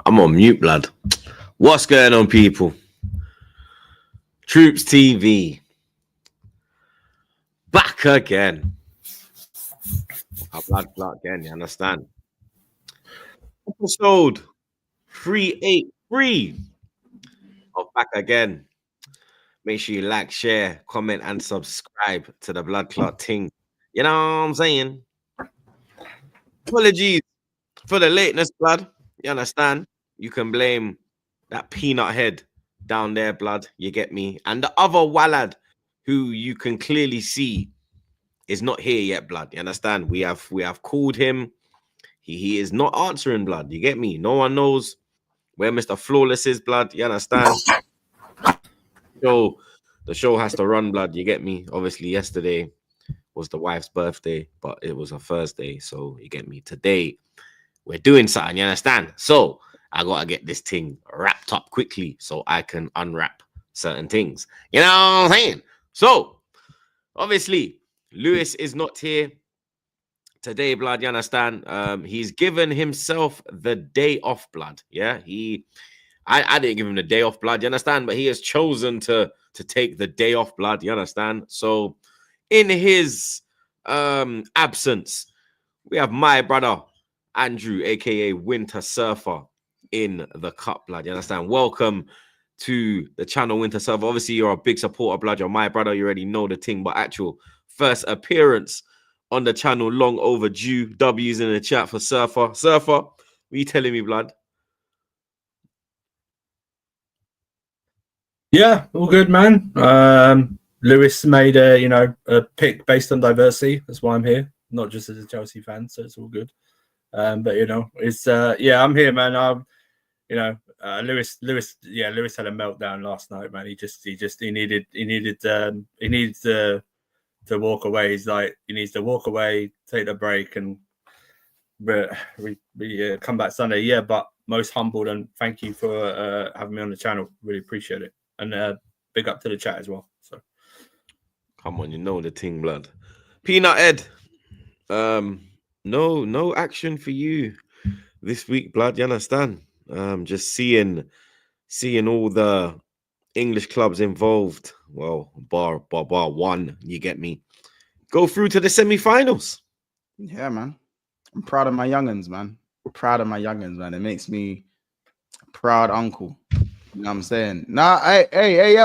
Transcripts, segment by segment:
I'm on mute, blood. What's going on, people? TroopzTV. Back again. Our blood clot again, you understand? Episode 383 of Back Again. Make sure you like, share, comment, and subscribe to the blood clot thing. You know what I'm saying? Apologies for the lateness, blood. You understand? You can blame that peanut head down there, blood. You get me? And the other wallad who you can clearly see is not here yet, blood. You understand? We have called him. He is not answering, blood. You get me? No one knows where Mr. Flawless is, blood. You understand? So the show has to run, blood. You get me? Obviously, yesterday was the wife's birthday, but it was a Thursday. So you get me? Today, we're doing something. You understand? So I gotta get this thing wrapped up quickly so I can unwrap certain things. You know what I'm saying? So obviously, Lewis is not here today, blood. You understand? He's given himself the day off, blood. Yeah, I didn't give him the day off, blood. You understand? But he has chosen to take the day off, blood. You understand? So in his absence, we have my brother Andrew, aka Winter Surfer, in the cup, blood. You understand? Welcome to the channel, Winter Surfer. Obviously, you're a big supporter, blood. You're my brother. You already know the thing, but actual first appearance on the channel, long overdue. W's in the chat for Surfer. Surfer, what are you telling me, blood? Yeah, all good, man. Lewis made a pick based on diversity. That's why I'm here, not just as a Chelsea fan. So it's all good. But it's I'm here, man. Lewis had a meltdown last night, man. He needed to walk away. He's like, he needs to walk away, take the break, and we come back Sunday. Yeah, but most humbled, and thank you for having me on the channel. Really appreciate it, and big up to the chat as well. So come on, you know the thing, blood. Peanut Ed, no action for you this week, blood. You understand? Just seeing all the English clubs involved. Well, bar one, you get me. Go through to the semi-finals. Yeah, man. I'm proud of my youngins, man. It makes me a proud uncle. You know what I'm saying? Nah, hey.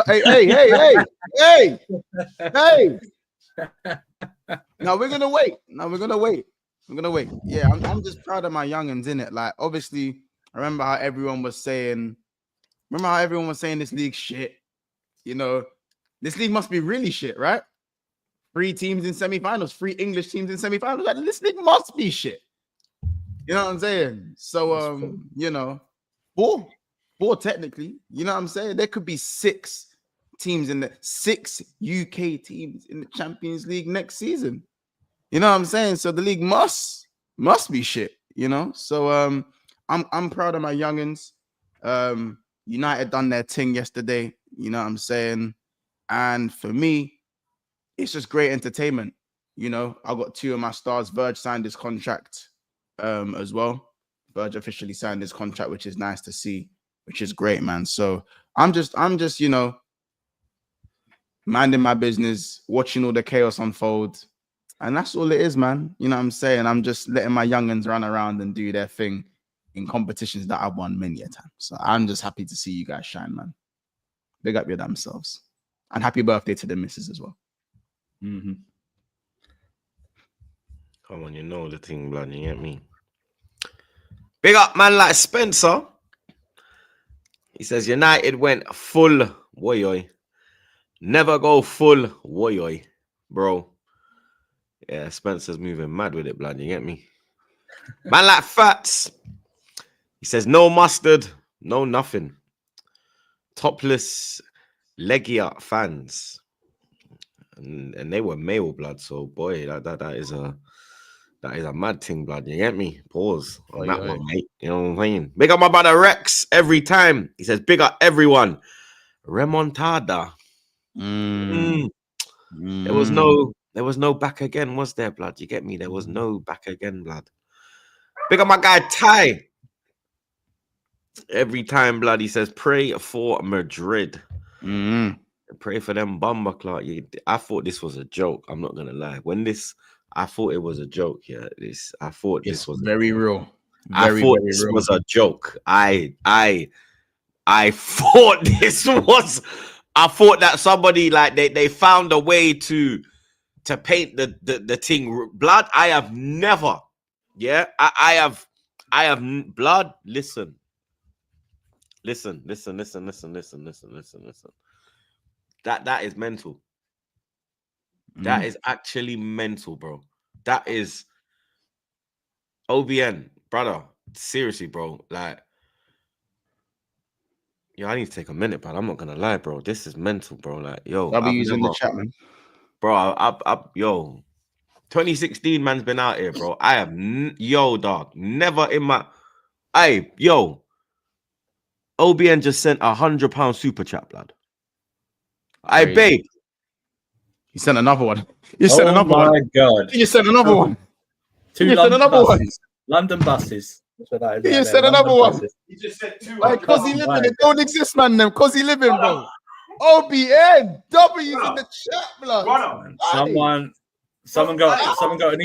No, we're gonna wait. Yeah, I'm just proud of my youngins, innit? Like, obviously, I remember how everyone was saying this league shit. You know, this league must be really shit, right? 3 teams in semi-finals, 3 English teams in semi-finals. Like, this league must be shit. You know what I'm saying? So, 4 technically. You know what I'm saying? There could be 6 teams in 6 UK teams in the Champions League next season. You know what I'm saying? So the league must be shit. You know. So I'm proud of my youngins. United done their thing yesterday. You know what I'm saying? And for me, it's just great entertainment. You know, I got 2 of my stars. Verge signed his contract as well. Verge officially signed his contract, which is nice to see, which is great, man. So I'm just, minding my business, watching all the chaos unfold. And that's all it is, man. You know what I'm saying? I'm just letting my youngins run around and do their thing in competitions that I've won many a time. So I'm just happy to see you guys shine, man. Big up your damn selves. And happy birthday to the missus as well. mm-hmm. Come on, you know the thing, blood. You get me? Big up, man, like Spencer. He says United went full woyoy. Never go full woyoy, bro. Yeah, Spencer's moving mad with it, blood. You get me? Man, like Fats. He says no mustard, no nothing. Topless Legia fans. And they were male, blood. So boy, that is a mad thing, blood. You get me? Pause on that one, mate. You know what I'm saying? Big up my brother Rex every time. He says, big up everyone. Remontada. There was no back again, was there, blood? You get me? There was no back again, blood. Big up my guy Ty. Every time, blood, he says, pray for Madrid. Mm. Pray for them bomber clock. I thought this was a joke. I'm not gonna lie. I thought it was a joke. Yeah, I thought It's this was very real. I thought this was a joke. I thought this was. I thought that somebody like they found a way to paint the thing blood. I have never. Yeah, I have blood. Listen. That is mental. That is actually mental, bro. That is OBN, brother. Seriously, bro. Like, yo, I need to take a minute, but I'm not gonna lie, bro. This is mental, bro. Like, yo, W's in the chat, man. Bro, yo, 2016 man's been out here, bro. I have yo, dog, never in my yo. OBN just sent £100 super chat, blood. I babe. He sent another one. You sent another one. Oh my god. You sent another one. Two London buses. London buses. That's what that is. You sent another one. He just said 2. Like, Cosy Living, it don't exist, man. Them Cosy Living, bro. OBN, W's in the chat, blood. Someone got an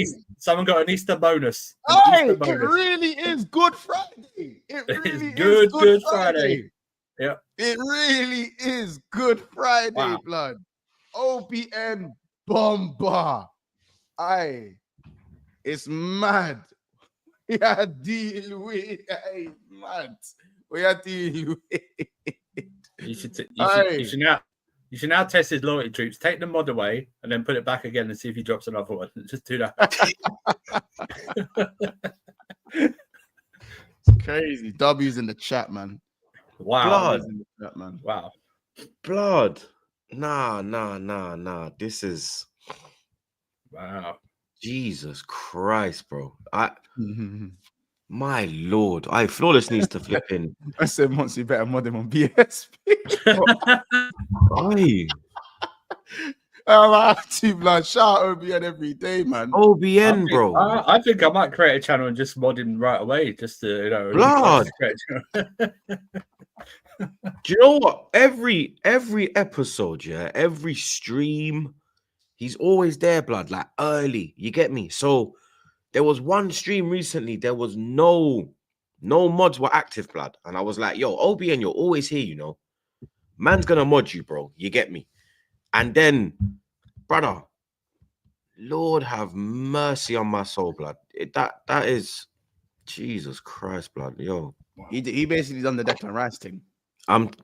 Easter bonus. It really is Good Friday. It really is Good Friday. Yeah. It really is Good Friday, blood. OBN bomba. It's mad. We are dealing with mad. We are dealing with. You should now test his loyalty troops. Take the mod away and then put it back again and see if he drops another one. Just do that. It's crazy. W's in the chat, man. Wow. Blood. W's in the chat, man. Wow. Blood. Nah. This is wow. Jesus Christ, bro. My lord. Flawless needs to flip in. I said once you better mod him on BSP. I have to, blood. Shout out OBN every day, man. OBN, bro. I think I might create a channel and just mod him right away, just to blood. Do you know what? Every episode, yeah, every stream, he's always there, blood. Like early, you get me? So there was one stream recently. There was no mods were active, blood, and I was like, "Yo, OBN, you're always here, you know. Man's gonna mod you, bro. You get me?" And then, brother, Lord have mercy on my soul, blood. That is Jesus Christ, blood. Yo, he basically done the Declan Rice thing.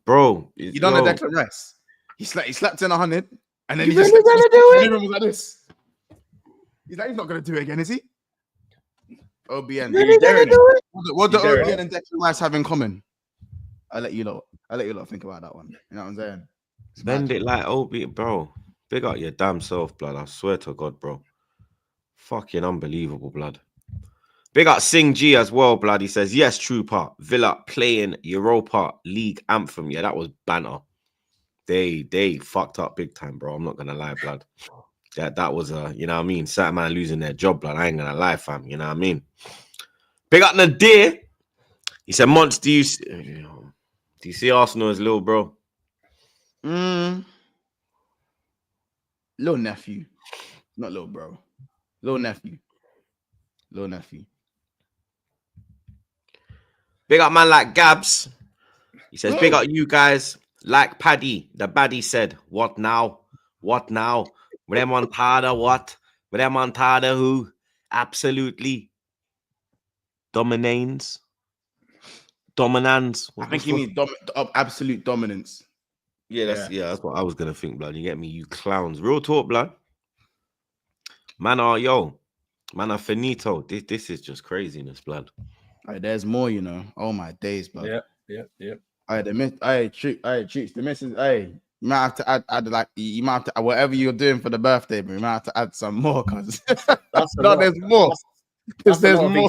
Bro. He done the Declan Rice. He slapped in 100, and then he just gonna do it. Was like this. He's like, he's not gonna do it again, is he? OBN. Really gonna do it? What do OBN and Declan Rice have in common? I'll let you lot think about that one. You know what I'm saying? Bend it like OB, bro. Big up your damn self, blood. I swear to God, bro. Fucking unbelievable, blood. Big up Sing G as well, blood. He says, yes, Trooper. Villa playing Europa League anthem. Yeah, that was banter. They fucked up big time, bro. I'm not gonna lie, blood. That was you know what I mean? Certain man losing their job, blood. I ain't gonna lie, fam. You know what I mean? Big up Nadir. He said, Monts, do you see Arsenal as little bro? Little nephew. Not little bro. Little nephew. Big up man like Gabs. He says, big up you guys. Like Paddy, the baddie said, what now? What now? Remontada, what? Remontada, who? Absolutely dominates. Dominance. I think he means absolute dominance. Yeah, that's what I was gonna think, blood. You get me, you clowns. Real talk, blood. Man are finito. This is just craziness, blood. Right, there's more, you know. Oh my days, blood. Yep. Treats the missus. Hey, you might have to add like you might have to whatever you're doing for the birthday, but you might have to add some more because there's more. There's more.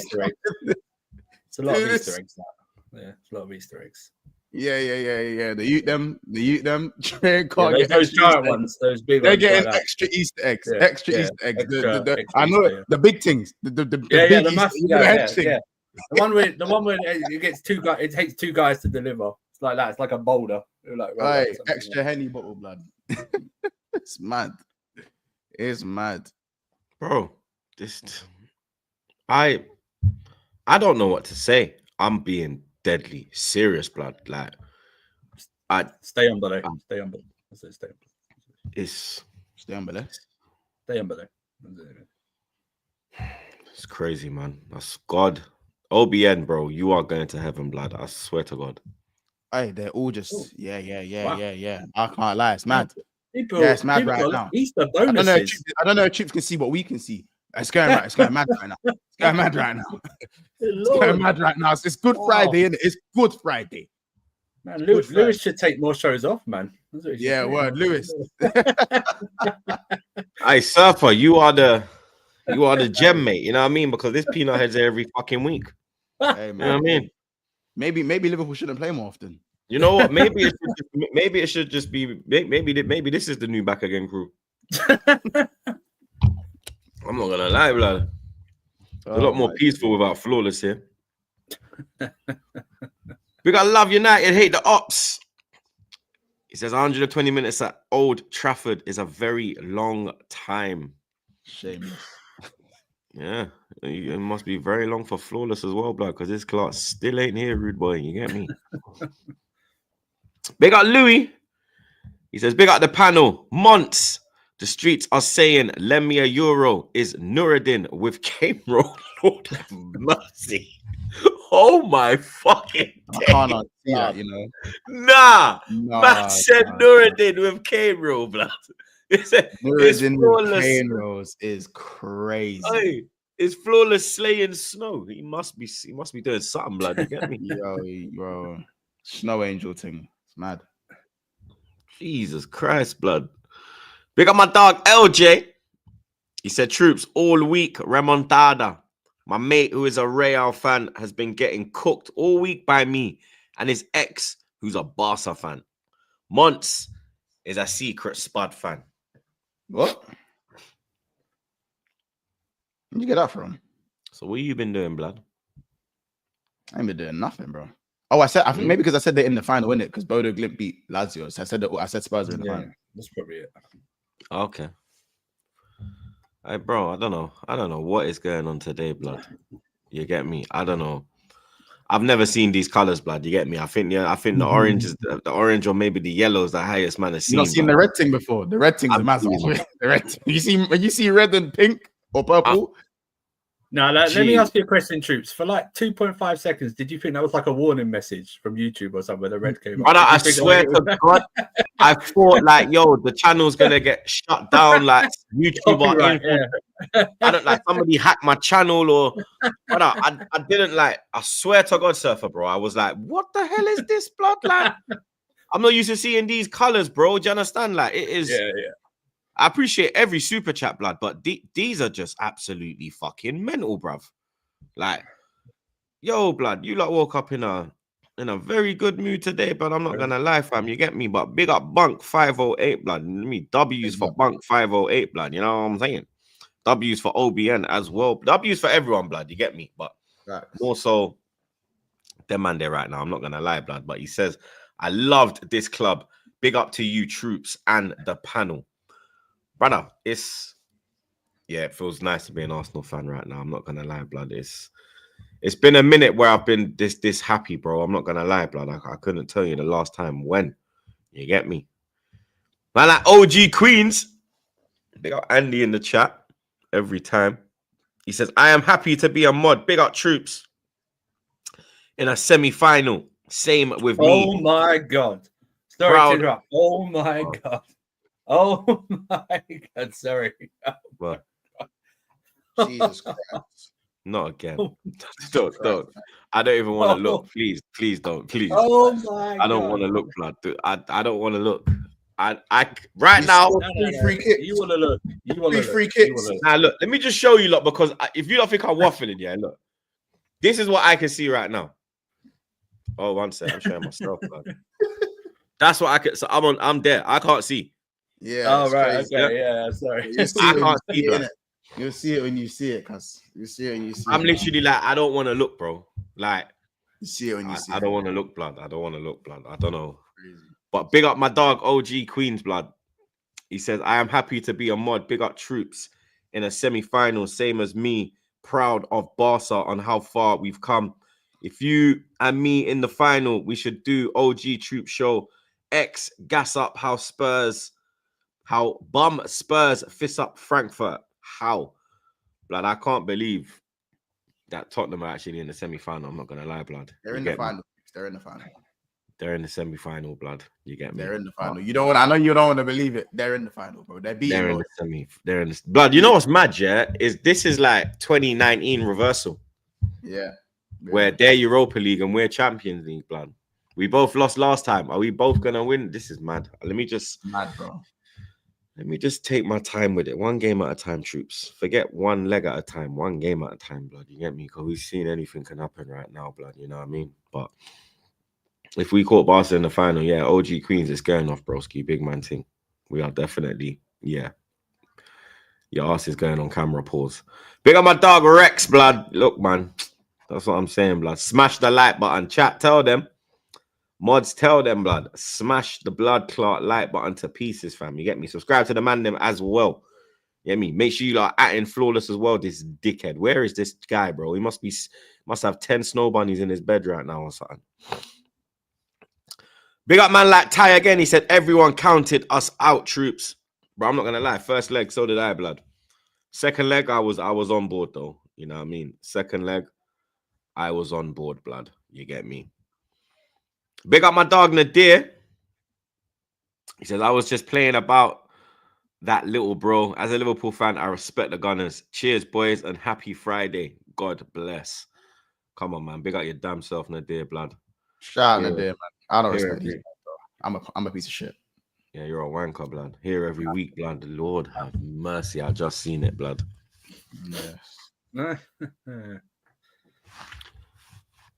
It's a lot of Easter eggs. Yeah, it's a lot of Easter eggs. Yeah. The youth them. Those giant ones, those big They're ones. getting extra Easter eggs. Extra Easter eggs. I know the big things. The big Easter, the the one where it gets two guys. It takes two guys to deliver. It's like that. It's like a boulder. Like Right, extra Henny bottle, blood. It's mad. It's mad, bro. I don't know what to say. I'm being deadly serious, blood. Like, stay on below. Stay on below. Stay on below. Stay on below. Stay on below. It's crazy, man. That's God. OBN, bro. You are going to heaven, blood. I swear to God. Hey, they're all just wow. yeah. I can't lie, it's mad. People, it's mad right now. Easter bonuses. I don't know if Troops can see what we can see. It's going mad. It's going mad right now. It's going mad right now. It's going mad right now. It's Good Friday, isn't it? It's Good Friday. Man, Lewis should take more shows off, man. Yeah, word, Lewis. Hey, Surfer, you are the gem, mate. You know what I mean? Because this peanut head's there every fucking week. Hey, man. You know what I mean? Maybe Liverpool shouldn't play more often. You know what? Maybe it should just be maybe this is the new back again crew. I'm not gonna lie, blood. It's a lot more peaceful without Flawless here. We got Love United, hate the ops. He says 120 minutes at Old Trafford is a very long time. Shame. Yeah, it must be very long for Flawless as well, blood, because this class still ain't here, rude boy. You get me? Big up Louis. He says, big up the panel. Months. The streets are saying, lend me €1 is Nuruddin with game roll. Lord have mercy. Oh my fucking I can't see that, you know. Nah, man said Nuruddin with cane roll, blood. Nuruddin with cane rolls is crazy. Hey, it's Flawless slaying Snow. He must be doing something, blood. You get me? Yo, Snow Angel thing. It's mad. Jesus Christ, blood. Big up my dog LJ. He said, Troops, all week, remontada. My mate, who is a Real fan, has been getting cooked all week by me and his ex, who's a Barca fan. Months is a secret Spud fan. What? Where'd you get that from? So what you been doing, blood? I ain't been doing nothing, bro. Oh, I think maybe because I said they're in the final, innit? Because Bodo Glimt beat Lazio. So I said Spurs are in the final. That's probably it. Okay. Hey, bro, I don't know what is going on today, blood. You get me? I don't know. I've never seen these colors, blood. You get me? I think the orange is the orange, or maybe the yellow is the highest man has seen. You've not seen the red thing before. The red thing's a massive. The red thing. When you see red and pink or purple. Now, let me ask you a question, Troops. For like 2.5 seconds, did you think that was like a warning message from YouTube or something where the red came up? I swear to God, I thought like, yo, the channel's gonna get shut down, like YouTube. I don't like somebody hacked my channel or I didn't like. I swear to God, Surfer, bro. I was like, what the hell is this, blood? Like, I'm not used to seeing these colors, bro. Do you understand? Like, it is. Yeah. I appreciate every super chat, blood, but these are just absolutely fucking mental, bruv. Like, yo, blood, you lot woke up in a very good mood today, but I'm not gonna lie, fam. You get me? But big up Bunk 508, blood. W's for Bunk 508, blood. You know what I'm saying? W's for OBN as well. W's for everyone, blood. You get me? But more so, them man there right now. I'm not gonna lie, blood. But he says, I loved this club. Big up to you, Troops, and the panel. Brother, it feels nice to be an Arsenal fan right now. I'm not gonna lie, blood. It's been a minute where I've been this happy, bro. I'm not gonna lie, blood. I couldn't tell you the last time when. You get me? Man, like OG Queens. Big up Andy in the chat every time. He says, I am happy to be a mod. Big up Troops. In a semi-final. Same with me. Oh my God. Sorry to interrupt. Oh my God. Oh my God, sorry. What? Jesus Christ. Not again. Don't. I don't even want to look. Please don't. Please. Oh my God. I don't want to look, blood. I don't want to look. I right now. Free kicks. You want to look. You want to look. Free kicks. Now look, let me just show you, lot, because if you don't think I'm waffling, yeah, look. This is what I can see right now. Oh, one second. I'm showing myself, blood. That's what I can. So I'm there. I can't see. Yeah. Oh, right. Crazy. Okay. Yeah. Sorry. I can't see it. You'll see it when you see it, cuz. You see it when you see I'm it. literally like, I don't want to look, bro. Like, You see it when you see I it. don't want to look blood. I don't want to look blood. I don't know. Crazy. But big up my dog, OG Queens blood. He says, I am happy to be a mod. Big up Troops in a semi-final, same as me. Proud of Barca on how far we've come. If you and me in the final, we should do OG Troop show. X gas up how bum Spurs fist up Frankfurt. How? Blood, I can't believe that Tottenham are actually in the semi-final. I'm not gonna lie, blood. They're in the final. They're in the final. They're in the semi-final, blood. You get me? They're in the final. You don't want. I know you don't want to believe it. They're in the final, bro. They're beating. They're in the semi. They're in the blood. You know what's mad? Yeah, this is like 2019 reversal. Yeah. Where they're Europa League and we're Champions League, blood. We both lost last time. Are we both gonna win? This is mad. Let me just take my time with it. One game at a time, Troops. Forget one leg at a time. One game at a time, blood. You get me? Because we've seen anything can happen right now, blood. You know what I mean? But if we caught Barca in the final, yeah, OG Queens is going off, broski. Big man thing. We are definitely, yeah. Your ass is going on camera, pause. Big up my dog, Rex, blood. Look, man. That's what I'm saying, blood. Smash the like button. Chat, tell them. Mods, tell them, blood. Smash the blood clot like button to pieces, fam. You get me? Subscribe to the man them as well. You get me? Make sure you are atting Flawless as well. This dickhead. Where is this guy, bro? He must have 10 snow bunnies in his bed right now or something. Big up man like Ty again. He said everyone counted us out, Troops. Bro, I'm not gonna lie. First leg, so did I, blood. Second leg, I was on board though. You know what I mean? Second leg, I was on board, blood. You get me? Big up my dog Nadir. He says I was just playing about that little bro. As a Liverpool fan, I respect the Gunners. Cheers, boys, and happy Friday. God bless. Come on, man. Big up your damn self, Nadir, blood. Shout out Nadir, man. I don't respect these guys, though. I'm a piece of shit. Yeah, you're a wanker, blood. Here every week, blood. Lord have mercy. I just seen it, blood. Yes.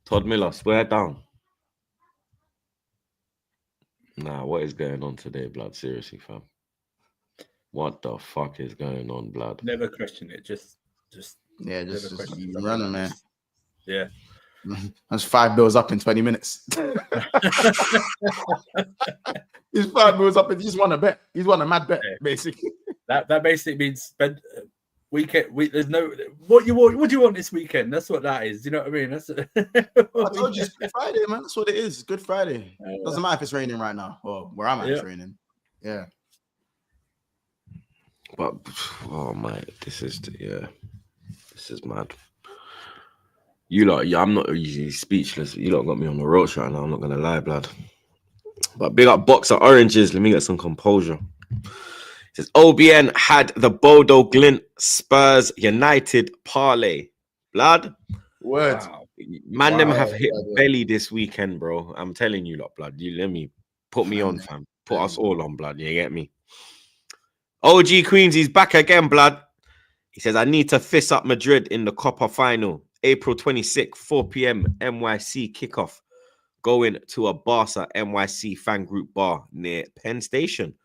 Todd Miller, swear down. Nah, what is going on today, blood? Seriously, fam. What the fuck is going on, blood? Never question it. Just keep running, man. Yeah. That's 5 bills up in 20 minutes. He's 5 bills up and he just won a bet. He's won a mad bet, basically. That basically means weekend. There's no what do you want this weekend? That's what that is. You know what I mean? That's I told you it's Good Friday, man. That's what it is. Good Friday. Doesn't matter if it's raining right now or where I'm at. It's raining. Yeah. But oh my, this is mad. You lot, yeah, I'm not usually speechless. You lot got me on the road right now. I'm not gonna lie, blood. But big up box of oranges. Let me get some composure. It says OBN had the Bodo Glint Spurs United parlay. Blood. Words. Wow. Man, them have hit belly this weekend, bro. I'm telling you lot, blood. You let me put me on, fam. Put us all on, blood. You get me? OG Queens, he's back again, blood. He says, I need to fist up Madrid in the Copa final. April 26th, 4 p.m. NYC kickoff. Going to a Barca NYC fan group bar near Penn Station.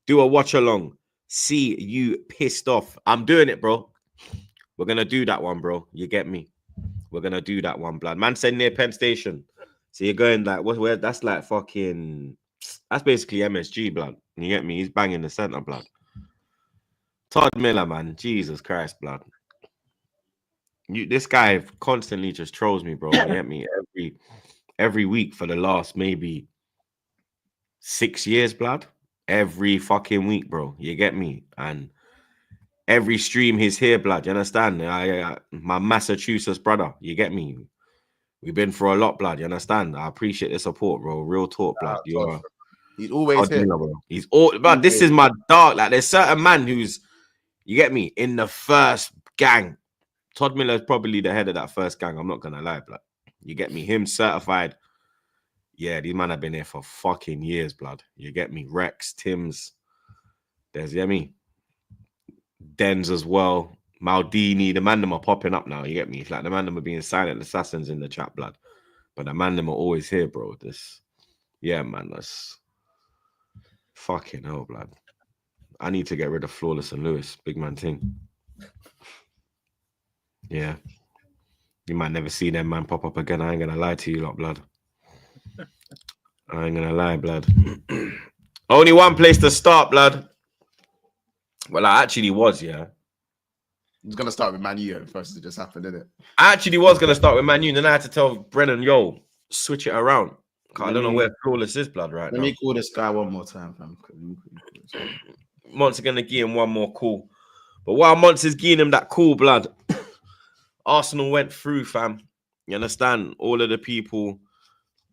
Do a watch along. See you pissed off. I'm doing it, bro. We're going to do that one, bro. You get me? We're going to do that one, blood. Man said near Penn Station. So you're going like, where? That's like fucking, that's basically MSG, blood. You get me? He's banging the center, blood. Todd Miller, man. Jesus Christ, blood. This guy constantly just trolls me, bro. You get me? Every week for the last maybe 6 years, blood. Every fucking week, bro. You get me? And every stream he's here, blood. You understand? My Massachusetts brother. You get me? We've been through a lot, blood. You understand? I appreciate the support, bro. Real talk, blood. He's always here. Bro. He's all, but this is my dog. Like, there's certain man who's, you get me, in the first gang. Todd Miller is probably the head of that first gang. I'm not gonna lie, blood. You get me? Him certified. Yeah, these man have been here for fucking years, blood. You get me? Rex, Tim's. There's, you get me? Dens as well. Maldini. The man them are popping up now. You get me? It's like the man them are being silent assassins in the chat, blood. But the man them are always here, bro. Yeah, man. That's fucking hell, blood. I need to get rid of Flawless and Lewis. Big man thing. Yeah. You might never see them man pop up again. I ain't gonna lie to you lot, blood. I ain't gonna lie, blood. Only one place to start, blood. Well, I actually was, yeah. I was gonna start with Man U at first. It just happened, didn't it? I actually was gonna start with Man U, and then I had to tell Brennan, yo, switch it around. I don't know where Flawless is, blood, right Let now. me call this guy one more time, fam. Monts are gonna give him one more call. But while Monts is giving him that cool, blood, Arsenal went through, fam. You understand? All of the people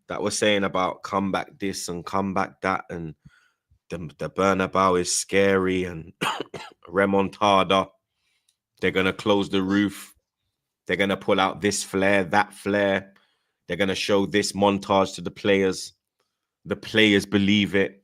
that were saying about come back this and come back that, and the Bernabeu is scary, and remontada. They're gonna close the roof. They're gonna pull out this flare, that flare. They're gonna show this montage to the players. The players believe it.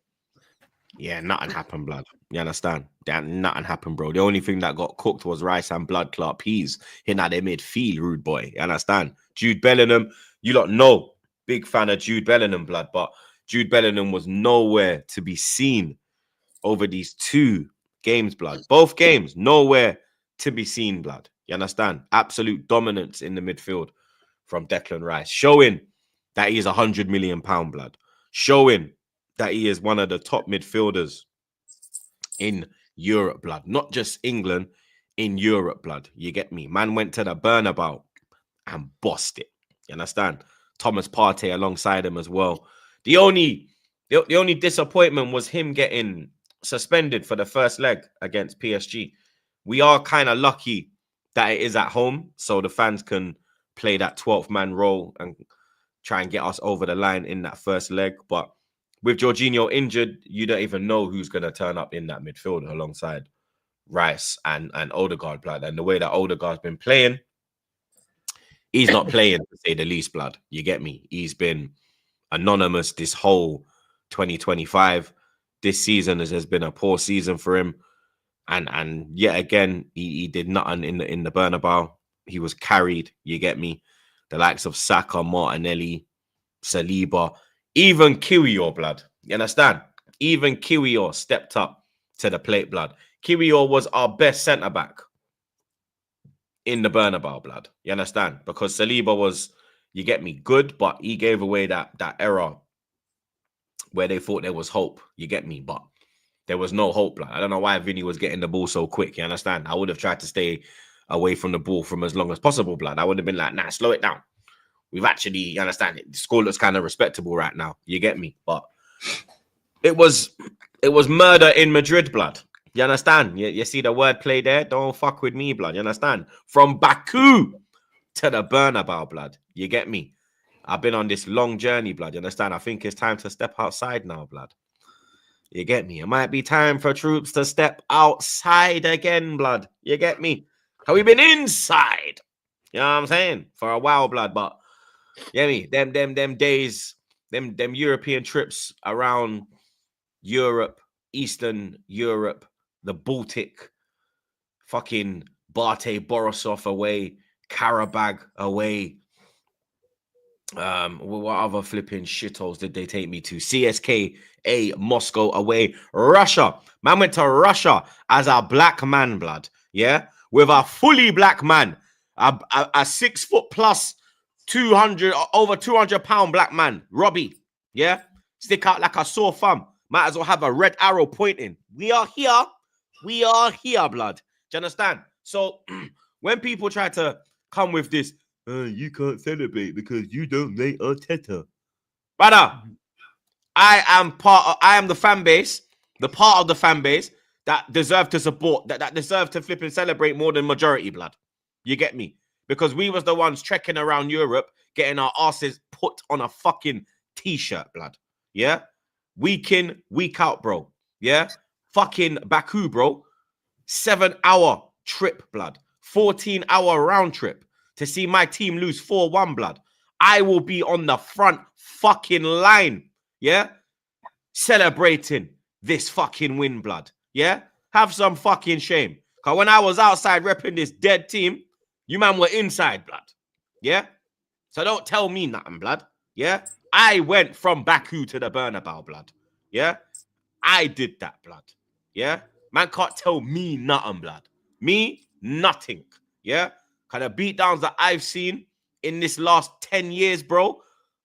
Yeah, nothing happened, blood. You understand? Nothing happened, bro. The only thing that got cooked was rice and blood clot peas. Hitting at their midfield, rude boy. You understand? Jude Bellingham, you lot know. Big fan of Jude Bellingham, blood. But Jude Bellingham was nowhere to be seen over these 2 games, blood. Both games, nowhere to be seen, blood. You understand? Absolute dominance in the midfield from Declan Rice. Showing that he is £100 million, blood. Showing that he is one of the top midfielders in Europe, blood. Not just England, in Europe, blood. You get me? Man went to the Bernabeu and bossed it. You understand? Thomas Partey alongside him as well. The only disappointment was him getting suspended for the first leg against PSG. We are kind of lucky that it is at home, so the fans can play that 12th man role and try and get us over the line in that first leg. But with Jorginho injured, you don't even know who's going to turn up in that midfield alongside Rice and Odegaard, blood. And the way that Odegaard's been playing, he's not playing, to say the least, blood. You get me? He's been anonymous this whole 2025. This season has been a poor season for him. And yet again, he did nothing in the Bernabeu. He was carried, you get me? The likes of Saka, Martinelli, Saliba, even Kiwior, blood. You understand? Even Kiwior stepped up to the plate, blood. Kiwior was our best centre-back in the Bernabeu, blood. You understand? Because Saliba was, you get me, good, but he gave away that error where they thought there was hope. You get me? But there was no hope, blood. I don't know why Vinny was getting the ball so quick. You understand? I would have tried to stay away from the ball from as long as possible, blood. I would have been like, nah, slow it down. We've actually, you understand it. The score looks kind of respectable right now. You get me? But it was murder in Madrid, blood. You understand? You see the word play there? Don't fuck with me, blood. You understand? From Baku to the Bernabeu, blood. You get me? I've been on this long journey, blood. You understand? I think it's time to step outside now, blood. You get me? It might be time for troops to step outside again, blood. You get me? Have we been inside? You know what I'm saying? For a while, blood. But yeah, me, them days, them European trips around Europe, Eastern Europe, the Baltic, fucking Bate Borisov away, Karabag away. What other flipping shitholes did they take me to? CSKA Moscow away. Russia. Man went to Russia as a black man, blood. Yeah? With a fully black man. A 6 foot plus 200, over 200 pound black man. Robbie. Yeah? Stick out like a sore thumb. Might as well have a red arrow pointing. We are here. We are here, blood. Do you understand? So when people try to come with this, you can't celebrate because you don't rate Arteta. Brother, I am the fan base, the part of the fan base that deserve to support, that deserve to flip and celebrate more than majority, blood. You get me? Because we was the ones trekking around Europe, getting our asses put on a fucking t-shirt, blood. Yeah? Week in, week out, bro. Yeah? Fucking Baku, bro. 7-hour trip, blood. 14-hour round trip to see my team lose 4-1, blood. I will be on the front fucking line, yeah? Celebrating this fucking win, blood, yeah? Have some fucking shame. Because when I was outside repping this dead team, you man were inside, blood, yeah? So don't tell me nothing, blood, yeah? I went from Baku to the Bernabeu, blood, yeah? I did that, blood, yeah? Man can't tell me nothing, blood. Me, nothing, yeah? Kind of beatdowns that I've seen, in this last 10 years, bro,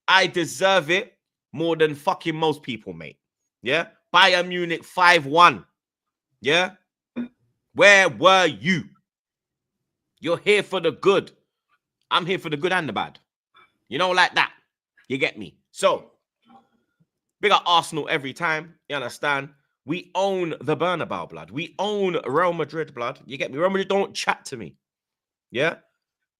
I deserve it more than fucking most people, mate. Yeah? Bayern Munich 5-1. Yeah? Where were you? You're here for the good. I'm here for the good and the bad. You know, like that. You get me? So, big up Arsenal every time. You understand? We own the Bernabeu, blood. We own Real Madrid, blood. You get me? Real Madrid don't chat to me. Yeah?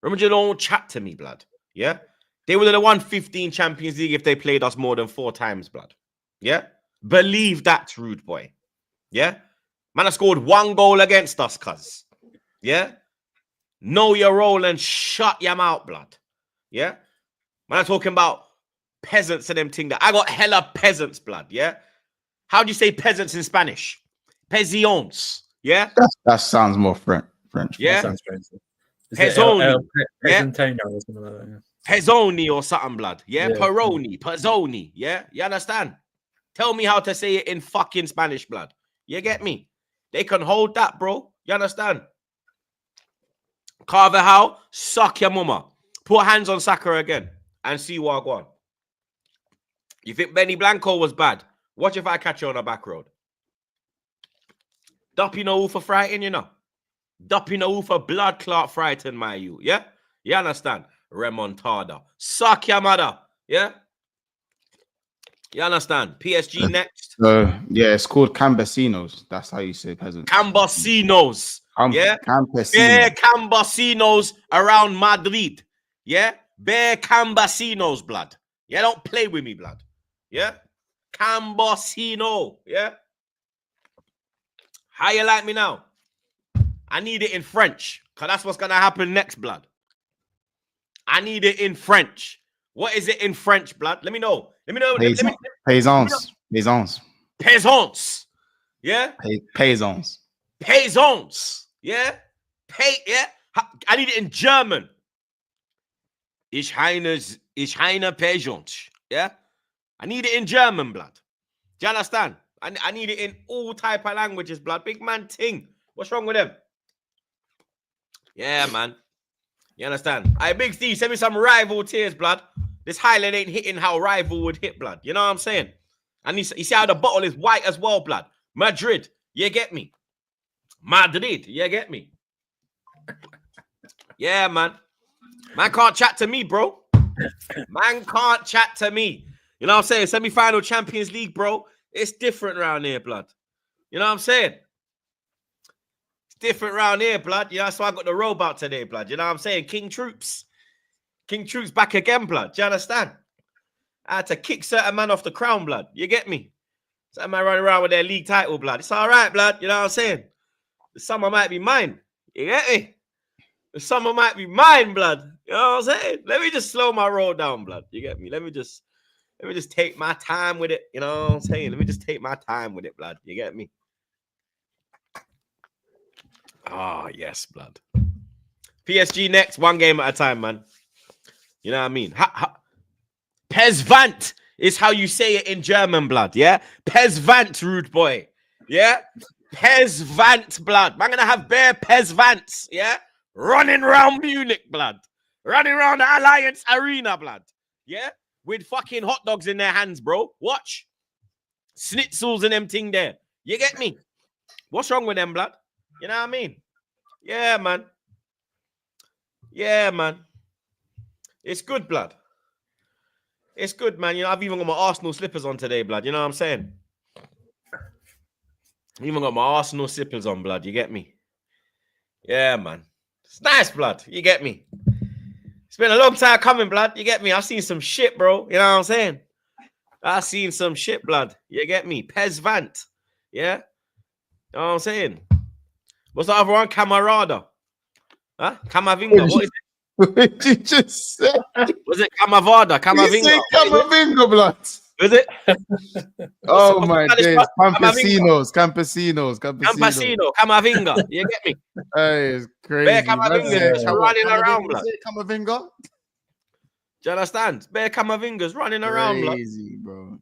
Real Madrid don't chat to me, blood. Yeah? They would have won 15 Champions League if they played us more than 4 times, blood. Yeah? Believe that, rude boy. Yeah? Man, I scored 1 goal against us, cuz. Yeah? Know your role and shut your mouth, blood. Yeah? Man, I'm talking about peasants and them thing that I got hella peasants, blood. Yeah? How do you say peasants in Spanish? Peasants. Yeah? That sounds more French. Yeah? That sounds fancy. Pezzoni. Yeah? Pezzantino or something like that. Yeah. Pezzoni or something, blood. Yeah? Yeah. Peroni. Pezzoni. Yeah? You understand? Tell me how to say it in fucking Spanish, blood. You get me? They can hold that, bro. You understand? Carvajal, suck your mama. Put hands on Saka again and see what I go on. You think Benny Blanco was bad? Watch if I catch you on a back road. Duppy no for frighten, you know. Duppy no for blood clot frighten, my you. Yeah? You understand? Remontada. Suck your mother. Yeah? You understand? PSG next. Yeah, it's called Campesinos. That's how you say peasants. Campesinos. Yeah? Campesinos. Bare Campesinos around Madrid. Yeah? Bare Campesinos, blood. Yeah, don't play with me, blood. Yeah? Campesino. Yeah? How you like me now? I need it in French. Because that's what's going to happen next, blood. I need it in French. What is it in French, blood? Let me know. Let me know. Paysans. Peasants. Yeah? Paysans. Paysans. Yeah? Yeah? I need it in German. Ich heine Paysans. Yeah? I need it in German, blood. Do you understand? I need it in all type of languages, blood. Big man ting. What's wrong with them? Yeah, man. You understand? Hey, Big Steve, send me some rival tears, blood. This Highland ain't hitting how rival would hit, blood. You know what I'm saying? And you see how the bottle is white as well, blood. Madrid, you get me? Madrid, you get me? Yeah, man. Man can't chat to me, bro. Man can't chat to me. You know what I'm saying? Semi-final Champions League, bro. It's different around here, blood. You know what I'm saying? It's different around here, blood. You know, that's why I got the robe out today, blood. You know what I'm saying? King Troops. King Troops back again, blood. Do you understand? I had to kick certain man off the crown, blood. You get me? Certain man running around with their league title, blood. It's all right, blood. You know what I'm saying? The summer might be mine. You get me? The summer might be mine, blood. You know what I'm saying? Let me just slow my roll down, blood. You get me? Let me just take my time with it. You know what I'm saying? Let me just take my time with it, blood. You get me? Oh, yes, blood. PSG next, 1 game at a time, man. You know what I mean? Pezvant is how you say it in German, blood, yeah? Pezvant, rude boy, yeah? Pezvant, blood. I'm gonna have bare Pezvants, yeah? Running around Munich, blood. Running around the Alliance Arena, blood, yeah? With fucking hot dogs in their hands, bro. Watch. Schnitzels and them thing there. You get me? What's wrong with them, blood? You know what I mean? Yeah, man. Yeah, man. It's good, blood. It's good, man. You know, I've even got my Arsenal slippers on today, blood. You know what I'm saying? I've even got my Arsenal slippers on, blood. You get me? Yeah, man. It's nice, blood. You get me? It's been a long time coming, blood. You get me? I've seen some shit, bro. You know what I'm saying? I've seen some shit, blood. You get me? Pezvant. Yeah? You know what I'm saying? What's the other one? Camarada. Huh? Camavinga. What is it? What did you just say? Was it Camavada? You say Camavinga, blood. Is it? Oh my days. Campesinos. Campesinos. Campesino. Camavinga. You get me? Hey, it's crazy. Bear Camavinga is running around, blood. Camavinga? Do you understand? Bear Camavinga's running around, blood. Crazy, bro.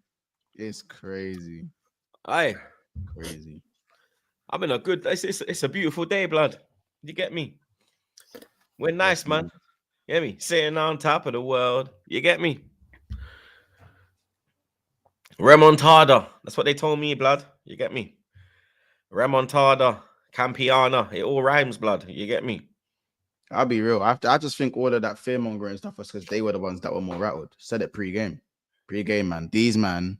It's crazy. Aye. Crazy. I'm in a good... It's a beautiful day, blood. You get me? We're nice, man. Get me? Sitting on top of the world. You get me? Remontada. That's what they told me, blood. You get me? Remontada, Campiana. It all rhymes, blood. You get me? I'll be real. I just think all of that fear mongering stuff was because they were the ones that were more rattled. Said it pre-game. Pre-game, man. These man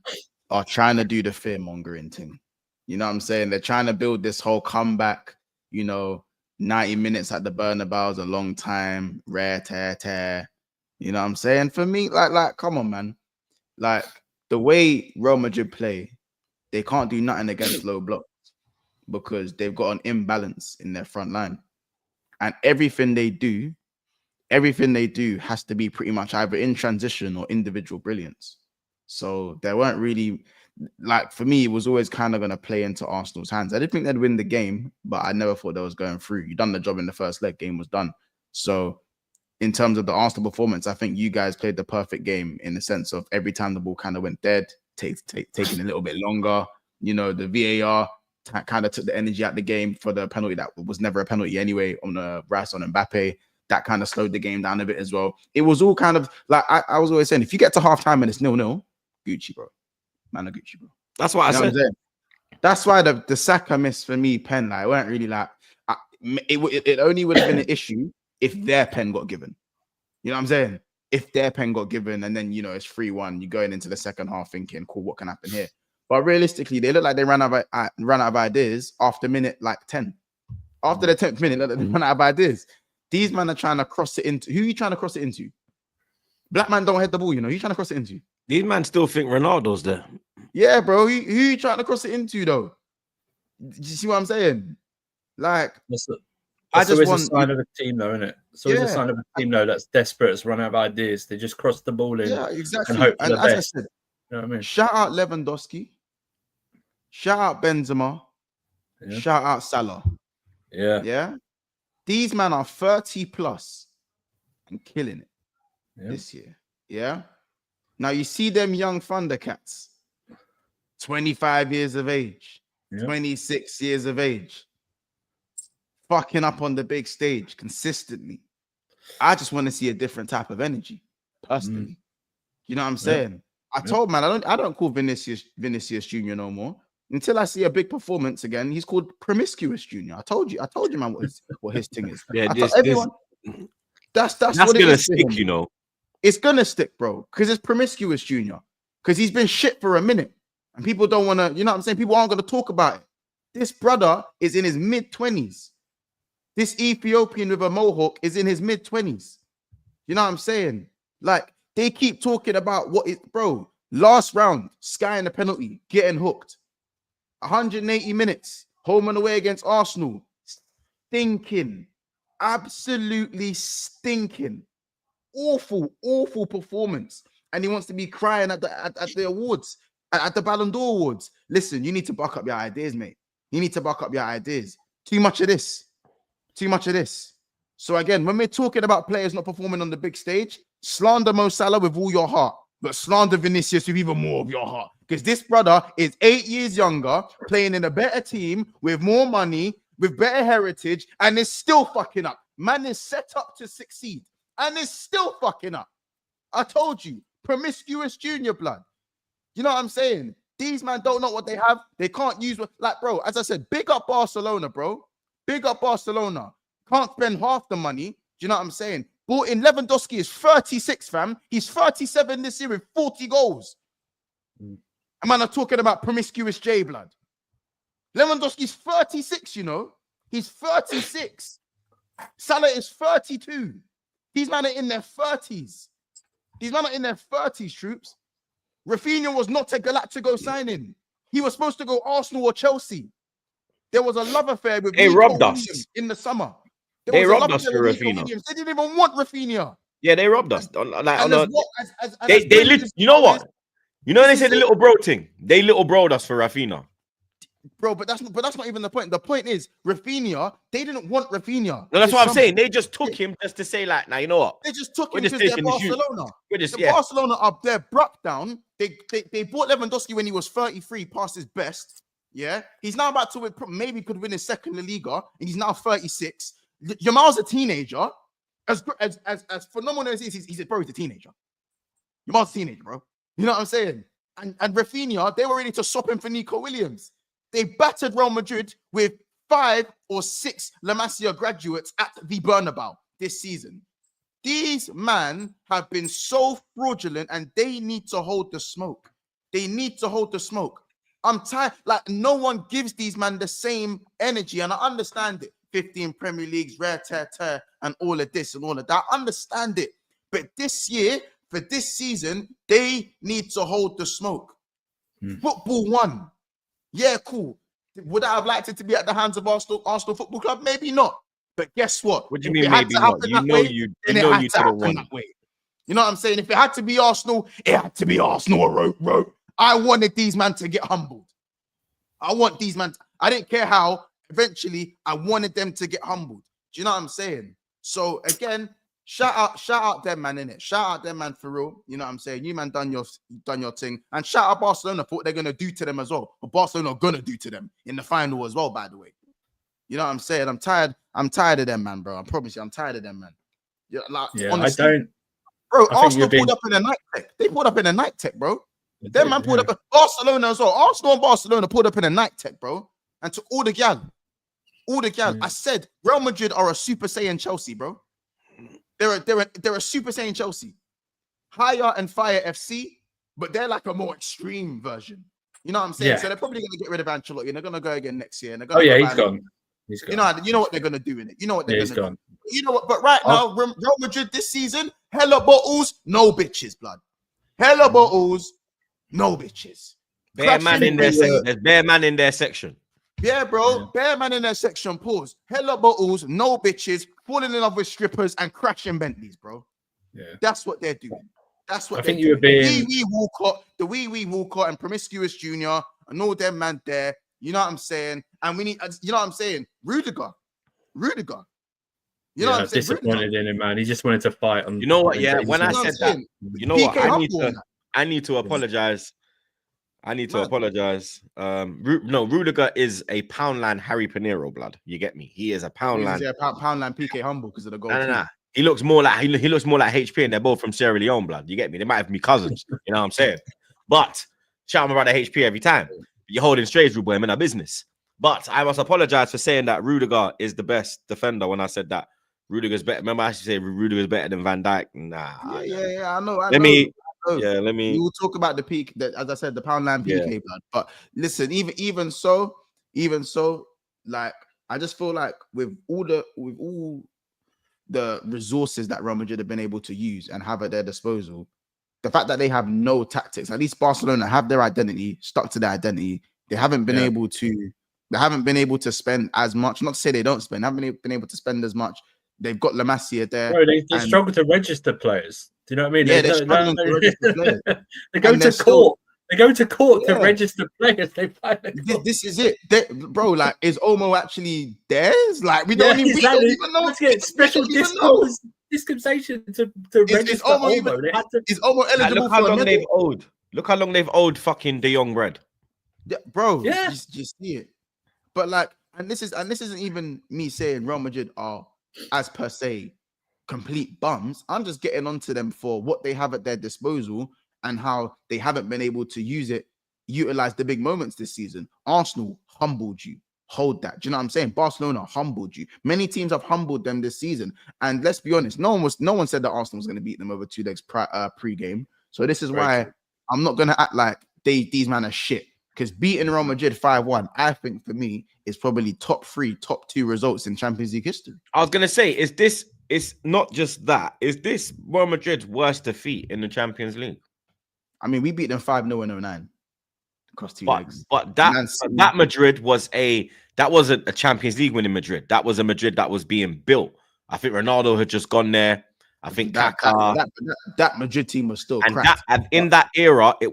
are trying to do the fear mongering thing. You know what I'm saying? They're trying to build this whole comeback, 90 minutes at the Bernabeu is a long time, rare tear. You know what I'm saying? For me, like, come on, man. Like, the way Real Madrid play, they can't do nothing against low blocks because they've got an imbalance in their front line. And everything they do has to be pretty much either in transition or individual brilliance. So they weren't really, like, for me, it was always kind of going to play into Arsenal's hands. I didn't think they'd win the game, but I never thought they was going through. You done the job in the first leg, game was done. So in terms of the Arsenal performance, I think you guys played the perfect game in the sense of every time the ball kind of went dead, taking a little bit longer. The VAR kind of took the energy out of the game for the penalty that was never a penalty anyway on the Rice on Mbappe. That kind of slowed the game down a bit as well. It was all kind of like I was always saying, if you get to halftime and it's 0-0, Gucci, bro. Man of Gucci, bro. That's what I said. That's why the Saka miss for me, pen, like, weren't really like, it only would have been an issue if their pen got given. You know what I'm saying? If their pen got given and then, it's 3-1, you're going into the second half thinking, cool, what can happen here? But realistically, they look like they ran out of ideas after minute like 10. After the 10th minute, they ran out of ideas. These men are trying to cross it into. Who are you trying to cross it into? Black man don't head the ball, Who are you trying to cross it into? These men still think Ronaldo's there. Yeah, bro. Who are you trying to cross it into, though? Do you see what I'm saying? Like, I just want a sign of a team, though, isn't it? So it's a sign of a team, though, that's desperate, that's run out of ideas. They just cross the ball in. Yeah, exactly. And hope for the as best. I said, you know what I mean? Shout out Lewandowski. Shout out Benzema. Yeah. Shout out Salah. Yeah. These men are 30 plus and killing it this year. Yeah. Now you see them young Thundercats, 25 years of age, 26 years of age, fucking up on the big stage consistently. I just want to see a different type of energy, personally. You know what I'm saying? I told man, I don't call Vinicius Jr. no more. Until I see a big performance again, he's called Promiscuous Jr. I told you, man, what his thing is. Yeah, that's what gonna stick, It's gonna stick, bro, because it's Promiscuous Jr. Because he's been shit for a minute, and people don't want to. You know what I'm saying? People aren't gonna talk about it. This brother is in his mid-20s. This Ethiopian with a mohawk is in his mid-20s. You know what I'm saying? Like, they keep talking about bro. Last round, Sky in the penalty, getting hooked. 180 minutes, home and away against Arsenal. Stinking. Absolutely stinking. Awful performance. And he wants to be crying at the awards, at the Ballon d'Or awards. Listen, you need to buck up your ideas, mate. You need to buck up your ideas. Too much of this. So again, when we're talking about players not performing on the big stage, slander Mo Salah with all your heart, but slander Vinicius with even more of your heart. Because this brother is 8 years younger, playing in a better team, with more money, with better heritage, and is still fucking up. Man is set up to succeed, and is still fucking up. I told you, Promiscuous Junior blood. You know what I'm saying? These men don't know what they have. They can't use what, like, bro, as I said, big up Barcelona, bro. Big up Barcelona. Can't spend half the money. Do you know what I'm saying? Bought in Lewandowski is 36, fam. He's 37 this year with 40 goals. And man, I'm talking about Promiscuous J blood. Lewandowski's 36, He's 36. Salah is 32. These men are in their 30s. Troops. Rafinha was not a Galactico signing. He was supposed to go Arsenal or Chelsea. There was a love affair with Nico Williams in the summer. They robbed us for Rafinha. They didn't even want Rafinha. Yeah, they robbed us. You know what? They say the little bro thing. They little broed us for Rafinha. Bro, but that's not even the point. The point is, Rafinha, they didn't want Rafinha. No, that's what I'm saying. They just took him just to say, like, now you know what? They just took him because they're Barcelona. The Barcelona up there, broke down. They bought Lewandowski when he was 33, past his best. Yeah, he's now about to maybe could win his second La Liga, and he's now 36. Jamal's a teenager, as phenomenal as he is, he's a teenager. Your man's a teenager, bro. You know what I'm saying? And Rafinha, they were ready to swap him for Nico Williams. They battered Real Madrid with 5 or 6 La Masia graduates at the Bernabeu this season. These men have been so fraudulent, and they need to hold the smoke. They need to hold the smoke. I'm tired. Like, no one gives these men the same energy, and I understand it. 15 Premier Leagues, rare tear, and all of this and all of that. I understand it. But this year, for this season, they need to hold the smoke. Football won. Yeah, cool. Would I have liked it to be at the hands of Arsenal Football Club? Maybe not. But guess what? What do you mean maybe not? You know you didn't want it. You know what I'm saying? If it had to be Arsenal, it had to be Arsenal. I wanted these men to get humbled. I want these men. I didn't care how. Eventually, I wanted them to get humbled. Do you know what I'm saying? So again, shout out them, man, innit? Shout out them, man, for real. You know what I'm saying? You, man, done your thing. And shout out Barcelona for what they're gonna do to them as well. But Barcelona are gonna do to them in the final as well, by the way. You know what I'm saying? I'm tired of them, man, bro. I promise you, I'm tired of them, man. Honestly, I don't. Bro, Arsenal pulled up in a night tech. They pulled up in a night tech, bro. Them man pulled up. Barcelona as well. Arsenal and Barcelona pulled up in a night tech, bro. And to all the gal, I said Real Madrid are a Super Saiyan Chelsea, bro. They're a Super Saiyan Chelsea. Higher and fire FC, but they're like a more extreme version. You know what I'm saying? Yeah. So they're probably gonna get rid of Ancelotti, and they're gonna go again next year. And they're Oh yeah, gonna he's gone. He's gone. You know what they're gonna do in it. You know what they're gonna do. You know what? But right now, Real Madrid this season, hella bottles, no bitches, blood. Hella bottles, no bitches. Bare man in their section. There's bare man in their section. Yeah, bro. Bare man in their section. Pause. Hella bottles, no bitches, falling in love with strippers and crashing Bentleys, bro. Yeah, that's what they're doing. That's what I think you were being. The wee Walcott and Promiscuous Junior and all them man there. You know what I'm saying? And we need, you know what I'm saying? Rudiger. You know what I'm saying? Disappointed in him, man. He just wanted to fight. You know what? Yeah, when I said that, you know what? I need to apologize. Rudiger is a Poundland Harry Pinero, blood. You get me? He is a Poundland. Yeah, Poundland PK Humble because of the goal. Nah. He looks more like HP, and they're both from Sierra Leone, blood. You get me? They might have been cousins. You know what I'm saying? But shout him about the HP every time. You're holding strays, rude boy. I'm in our business. But I must apologize for saying that Rudiger is the best defender. When I said that Rudiger's better, remember I should say Rudiger's better than Van Dijk. Nah. Yeah. I know. Let me. We will talk about the peak. As I said, the Poundland PK blood. But listen, even so, like I just feel like with all the resources that Real Madrid have been able to use and have at their disposal, the fact that they have no tactics, at least Barcelona have their identity, stuck to their identity. They haven't been able to. They haven't been able to spend as much. Not to say they don't spend. Haven't been able to spend as much. They've got La Masia there. Bro, they struggle to register players. Do you know what I mean? Yeah, they're struggling to register players. They go to court. They go to court to register players. This is it, bro. Like, is Omo actually theirs? Like, we don't even know. Let's get special dispensation to register Omo. Is Omo eligible? Look how long they've owed. Look how long they've owed fucking De Jong bread. Yeah, bro. Yeah, just see it. But like, and this isn't even me saying Real Madrid are as per se complete bums. I'm just getting onto them for what they have at their disposal and how they haven't been able to utilize the big moments this season. Arsenal humbled you. Hold that. Do you know what I'm saying? Barcelona humbled you. Many teams have humbled them this season. And let's be honest, no one said that Arsenal was going to beat them over 2 legs pre-game. So this is why I'm not going to act like these men are shit. Because beating Real Madrid 5-1, I think for me, is probably top 2 results in Champions League history. I was going to say, it's not just that. Is this Real Madrid's worst defeat in the Champions League? I mean, we beat them 5-0 in 09 across 2 legs. But that Madrid was that wasn't a Champions League winning Madrid. That was a Madrid that was being built. I think Ronaldo had just gone there. I think that Madrid team was still cracked. In that era, it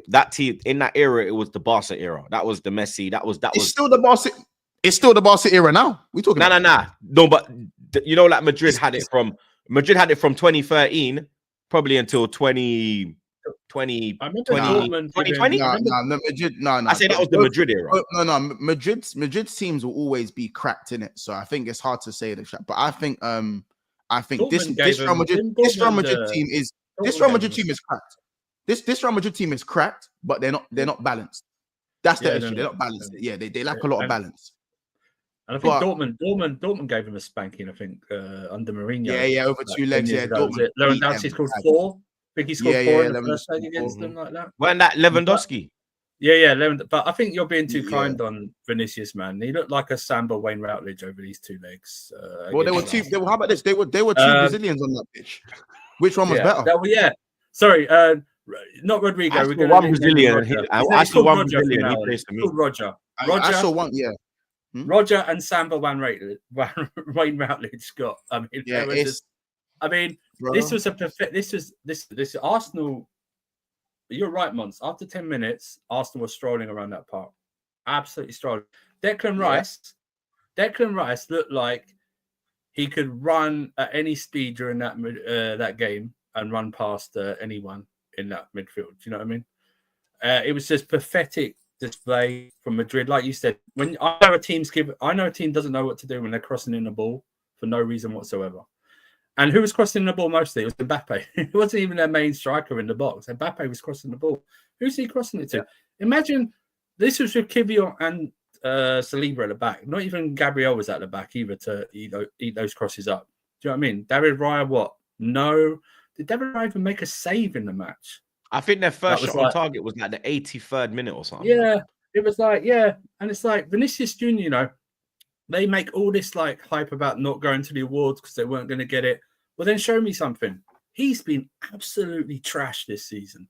was the Barca era. That was the Messi. It's still the Barca. It's still the Barca era now. We talking No, but you know, like Madrid had it from 2013 probably until 2020. No, I say that was the Madrid era. No. Madrid's teams will always be cracked in it. So I think it's hard to say the shot. But I think I think this Dortmund gave Real them- Madrid didn't this Real Dortmund, Madrid team is this Dortmund Real gave Madrid them team is cracked. This Real Madrid team is cracked, but they're not balanced. That's the Yeah, issue. no, They're no. not balanced. Yeah, they lack a lot of And- balance. And I think But- Dortmund gave him a spanking. I think under Mourinho. Yeah, over like 2 10 legs. years Yeah, ago. Was Dortment it Lewandowski scored bad. 4? I think he scored 4 in the Lewandowski first leg scored against 4. them like that. Weren't that Lewandowski? Yeah, but I think you're being too Yeah. kind on Vinicius, man. He looked like a Samba Wayne Routledge over these 2 legs. Well, they were two. against How about this? They were 2 Brazilians on that pitch. Which one was better? Sorry, not Rodrigo. I We're saw going one Brazilian. I saw one Brazilian. He He plays for me. called Roger. I saw one. Yeah, Roger and Samba Wayne Routledge got. I mean, yeah. it was just, I mean, Bro. this was a perfect. This Arsenal. You're right, Mons. After 10 minutes, Arsenal was strolling around that park, absolutely strolling. Declan Rice looked like he could run at any speed during that game and run past anyone in that midfield. Do you know what I mean? It was just pathetic display from Madrid, like you said. When I know a team doesn't know what to do when they're crossing in the ball for no reason whatsoever. And who was crossing the ball mostly? It was Mbappe. It wasn't even their main striker in the box. Mbappe was crossing the ball. Who's he crossing it to? Yeah. Imagine this was with Kivior and Saliba at the back. Not even Gabriel was at the back either to eat those crosses up. Do you know what I mean? David Raya, what? No. Did David Raya even make a save in the match? I think their first shot on target was like the 83rd minute or something. Yeah, it was like, yeah. And it's like Vinicius Jr., they make all this like hype about not going to the awards because they weren't going to get it. Well, then show me something. He's been absolutely trash this season.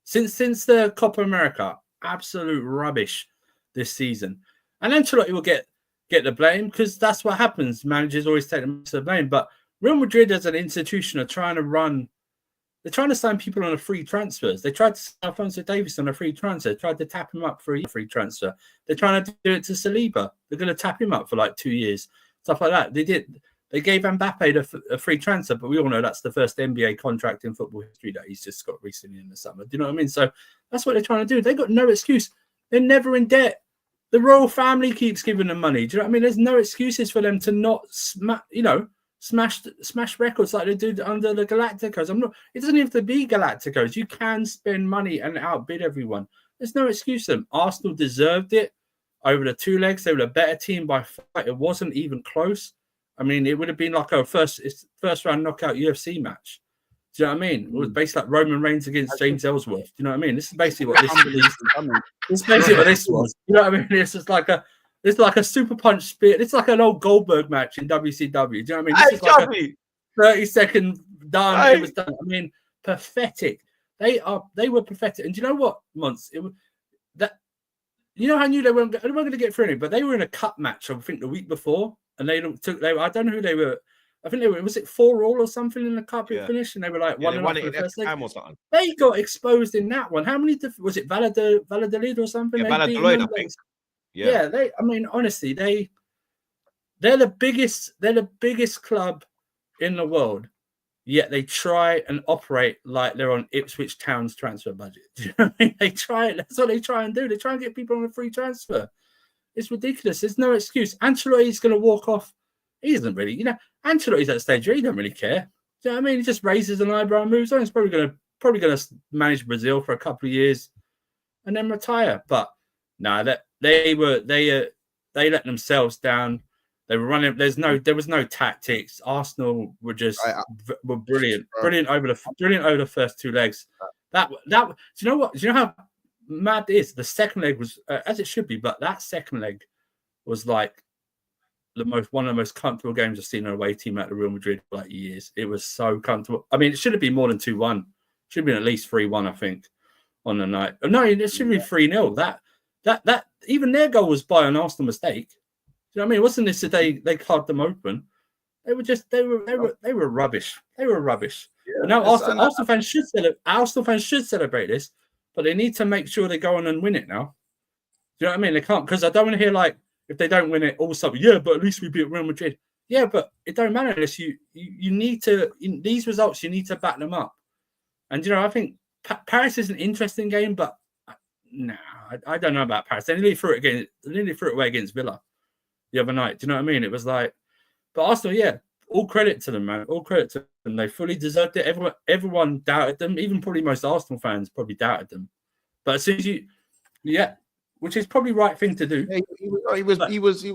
Since the Copa America, absolute rubbish this season. And Ancelotti will get the blame because that's what happens. Managers always take the blame. But Real Madrid as an institution are trying to sign people on a free transfers. They tried to sign Alphonso Davies on a free transfer. They tried to tap him up for a free transfer. They're trying to do it to Saliba. They're going to tap him up for like 2 years. Stuff like that. They gave Mbappe a free transfer, but we all know that's the first NBA contract in football history that he's just got recently in the summer. Do you know what I mean? So that's what they're trying to do. They got no excuse. They're never in debt. The royal family keeps giving them money. Do you know what I mean? There's no excuses for them to not smash records like they do under the Galacticos. It doesn't have to be Galacticos. You can spend money and outbid everyone. There's no excuse for them. Arsenal deserved it over the 2 legs. They were a better team by far. It wasn't even close. I mean, it would have been like a first round knockout UFC match. Do you know what I mean? It was basically like Roman Reigns against James Ellsworth. Do you know what I mean? This is basically what this was. You know what I mean? It's just like a super punch spear. It's like an old Goldberg match in WCW. Do you know what I mean? This is like a 30-second done. It was done. I mean, pathetic. They were pathetic. And do you know what, Mons? You know how I knew they weren't going to get through it, but they were in a cup match, I think, the week before, and I don't know who they were. I think was it 4-4 or something in the cup finish, and they were like 1-0 for the first leg. Or something. They got exposed in that one. How many was it Valladolid or something? Yeah, Valladolid, I think. Yeah, I mean, honestly, they're the biggest club in the world. Yet they try and operate like they're on Ipswich Town's transfer budget. Do you know what I mean? They try it. That's what they try and do. They try and get people on a free transfer. It's ridiculous. There's no excuse. Ancelotti's going to walk off. He doesn't really, Ancelotti's at the stage where he don't really care. Do you know what I mean? He just raises an eyebrow and moves on. He's probably going to manage Brazil for a couple of years and then retire. But no, that they let themselves down. They were running. There was no tactics. Arsenal were just were brilliant over the first 2 legs. That do you know what? Do you know how mad it is? The second leg was as it should be, but that second leg was like one of the most comfortable games I've seen an away team at the Real Madrid for like years. It was so comfortable. I mean, it should have been more than 2-1. Should have been at least 3-1, I think, on the night. No, it should be 3-0. That even their goal was by an Arsenal mistake. You know what I mean? It wasn't this that they carved them open. They were rubbish. They were rubbish. Yeah, now Arsenal fans should celebrate this, but they need to make sure they go on and win it now. Do you know what I mean? They can't, because I don't want to hear like if they don't win it, also but at least we beat Real Madrid. Yeah, but it don't matter unless you need to in these results. You need to back them up. And I think Paris is an interesting game, but I don't know about Paris. They nearly threw it away against Villa the other night. Do you know what I mean? It was like, but Arsenal, all credit to them, man. All credit to them. They fully deserved it. Everyone doubted them. Even probably most Arsenal fans probably doubted them. But as soon as which is probably the right thing to do. Yeah, he was You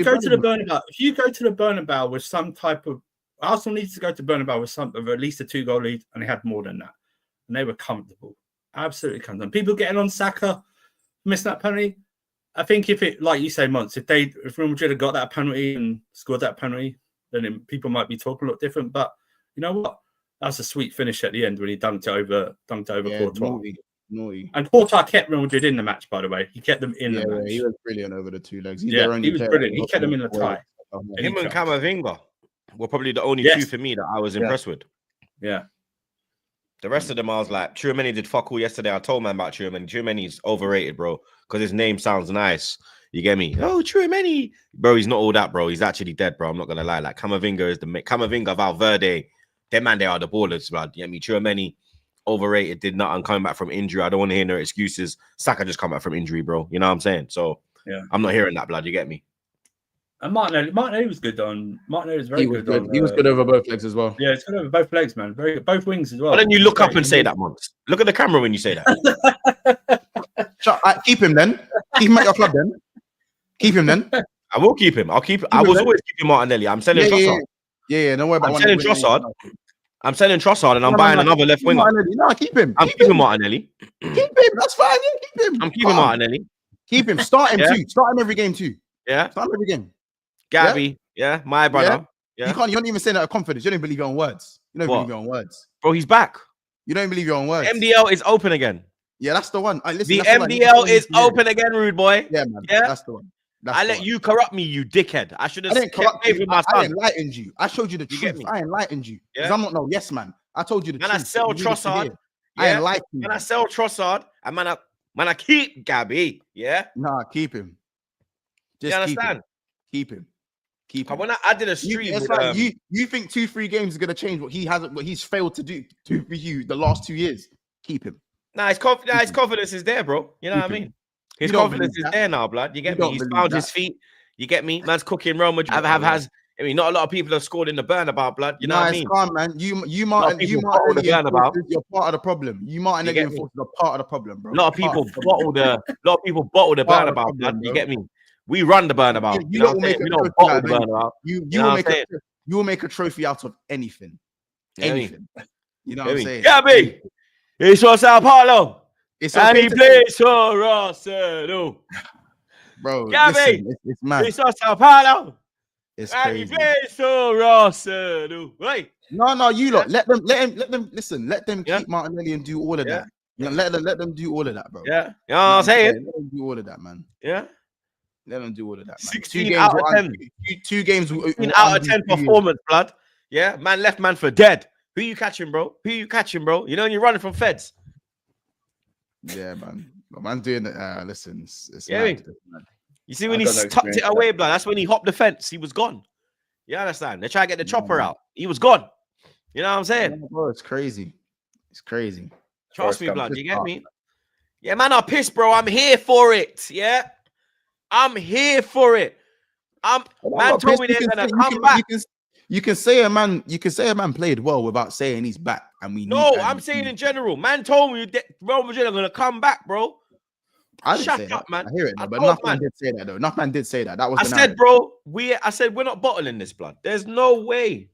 go to the Bernabeu. If you go to the Bernabeu with some type of Arsenal needs to go to Bernabeu with at least a 2-goal lead, and they had more than that, and they were comfortable, absolutely comfortable. People getting on Saka, missing that penalty. I think if it, like you say, Monts, if Real Madrid had got that penalty and scored that penalty, then people might be talking a lot different. But you know what? That's a sweet finish at the end when he dunked over Courtois. Naughty. And Courtois kept Real Madrid in the match, by the way. He kept them in the match. He was brilliant over the 2 legs. He was brilliant. He kept them in the tie. Him and Camavinga were probably the only 2 for me that I was impressed with. Yeah. The rest of them, I was like, Tchouaméni did fuck all yesterday. I told man about Tchouaméni. Tchouaméni's overrated, bro, because his name sounds nice. You get me? Oh, Tchouaméni. Bro, he's not all that, bro. He's actually dead, bro. I'm not going to lie. Like, Camavinga is Camavinga, Valverde. Them man, they are the ballers, blood. You get me? Tchouaméni, overrated, did nothing, coming back from injury. I don't want to hear no excuses. Saka just come back from injury, bro. You know what I'm saying? So, yeah, I'm not hearing that, blood. You get me? And Martinelli was good on. Martinelli was very good. He was good over both legs as well. Yeah, it's good over both legs, man. Very good. Both wings as well. But then you look up and say that, Monts. Look at the camera when you say that. Keep him then. Keep him at your club then. Keep him then. I will keep him. I was always keeping Martinelli. I'm selling Trossard. Yeah. Don't worry about. I'm selling Trossard. I'm selling Trossard and I'm buying another left winger. No, keep him. I'm keeping Martinelli. Keep him. That's fine. Yeah, keep him. I'm keeping Martinelli. Keep him. Start him too. Start him every game too. Yeah. Start him every game. Gabby. Yeah. My brother. Yeah. You don't even say that with confidence. You don't believe your own words. You don't believe your own words. Bro, he's back. You don't believe your own words. MDL is open again. Yeah, that's the one. Listen, the MDL is open again, rude boy. Yeah, man. Yeah? That's the one. I let you corrupt me, you dickhead. I should have kept faith with my son. I enlightened you. I showed you the truth. I enlightened you. Because I'm not no yes man. I told you the truth. I sell Trossard. I enlightened you. And I sell Trossard. And man, I keep Gabby. Yeah? Nah, keep him. Just you understand? Keep him. Keep him. When I did a stream, it's like you think 2-3 games is gonna change what he's failed to do for you the last 2 years. Keep him. Nah, his confidence is there, bro. You know what I mean? His confidence is there now, blood. You get me? He's found his feet. You get me? Man's cooking Real Madrid. I mean, not a lot of people have scored in the Bernabeu, blood. You know what I mean? Calm, man. You're part of the problem. You Martinelli enforcers are part of the problem, bro. A lot of people bottle the Bernabeu, blood. You get me? We run the Bernabeu. You don't bottle the Bernabeu. You will make a trophy out of anything. Anything. You know what I'm saying? Gabby, it's for Sao Paulo. And he plays for Arsenal. Bro, Gabby, it's mad. It's for Sao Paulo. It's and crazy. He plays for Arsenal. Wait. No, you lot. Let them listen. Let them keep Martinelli and do all of that. You know, let them do all of that, bro. Yeah. You know what I'm saying? Let them do all of that, man. Yeah. Let them do all of that, man. 16 out of 10. 2 games. 16 out of 10 performance, blood. Yeah. Man left man for dead. Who you catching, bro? You know, you're running from feds. Yeah, man. But man's doing it. Listen, it's mad. You see when he tucked it away, blood, that's when he hopped the fence. He was gone. You understand? They try to get the chopper out. He was gone. You know what I'm saying? Yeah, bro, it's crazy. It's crazy. Trust me, blood. You get me? Yeah, man, I'm pissed, bro. I'm here for it. Yeah. I'm here for it. Man told me they're gonna come back. You can say a man played well without saying he's back. And I'm saying in general. Man told me that Real Madrid are gonna come back, bro. Shut up, man. I hear it, but nothing did say that though. Nothing did say that. That was. I said, bro. I said we're not bottling this, blood. There's no way.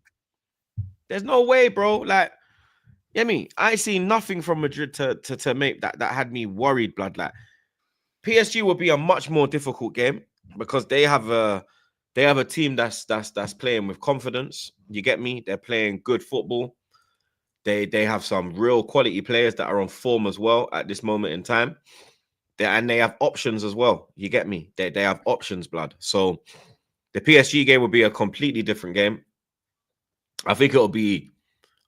There's no way, bro. Like, you know what I mean? I see nothing from Madrid to make that had me worried, blood. Like, PSG will be a much more difficult game because they have a team that's playing with confidence. You get me? They're playing good football. They have some real quality players that are on form as well at this moment in time. And they have options as well. You get me? They have options, blood. So the PSG game will be a completely different game. I think it'll be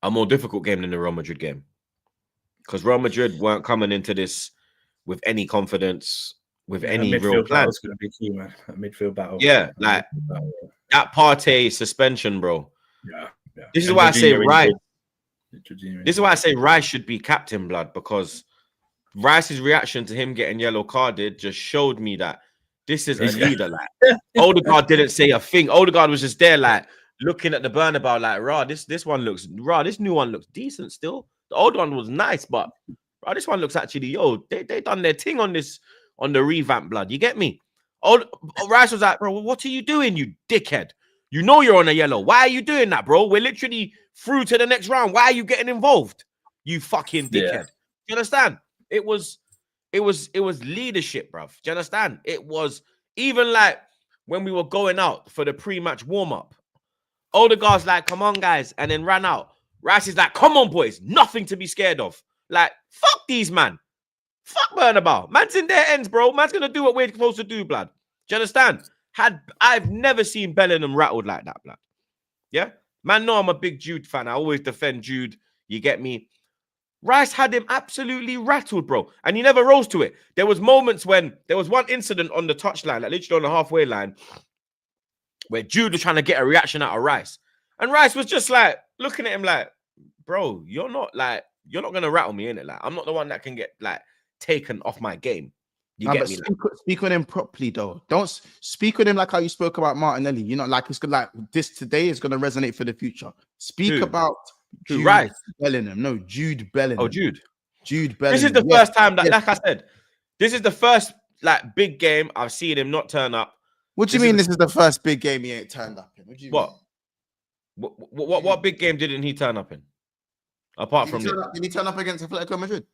a more difficult game than the Real Madrid game. Because Real Madrid weren't coming into this with any confidence, with any real plan. It's going to be key, man. A midfield battle. Yeah, like that Partey suspension, bro. Yeah. This is why I say Rice. This is why I say Rice should be captain, blood, because Rice's reaction to him getting yellow carded just showed me that this is a leader. Like Odegaard didn't say a thing. Odegaard was just there, like, looking at the Bernabeu like, rah, this one looks rah, this new one looks decent still. The old one was nice, but rah, this one looks actually they done their thing on the revamp, blood. You get me? Rice was like, bro, what are you doing, you dickhead? You know you're on a yellow. Why are you doing that, bro? We're literally through to the next round. Why are you getting involved? You fucking dickhead. Yeah. Do you understand? It was leadership, bruv. Do you understand? It was even like when we were going out for the pre-match warm-up. All the guys like, come on, guys, and then ran out. Rice is like, come on, boys, nothing to be scared of. Like, fuck these man. Fuck Bernabeu. Man's in their ends, bro. Man's gonna do what we're supposed to do, blood. Do you understand? I've never seen Bellingham rattled like that, blood. Yeah? Man, no, I'm a big Jude fan. I always defend Jude. You get me? Rice had him absolutely rattled, bro. And he never rose to it. There was moments when there was one incident on the touchline, like literally on the halfway line, where Jude was trying to get a reaction out of Rice. And Rice was just like looking at him like, bro, you're not gonna rattle me, innit? Like, I'm not the one that can get like taken off my game. You get me? Speak on him properly, though. Don't speak on him like how you spoke about Martinelli. You know, like it's good, like this today is gonna resonate for the future. Speak about Jude Rice. Bellingham. No, Jude Bellingham. Oh, Jude Bellingham. This This is the first time that, like I said, this is the first like big game I've seen him not turn up. What do you mean? This is the first big game he ain't turned up in? What do you mean? What big game didn't he turn up in? Apart from this, did he turn up against Atletico Madrid?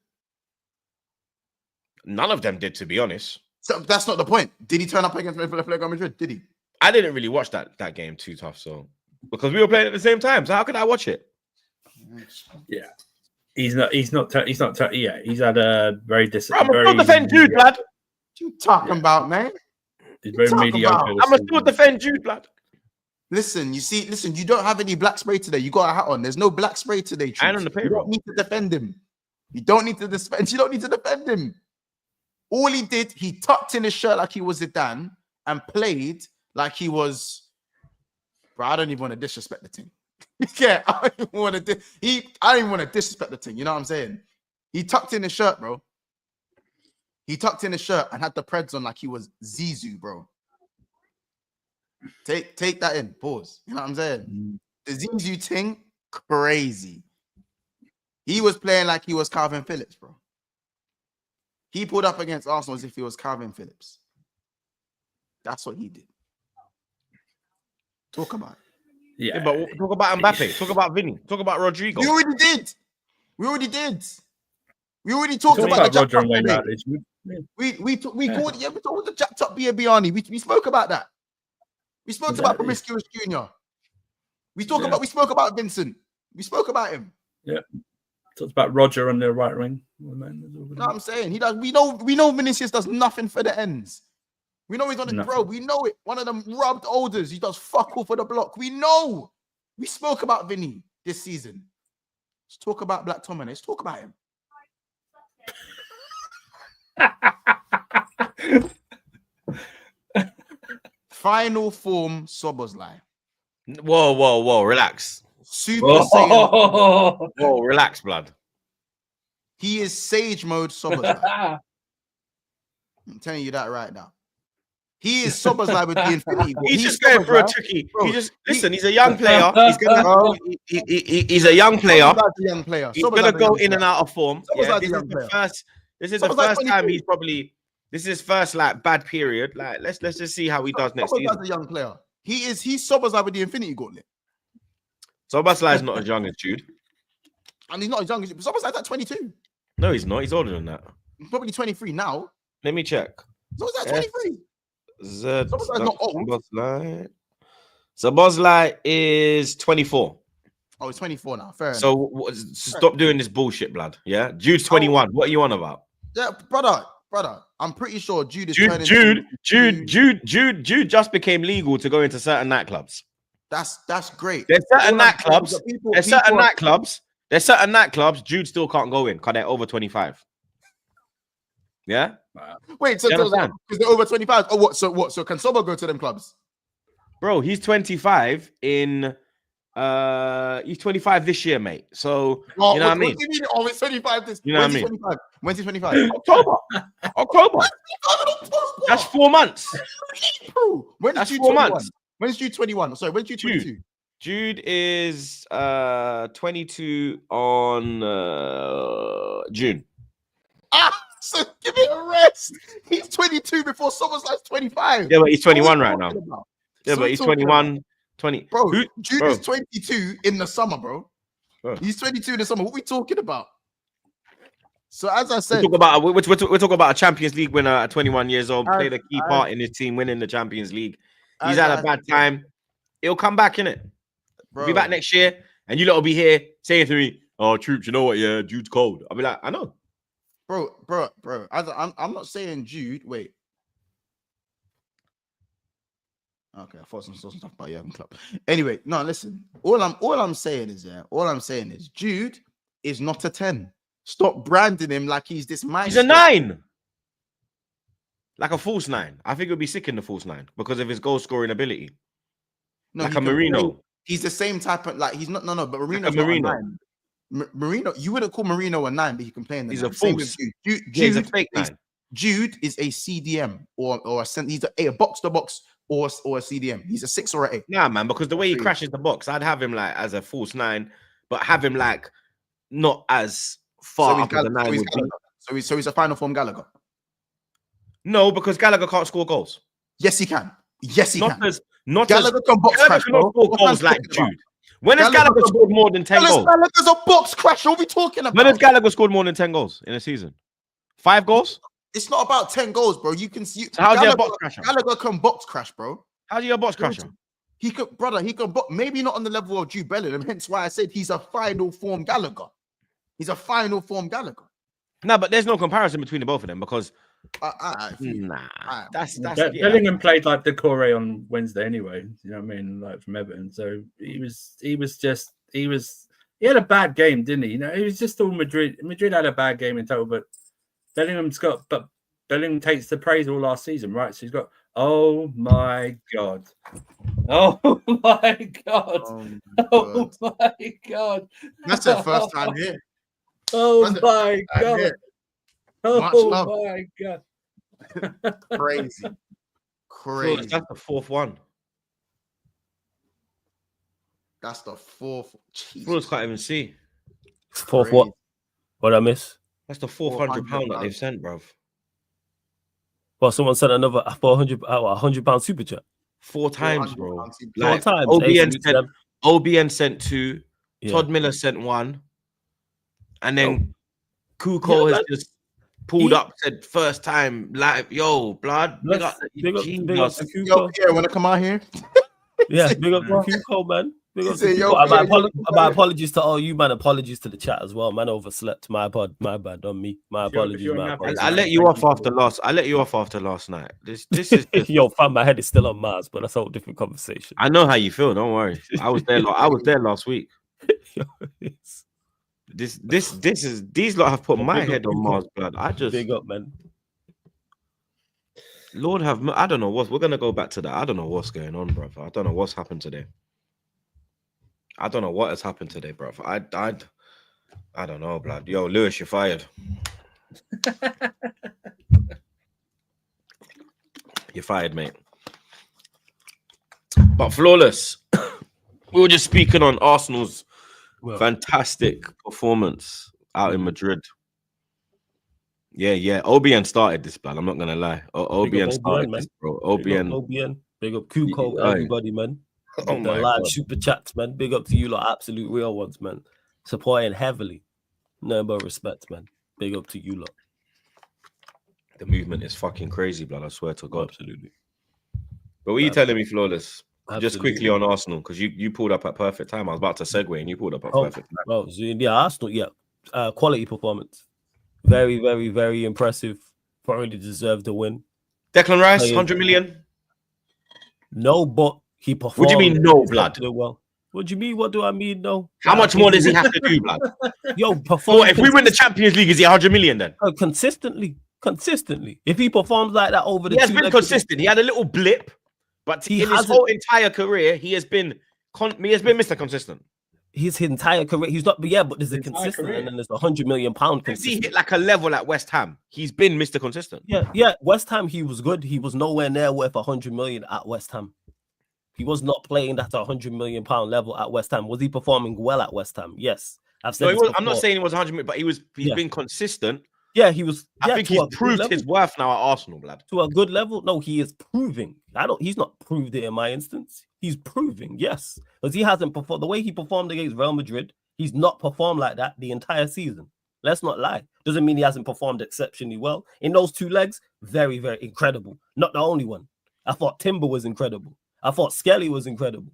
none of them did, to be honest. So that's not the point. Did he turn up against Atletico Madrid? Did he? I didn't really watch that game too tough, so because we were playing at the same time. So how could I watch it? Yeah, he's not. Yeah, he's had a very I'm gonna still defend Jude, lad. What you talking about, man? He's very mediocre. I'm gonna still defend Jude, lad. Listen, you don't have any black spray today. You got a hat on. There's no black spray today. I on the You payroll. don't need to defend him. You don't need to defend him. All he did, he tucked in his shirt like he was Zidane and played like he was. Bro, I don't even want to disrespect the team. Yeah, I don't even want to disrespect the team. You know what I'm saying? He tucked in his shirt, bro. He tucked in his shirt and had the Preds on like he was Zizou, bro. Take that in. Pause. You know what I'm saying? The Zizou thing, crazy. He was playing like he was Calvin Phillips, bro. He pulled up against Arsenal as if he was Calvin Phillips. That's what he did. Talk about it. Yeah, but talk about Mbappe. Talk about Vinny. Talk about Rodrigo. We already did. We already talked about the Roger and Wayne. We talked about the jacked up Biabiani. We spoke about that. We spoke about Promiscuous Junior. We spoke about Vincent. We spoke about him. Yeah. Talked about Roger on the right wing. You know what I'm saying? He does. We know Vinicius does nothing for the ends. We know he's on the bro. We know it. One of them rubbed olders. He does fuck all for the block. We know. We spoke about Vinny this season. Let's talk about Black Tom and let's talk about him. Final form Szoboszlai. Whoa, relax. Super Saiyan. Whoa, relax, blood. He is Sage mode Szoboszlai. I'm telling you that right now. He is Szoboszlai with the Infinity. He's just going for a tricky. He's a young player. He's a young player. He's gonna go in and out of form. Yeah, this is the first time he's probably. This is his first like bad period. Like let's just see how he does next season. A young player. He's Szoboszlai with the Infinity Gauntlet. Szoboszlai is not as young as Jude, and he's not as young as Szoboszlai's like 22. No, he's not. He's older than that. He's probably 23 now. Let me check. Szoboszlai's 23. Szoboszlai's not old. Szoboszlai is 24. Oh, he's 24 now. Fair so stop doing this bullshit, blood. Yeah, Jude's 21. What are you on about? Yeah, brother. I'm pretty sure Jude is Jude just became legal to go into certain nightclubs. That's great. There's certain nightclubs. Jude still can't go in because they're over 25. Yeah. Wait, so because they're over 25. Oh, what? So can Sobo go to them clubs? Bro, he's 25 in. He's 25 this year, mate. So you know what I mean? What do you mean? Oh, it's 25 this. You know what I mean? 25? When's he 25? October. That's 4 months. When is That's Jude 4 21? months. When's Jude 21? Sorry, when's Jude 22? Jude is 22 on June. So give it a rest. He's 22 before someone's like 25. Yeah, but he's So what 21 we right now. talking about? Yeah, So but we he's talking 21, 20. Bro, Who- Jude bro. is 22 in the summer, bro. Bro. He's 22 in the summer. What we talking about? So as I said, we're talking about a Champions League winner at 21 years old, played a key part in his team winning the Champions League. He's had a bad time. He'll come back, innit? He'll be back next year, and you lot will be here saying to me, "Oh, Troops, you know what? Yeah, Jude's cold." I'll be like, "I know, bro. I'm not saying Jude. Wait. Okay, I thought some stuff about Jurgen Klopp. Anyway, no, listen. All I'm saying is Jude is not a 10. Stop branding him like he's this man. he's a 9, like a false 9. I think he'll be sick in the false 9 because of his goal scoring ability, No, like he a can Marino. play. He's the same type of He's not. No. But Marino's Like a not a Marino. 9. Marino, you wouldn't call Marino a 9, but he can play in the He's 9. a Same with false. Jude. He's a fake 9. Jude is a CDM or he's a box to box or a CDM. He's a 6 or an 8. Nah, man, because the way he crashes the box, I'd have him like as a false 9, but have him like not as far up as a 9 would be. So he's a final form Gallagher. No, because Gallagher can't score goals. Yes, he can. Yes, he can. Not Gallagher as can box Gallagher crash, cannot bro. score goals like Jude. When has Gallagher scored more than 10 goals? Gallagher's a box crash. What are we talking about? When has Gallagher scored more than 10 goals in a season? 5 goals? It's not about 10 goals, bro. You can see. So how's he a box crasher? Gallagher can box crash, bro. How's he a box crasher? He could, brother. He can, maybe not on the level of Jude Bellingham. Hence why I said he's a final form Gallagher. He's a final form Gallagher. No, but there's no comparison between the both of them because that's Bellingham played like Decore on Wednesday anyway. You know what I mean? Like from Everton. So he had a bad game, didn't he? You know, it was just all Madrid. Madrid had a bad game in total, but Bellingham takes the praise all last season, right? So he's got oh my god. Oh my god. Oh my god. That's the first time here. Oh my god. Oh my god. Crazy. That's the 4th one. That's the 4th. Flores can't even see. 4th what? What I miss? That's the £400 that they've sent, bruv. Well, someone sent another £100 super chat. 4 times, bro. Like, 4 times. OBN sent 2. Yeah. Todd Miller sent 1. And then Kuko has just pulled up, said first time live. Yo, blood. Big up Yo, Pierre, want to come out here? Yeah, big up to Kuko, man. Big up to Kuko. My apologies to all you, man. Apologies to the chat as well. Man, overslept. My bad on me. My apologies. I let you off after last night. This is just... Yo, fam, my head is still on Mars, but that's a whole different conversation. I know how you feel. Don't worry. I was there last week. These lot have put my head on Mars, blood. I just big up, man. Lord have, I don't know what we're gonna go back to that. I don't know what's going on, bro. I don't know what's happened today. I don't know what has happened today, bro. I don't know, blood. Yo, Lewis, you're fired. You're fired, mate. But flawless. We were just speaking on Arsenal's fantastic performance out in Madrid. Yeah. OBN started this, blood. I'm not gonna lie. OBN started this, bro. OBN. Big up Kuko, everybody, man. The live super chats, man. Big up to you, lot. Absolute real ones, man. Supporting heavily. Nothing but respect, man. Big up to you, lot. The movement is fucking crazy, blood. I swear to God. Absolutely. But what are you telling me, Flawless? Absolutely. Just quickly on Arsenal, because you pulled up at perfect time. I was about to segue and you pulled up at perfect time. Well, yeah, Arsenal, quality performance. Very, very, very impressive. Probably deserved the win. Declan Rice, 100 million? No, but he performed. What do you mean, no, blood? Well, what do you mean? What do I mean, no? How much more does he have to do, blood? Yo, perform. Well, if we win the Champions League, is he 100 million then? Consistently. If he performs like that over the he has been consistent. He had a little blip, but in his whole entire career, he has been Mr. Consistent. His entire career, he's not. But there's a consistent, and then there's £100 million. Since he hit like a level at West Ham, he's been Mr. Consistent. Yeah. West Ham, he was good. He was nowhere near worth 100 million at West Ham. He was not playing at a £100 million level at West Ham. Was he performing well at West Ham? Yes. I've said I'm not saying he was 100 million, but he's been consistent. Yeah, he was. I think he's proved his worth now at Arsenal, lad. To a good level? No, he is proving. He's not proved it in my instance. He's proving, yes. Because he hasn't performed the way he performed against Real Madrid. He's not performed like that the entire season. Let's not lie. Doesn't mean he hasn't performed exceptionally well. In those 2 legs, very, very incredible. Not the only one. I thought Timber was incredible. I thought Skelly was incredible.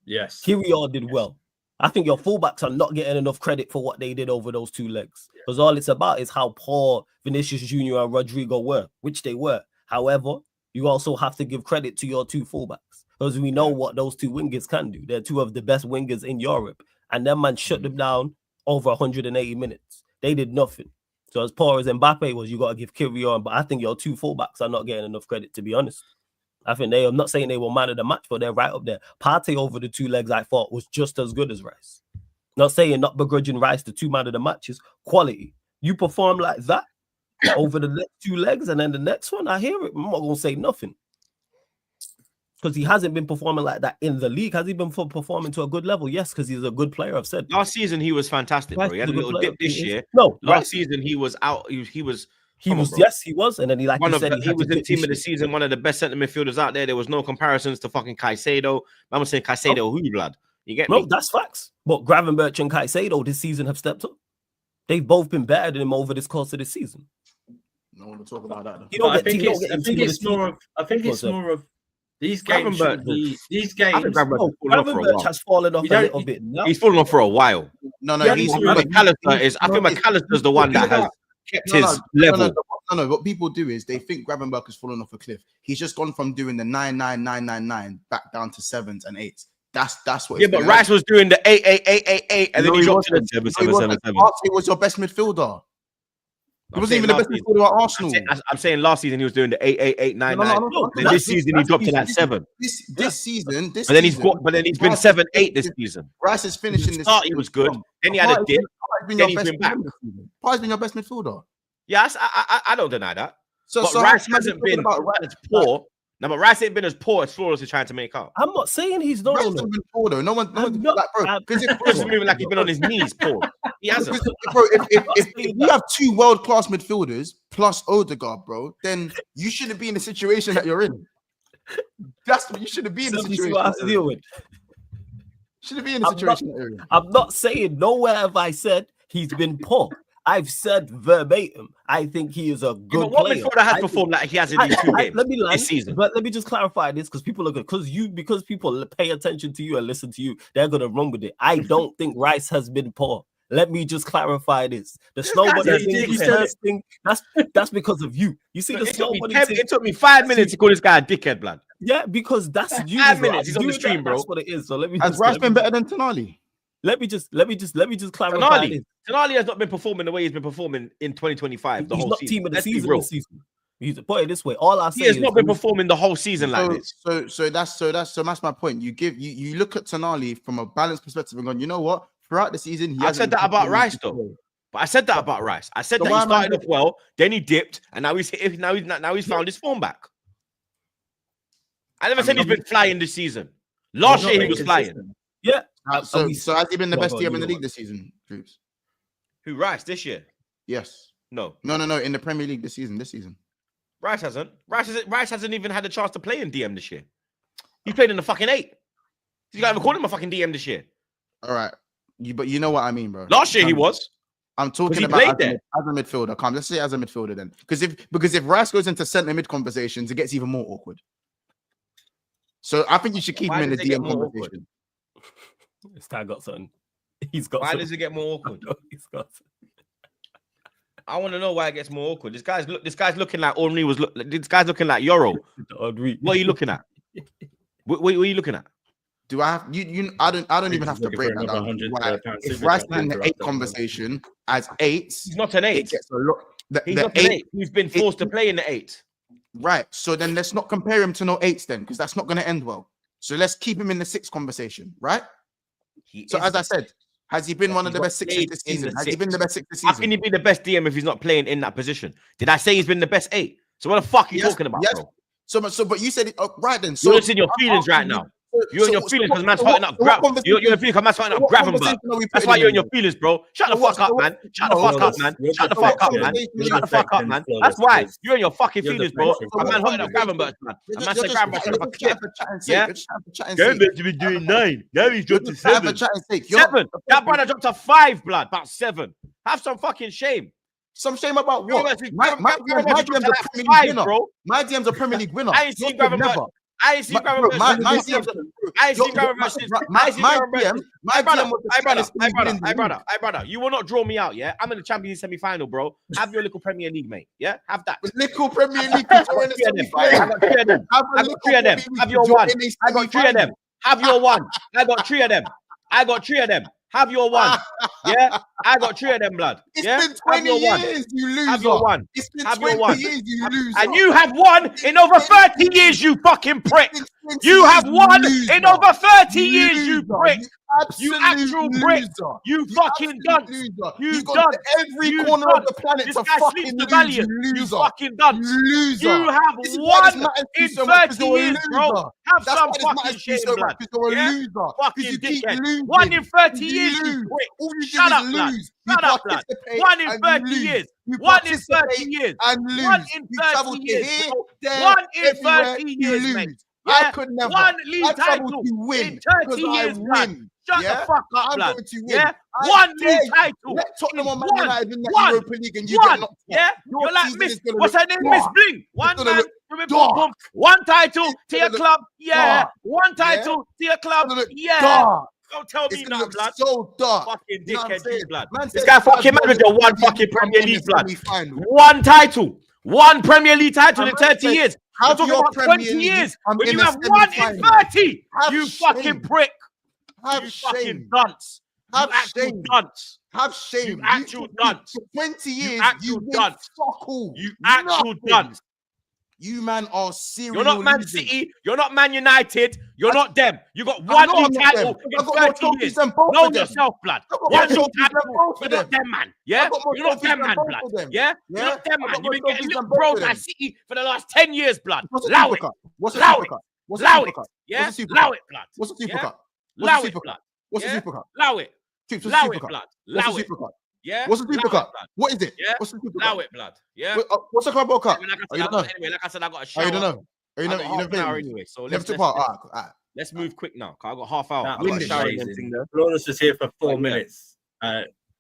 Yes. Kirill did well. I think your fullbacks are not getting enough credit for what they did over those 2 legs. Because all it's about is how poor Vinicius Jr. and Rodrigo were, which they were. However, you also have to give credit to your 2 fullbacks. Because we know what those 2 wingers can do. They're 2 of the best wingers in Europe. And them man shut them down over 180 minutes. They did nothing. So as poor as Mbappe was, you got to give Kirill. But I think your 2 fullbacks are not getting enough credit, to be honest. I think I'm not saying they were man of the match, but they're right up there. Partey over the 2 legs, I thought, was just as good as Rice. Not saying not begrudging Rice the 2 man of the matches, quality. You perform like that over the next 2 legs, and then the next one, I hear it. I'm not going to say nothing. Because he hasn't been performing like that in the league. Has he been performing to a good level? Yes, because he's a good player, I've said. Last season, he was fantastic, bro. He had a little dip this year. No, last season, he was out. He was. Yes, he was, and then he was the team of the season, one of the best centre midfielders out there. There was no comparisons to fucking Caicedo. I'm saying Caicedo, who blood? You get me? No, that's facts. But Gravenberch and Caicedo this season have stepped up. They've both been better than him over this course of the season. No one will talk about that. I think it's more of these games. Gravenberch has fallen off a little bit. He's fallen off for a while. No, I think McAllister's the one that has kept his level. No. What people do is they think Gravenberch has fallen off a cliff. He's just gone from doing the 9-9-9-9-9 back down to 7s and 8s. That's what. Yeah, but Rice was doing the 8-8-8-8-8, and then he dropped to the 7-7-7-7. Partey was your best midfielder. He wasn't even the best midfielder at Arsenal. I'm saying last season he was doing the 8-8-8-9-9. Then this season he dropped to that 7. This season, but then he's been 7-8 this season. Rice is finishing this. Start he was good. Then he had a dip. Then he's been back. Partey's been your best midfielder. Yes, I don't deny that. So Rice hasn't been as poor. No, but Rice ain't been as poor as Flores is trying to make up. I'm not saying he's not. Rice hasn't been poor though. No one like, bro. Because he's moving like he's been on his knees, poor. He hasn't. Bro, if you have 2 world-class midfielders plus Odegaard, bro, then you shouldn't be in the situation that you're in. You shouldn't be in the situation. What I have to deal with. Shouldn't be in the situation that you're in. I'm not saying nowhere have I said he's been poor. I've said verbatim, I think he is a good player. What midfielder has performed like he has in these 2 games this season? But let me just clarify this because people are good. Because people pay attention to you and listen to you, they're gonna run with it. I don't think Rice has been poor. Let me just clarify this. The snowbody thing, that's because of you. You see the snowbody thing. It took me 5 minutes to call this guy a dickhead, blood. Yeah, because that's you. 5 minutes. He's on the stream, bro. That's what it is. So let me. Has Rice been better than Tonali? Let me just clarify this. Tonali has not been performing the way he's been performing in 2025. He's not team of the season this season. He's put it this way. All I say he has not been performing the whole season like this. So that's my point. You look at Tonali from a balanced perspective and going, you know what? Throughout the season, I said that about Rice though. But I said that about Rice. I said that he started off well, then he dipped, and now he's found his form back. I never said he's been flying this season. Last year he was flying. Yeah. So has he been the best DM in the league this season, Troops? Who, Rice, this year? Yes. No. In the Premier League this season. Rice hasn't. Rice hasn't even had a chance to play in DM this year. He played in the fucking 8. You guys ever called him a fucking DM this year? All right. But you know what I mean, bro. Last year he was. I'm talking about as a midfielder. Let's say as a midfielder then. Because if Rice goes into centre mid conversations, it gets even more awkward. So I think you should keep him in the DM conversation. This guy got something. Why does it get more awkward? He's got something. I want to know why it gets more awkward. This guy's looking like Henry was. This guy's looking like Euro. What are you looking at? What are you looking at? Do I have you? I don't even have to break that down. If Rice is in the 8 conversation as 8, he's not an 8. He's not an 8. He's been forced to play in the 8. Right. So then let's not compare him to no 8s then, because that's not going to end well. So let's keep him in the 6 conversation, right? So as I said, has he been one of the best 6s this season? Has he been the best 6 this season? How can he be the best DM if he's not playing in that position? Did I say he's been the best 8? So what the fuck are you talking about, bro? So but you said it right then. So it's in your feelings right now. You're in your feelings because man's hurting up. You're in your feelings because man's hurting up. Gravenberg. That's why you're in your feelings, bro. Shut the fuck up, man. Shut the fuck up, man. Shut the fuck up, man. Shut the fuck up, man. That's why you're in your fucking feelings, bro. A man hurting up Gravenberg, man. A man said Gravenberg should have a clip. Yeah. Gravenberg should be doing 9. Now he's dropped to 7. 7. That brother dropped to 5, blood. About 7. Have some fucking shame. Some shame about what? My DM's a Premier League winner, bro. My DM's a Premier League winner. I ain't seen Gravenberg. I ain't seen Gravenberg. I ain't seen Gravenberg. My brother. You will not draw me out, yeah? I'm in the Champions League semi-final, bro. Have your little Premier League, mate. Yeah, have that. Little Premier League. I got 3 of them. I got 3 of them. Have your 1. I got 3 of them. Have your 1. I got 3 of them. I got 3 of them. Have your 1. Yeah, I got 3 of them, blood. It's yeah? been 20 years, you lose. Have your 1. It's been have 20 your 1. years, you lose. And you have 1 in over 30 years, you fucking prick. You have 1 in over 30 years, you prick. You actual prick. You fucking dunce. You dunce. Every corner of the planet to fucking lose. You fucking dunce. Loser. You have 1 in 30 years, bro. Have some fucking shame, blood. Yeah? Fucking dickhead. 1 in 30 years, you prick. Shut up, blood. Shut up, blood. 1 in 30 years. 1 in 30 years. 1 in 30 years. 1 in 30 years, mate. I could never. 1 league title in 30 years, blood. Shut the fuck up, blood. Yeah, 1 league title. Let Tottenham on Man United in that Europa League and you get knocked. Yeah, you're like Miss. What's her name? Miss Bling. 1 man. 1 title to your club. Yeah. 1 title to your club. Yeah. Don't tell me now, blood. So dark. Fucking dickhead, blood. This guy fucking mad with your 1 fucking Premier League, blood. 1 title. 1 Premier League title in 30 years. I'm talking about 20 years. When you have 1 in 30, you fucking prick. Have you shame. Fucking dunce. Have shame. Dunce. Have shame. You actual dunce. For 20 years, you dunce. Fuck all. You actual dunce. You man are serious. You're not Man City. You're not Man United. You're not them. You got 1 league title in 30 years. Know yourself, blood. 1 league title. You're not them, man. Yeah? You're not them, man, blood. Yeah? You're not them, man. You've been getting little bros by City for the last 10 years, blood. Allow it. Allow it. Allow it. Yeah? Allow it, blood. What's a super cup? Allow it, blood. What's a super cup? Allow it. Allow it, blood. Allow it. Yeah. What's a super cup? What is it? Yeah. What's a super Allow cup? it, blood. Yeah. What's a Carabao Cup? Anyway, like I said, I got a shower. You don't know. You I never got half an hour played. anyway. So Never took part. All right. let's move quick now. I got half hour. Flawless was here for 4 minutes.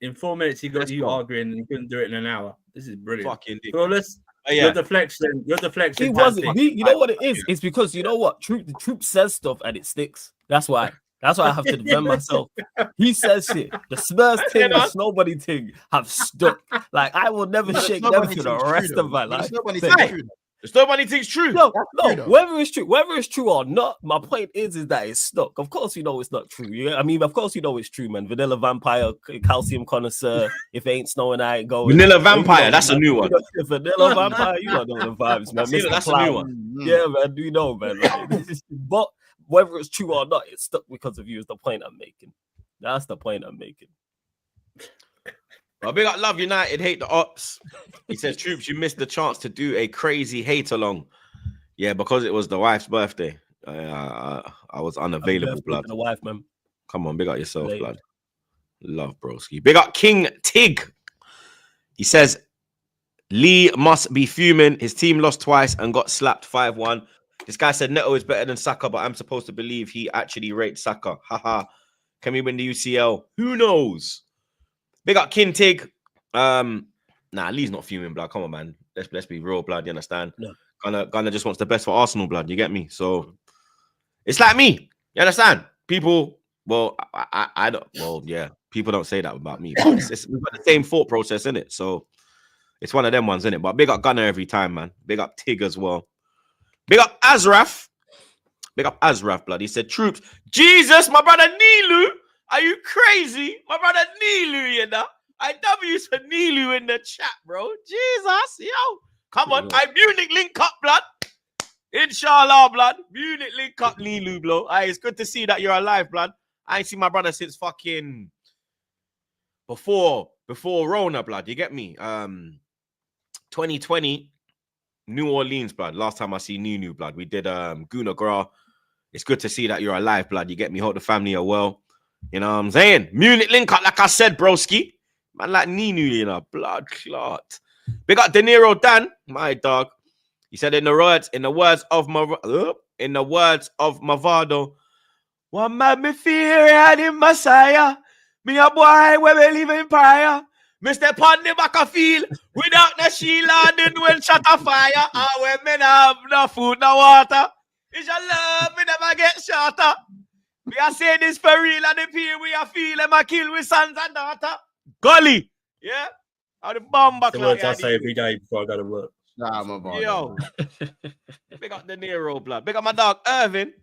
In 4 minutes, he got you arguing and you couldn't do it in an hour. This is brilliant. Fucking Flawless. Your deflection. He wasn't. You know what it is? It's because you know what? The troop says stuff and it sticks. That's why. That's why I have to defend myself. He says shit. The Spurs thing, the Snowbody thing have stuck. Like I will never shake them for the rest of my life. The Snowbody thing's true. No, whether it's true or not, my point is that it's stuck. Of course, you know it's not true. Yeah? I mean, of course, you know it's true, man. Vanilla Vampire, Calcium Connoisseur. If it ain't snowing, I ain't going. Vanilla Vampire, that's a new one. Vanilla Vampire, you don't know the vibes, man. That's a new one. Yeah, man. You know, man. But whether it's true or not, it's stuck because of you. Is the point I'm making. That's the point I'm making. Well, big up Love United, hate the ops. He says, Troops, you missed the chance to do a crazy hate along. Yeah, because it was the wife's birthday. I was unavailable, blood. The wife, man. Come on, big up yourself, blood. Love, broski. Big up King Tig. He says, Lee must be fuming. His team lost twice and got slapped 5-1. This guy said Neto is better than Saka, but I'm supposed to believe he actually rates Saka. Haha. Can we win the UCL? Who knows? Big up King Tig. Nah, Lee's not fuming, blood. Come on, man. Let's be real, blood. You understand? No. Gunner just wants the best for Arsenal, blood. You get me? So it's like me. You understand? People, well, I don't. Well, yeah. People don't say that about me. But we've got the same thought process in it. So it's one of them ones, in it. But big up Gunner every time, man. Big up Tig as well. Big up Azraf. Big up Azraf, blood. He said, Troops. Jesus, my brother Nilu. Are you crazy? My brother Nilu, you know? I W's for Nilu in the chat, bro. Jesus, yo. Come on. I Munich link up, blood. Inshallah, blood. Munich link up, Nilu, blood. It's good to see that you're alive, blood. I ain't seen my brother since fucking before Rona, blood. You get me? 2020, New Orleans, blood. Last time I see New blood. We did Guna Gra it's good to see that you're alive, blood. You get me? Hope the family are well. You know what I'm saying? Munich link up, like I said, broski. Man, like Ninu, you know, blood clot. Big up De Niro Dan, my dog. He said in the words of Mavado, what made me fear had in Messiah? Me a boy where we live in prayer. Me step on the back of field without the shield and then when shut a fire. And when men have no food, no water. It's your love, we never get shorter. We are saying this for real and the pain we are feeling. I kill with sons and daughter. Gully, yeah? How the bomber The words I say every day before I go to work. Nah, my boy. Yo. Big up the Nero blood. Big up my dog, Irvin.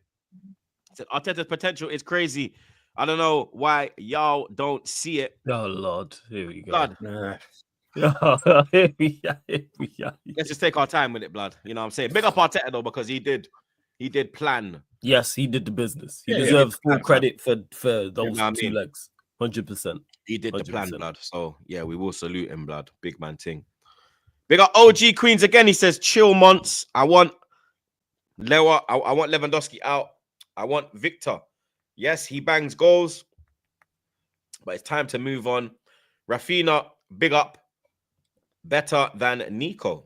Said Arteta's potential is crazy. I don't know why y'all don't see it. Oh Lord, here we go. Blood. Here we are. Let's just take our time with it, blood. You know what I'm saying? Big up Arteta though, because he did plan. Yes, he did the business. He Yeah, deserves full credit for those know what I two mean? legs. 100%. He did the plan, 100%. blood. So yeah, we will salute him, blood. Big man ting. Big up OG Queens again. He says, chill months. I want Lewandowski out. I want Victor. Yes, he bangs goals, but it's time to move on. Rafinha, big up. Better than Nico.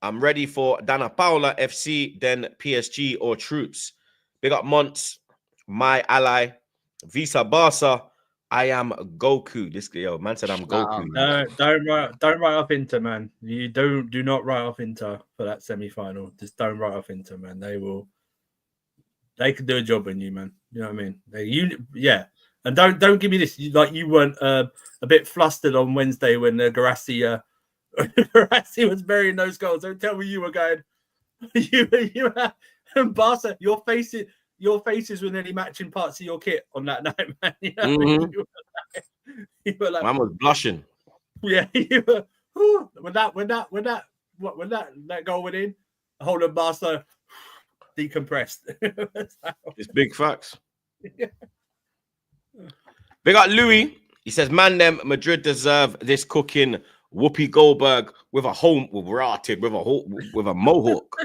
I'm ready for Dana Paula FC, then PSG or Troops. Big up Monts, my ally. Visa Barca. I am Goku. This man said I'm Goku. No, don't write off Inter, man. You do not write off Inter for that semi-final. Just don't write off Inter, man. They can do a job on you, man. You know what I mean? And don't give me this. You weren't a bit flustered on Wednesday when Garassi was burying those goals. Don't tell me you were going. You and Barca, your faces were nearly matching parts of your kit on that night, man. You know what I mean? You were like, Man was blushing. yeah. You were, when that goal went in, the whole of Barca decompressed. It's big facts. Big up Louis. He says, man, them Madrid deserve this cooking. Whoopi Goldberg with a mohawk.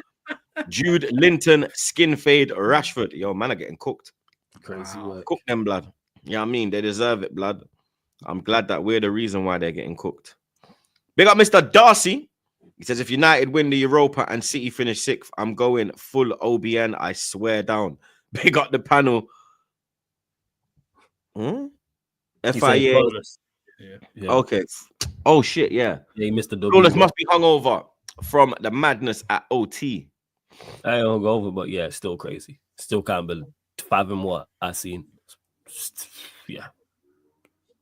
Jude Linton, skin fade, Rashford. Yo, man are getting cooked. Crazy work. Cook them, blood. Yeah, I mean, they deserve it, blood. I'm glad that we're the reason why they're getting cooked. Big up Mr. Darcy. He says, if United win the Europa and City finish 6th, I'm going full OBN. I swear down. Big up the panel. FIA. Yeah. Okay. Oh, shit, yeah. Yeah, he missed the Flawless W. must be hungover from the madness at OT. I don't go over, but yeah, still crazy. Still can't fathom what I seen. Yeah.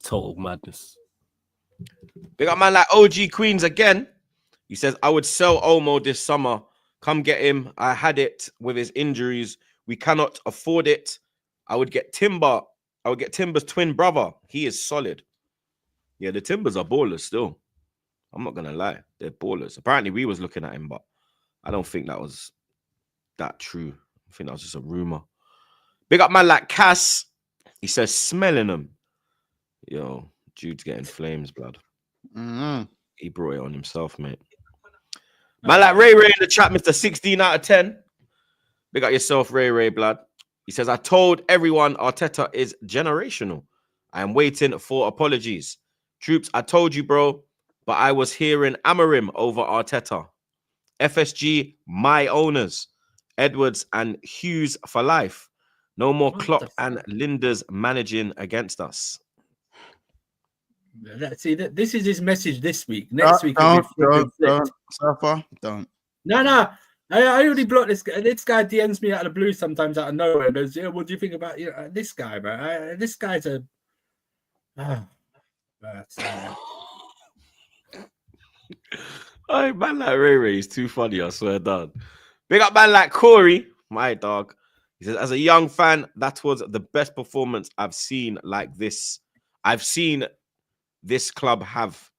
Total madness. Big up man like OG Queens again. He says, I would sell Olmo this summer. Come get him. I had it with his injuries. We cannot afford it. I would get Timber. I would get Timber's twin brother. He is solid. Yeah, the Timbers are ballers still. I'm not going to lie. They're ballers. Apparently, we was looking at him, but I don't think that was that true. I think that was just a rumor. Big up man like Cass. He says, smelling them. Yo, Jude's getting flames, blood. Mm-hmm. He brought it on himself, mate. Man like Ray in the chat, Mr. 16 out of 10. Big up yourself, Ray, blood. He says, I told everyone Arteta is generational. I am waiting for apologies. Troops, I told you, bro, but I was hearing Amorim over Arteta. FSG, my owners. Edwards and Hughes for life. No more Klopp and Linda's managing against us. See, this is his message this week. Next week, don't. No. I already blocked this guy. This guy DMs me out of the blue sometimes out of nowhere. And goes, yeah, what do you think about this guy, bro? This guy's a. Oh, man like Ray is too funny, I swear down. Big up man like Corey, my dog. He says, as a young fan, that was the best performance I've seen like this. I've seen this club have.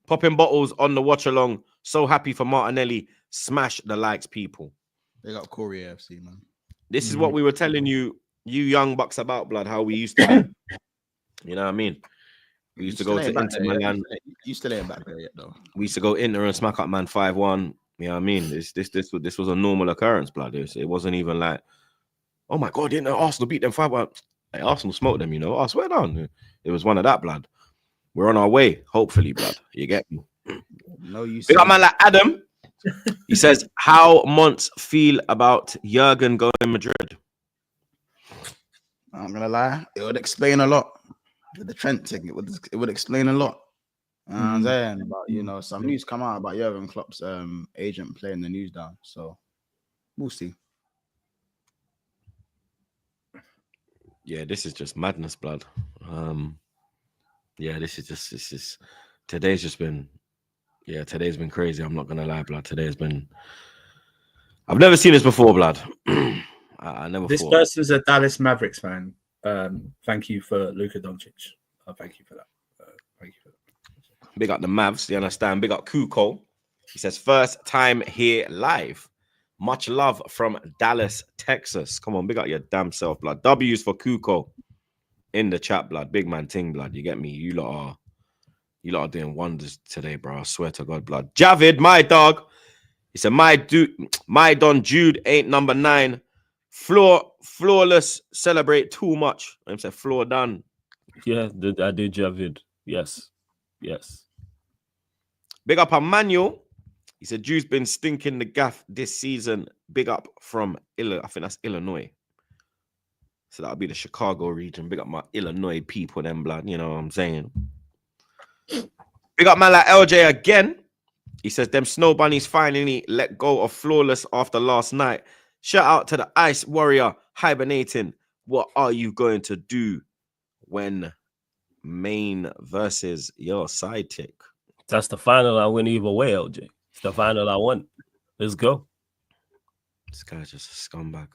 Popping bottles on the watch along. So happy for Martinelli. Smash the likes, people. They got Corey AFC, man. This is what we were telling you young bucks about, blood, how we used to do. You know what I mean? We used to go to Inter Milan. You still ain't back there yet, though. We used to go Inter and smack up man 5-1. You know what I mean? This was a normal occurrence, blood. It wasn't even like oh my God, didn't Arsenal beat them 5-1? Hey, Arsenal smoked them, you know. I swear down. It was one of that, blood. We're on our way, hopefully, blood. You get me? No, you Big up man like Adam. He says, how Monts feel about Jurgen going Madrid? I'm gonna lie, it would explain a lot. With the Trent thing, it would explain a lot. I'm saying about some news come out about Jurgen Klopp's agent playing the news down. So we'll see. Yeah, this is just madness, blood. Yeah, today's been crazy. I'm not gonna lie, blood. I've never seen this before, blood. I never. This person's a Dallas Mavericks fan. Thank you for Luka Doncic. Thank you for that. Thank you for that. Big up the Mavs, you understand? Big up Kuko. He says, first time here live. Much love from Dallas, Texas. Come on, big up your damn self, blood. W's for Kuko in the chat, blood. Big man ting, blood. You get me? You lot are doing wonders today, bro. I swear to God, blood. Javid, my dog. He said, my Don Jude ain't number 9. Flawless, celebrate too much. I said, floor done. Yeah, I did, Javid. Yes. Big up Emmanuel. He said, Drew's been stinking the gaff this season. Big up from I think that's Illinois. So that'll be the Chicago region. Big up my Illinois people, them blood. You know what I'm saying? Big up man like LJ again. He says, them snow bunnies finally let go of Flawless after last night. Shout out to the Ice Warrior hibernating. What are you going to do when Maine versus your sidekick? That's the final I win either way, LJ. It's the final I want. Let's go. This guy's just a scumbag.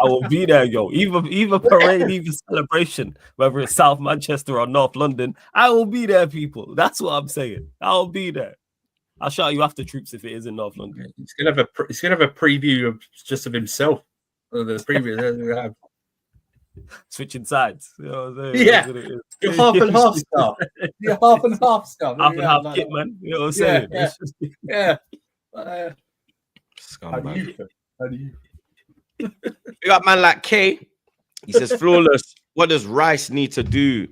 I will be there, yo. Either parade, either celebration, whether it's South Manchester or North London, I will be there, people. That's what I'm saying. I'll be there. I'll shout you after Troops if it is in North London. He's gonna have a preview of himself. The preview. Switching sides. You know what I'm saying? Yeah. You're half and half stuff. You're half and half stuff. Half and half kit, man. You know what I'm saying? Yeah. Scumbag. How do you? We got man like K. He says, Flawless, what does Rice need to do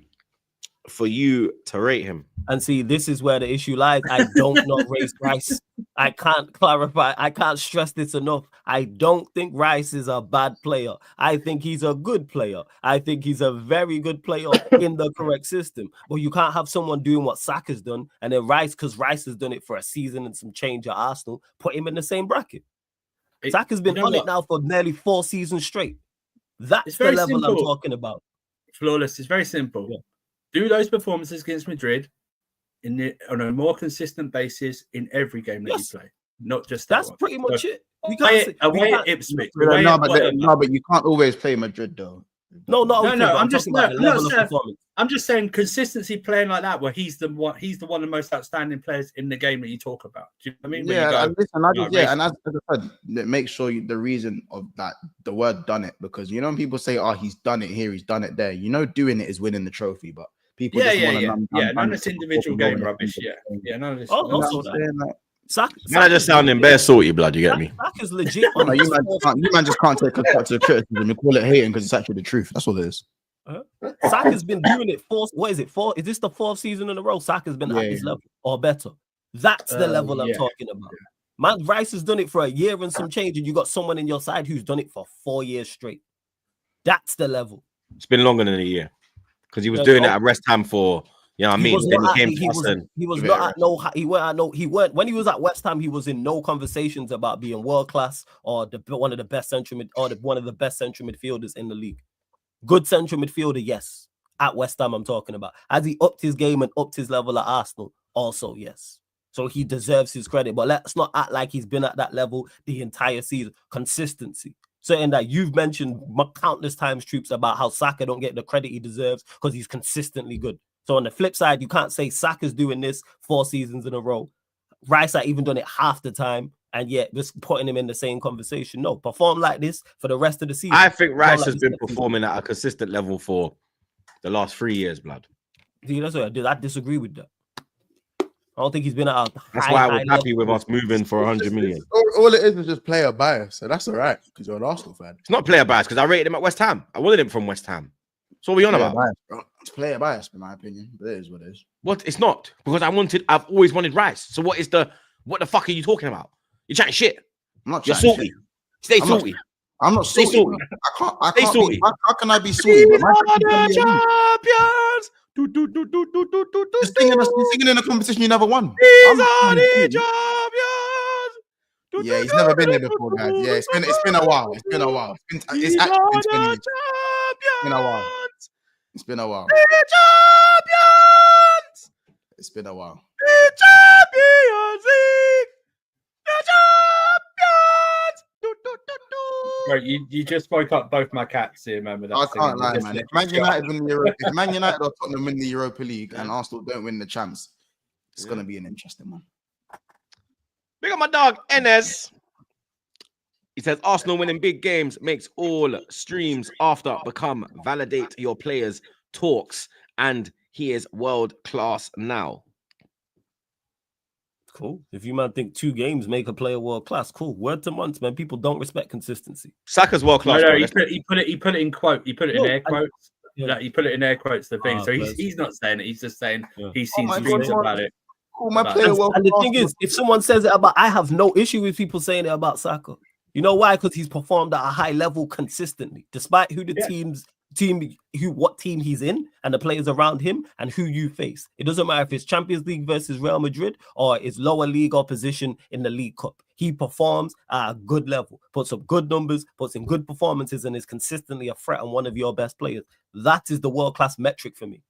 for you to rate him? And see, this is where the issue lies. I don't not rate Rice. I can't clarify. I can't stress this enough. I don't think Rice is a bad player. I think he's a good player. I think he's a very good player in the correct system. But you can't have someone doing what Saka's done and then Rice, because Rice has done it for a season and some change at Arsenal, put him in the same bracket. Saka's been on it now for nearly 4 seasons straight. That's the level I'm talking about. Flawless. It's very simple. Yeah. Do those performances against Madrid on a more consistent basis in every game that you play, not just that's pretty much it. Away at Ipswich. But you can't always play Madrid though. No. I'm just about the level of performance. I'm just saying consistency playing like that, where he's the one of the most outstanding players in the game that you talk about. Do you know what I mean? And as I said, make sure the reason of that, the word done it, because when people say, oh, he's done it here, he's done it there, doing it is winning the trophy, but people none of this individual game rubbish. None of this. Man, just sounding bare salty, blood. You get me? Saka's legit. You man just can't take constructive criticism and call it hating because it's actually the truth. That's all it is. Saka's been doing it four. Is this the 4th season in a row? Saka's been at this level or better. That's the level I'm talking about. Man, Rice has done it for a year and some change, and you got someone in your side who's done it for 4 years straight. That's the level. It's been longer than a year because he was doing it at West Ham for. You know what I mean? When he was at West Ham, he was in no conversations about being world class or one of the best central midfielders in the league. Good central midfielder, yes. At West Ham, I'm talking about. Has he upped his game and upped his level at Arsenal? Also, yes. So he deserves his credit. But let's not act like he's been at that level the entire season. Consistency. Something that you've mentioned countless times, Troops, about how Saka don't get the credit he deserves because he's consistently good. So on the flip side, you can't say Saka's doing this 4 seasons in a row. Rice had even done it half the time, and yet just putting him in the same conversation. No, perform like this for the rest of the season. I think Rice has been performing at a consistent level for the last 3 years, blood. See, that's what I did. I disagree with that. I don't think he's been at a That's why I was happy with us moving for 100 million. all it is just player bias, so that's all right because you're an Arsenal fan. It's not player bias because I rated him at West Ham. I wanted him from West Ham. So what are we on Player about? bias, bro. It's player bias, in my opinion. But it is what it is. What? It's not because I've always wanted Rice. So what the fuck are you talking about? You're chatting shit. I'm not. You're chatting salty. shit. Stay I'm not- salty. I'm not Stay salty. salty. I Stay can't salty. be. How can I be salty? We Bro? My are country's the Premier League. champions. You're singing in a competition you never won. These are the champions. Yeah, he's never been there before, guys. Yeah, it's been a while. It's been a while. It's These actually are been 20 the years. It's been a while. champions. It's been a while. The champions. It's been a while. The Champions League. The champions. Right, you just woke up both my cats here, man. With that I singing. can't lie, Just man. let If Man it United win the if Man United or Tottenham win the Europa League and Arsenal don't win the champs, it's gonna be an interesting one. Big up my dog, Enes. He says Arsenal winning big games makes all streams after become validate your players' talks, and he is world class now. Cool. If you man think 2 games make a player world class, cool. Word to months, man. People don't respect consistency. Saka's world class. No, bro. he put it in quote. He put it in air quotes. Yeah. Like, he put it in air quotes. The thing. Ah, So bless. he's not saying it. He's just saying he's Oh seen my streams God, about it. Cool, my But- player world And the class. thing is, if someone says it about, I have no issue with people saying it about Saka. You know why? Because he's performed at a high level consistently, despite who the what team he's in and the players around him and who you face. It doesn't matter if it's Champions League versus Real Madrid or it's lower league opposition in the League Cup. He performs at a good level, puts up good numbers, puts in good performances, and is consistently a threat and one of your best players. That is the world-class metric for me.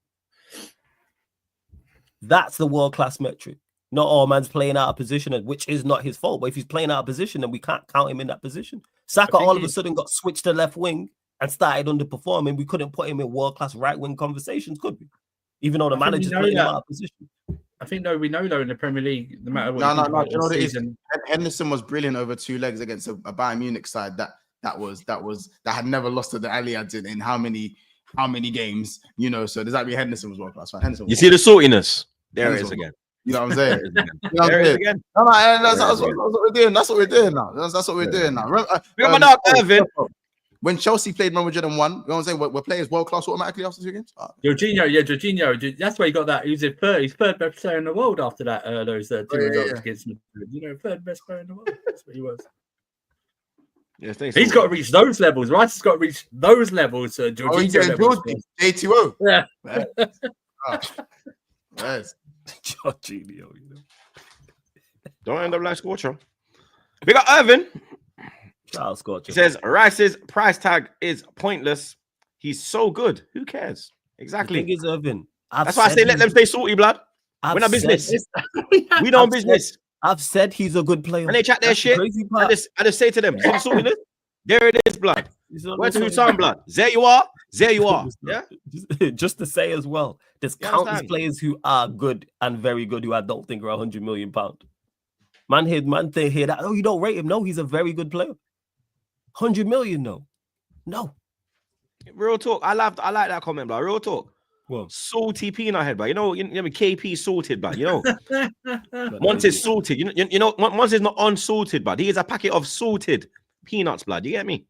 That's the world-class metric. Not all man's playing out of position, which is not his fault. But if he's playing out of position, then we can't count him in that position. Saka all of a sudden got switched to left wing and started underperforming. We couldn't put him in world-class right-wing conversations, could we? Even though the manager's playing him out of position. I think we know though in the Premier League, no matter what. No. you think Do about you know what it is? season, Henderson was brilliant over 2 legs against a Bayern Munich side that had never lost to the Allianz in how many games, you know. So does that mean Henderson was world class? You see the saltiness? There it is again. You know what I'm saying? There it is again. No, that's what we're doing. That's what we're doing now. That's what we're doing now. Big up my dog, Irvin. When Chelsea played Real Madrid and won, you know what I'm saying? We're players world class automatically after 2 games. Jorginho, that's why he got that. He's third best player in the world after that. Those 2 results against Madrid. You know, third best player in the world. That's what he was. Yeah, He's got to reach those levels. Rice has got to reach those levels. Jorginho levels. J2O. Yeah. Yes. Jorginho, you know. Don't end up like Scorcher. Big up Irvin. Charles Scorcher. He says Rice's price tag is pointless. He's so good. Who cares? Exactly. The thing is, Irvin, That's why I say let them stay salty, blood. We're not business. We don't business. I've said he's a good player. And they chat their That's the shit. crazy I part. just say to them, see the saltiness? There it is, blood. Where to Hussein, blood? There you are. There you are. Yeah. Just to say as well, there's You countless understand? players who are good and very good who I don't think are £100 million. Man, they hear that. Oh, you don't rate him? No, he's a very good player. 100 million, no. Real talk. I like that comment, blood. Real talk. Well, Salty peanut head, blood. You know KP salted, blood. You know. Once it's salted, you know, once it's not unsalted, blood. He is a packet of salted peanuts, blood. You get me?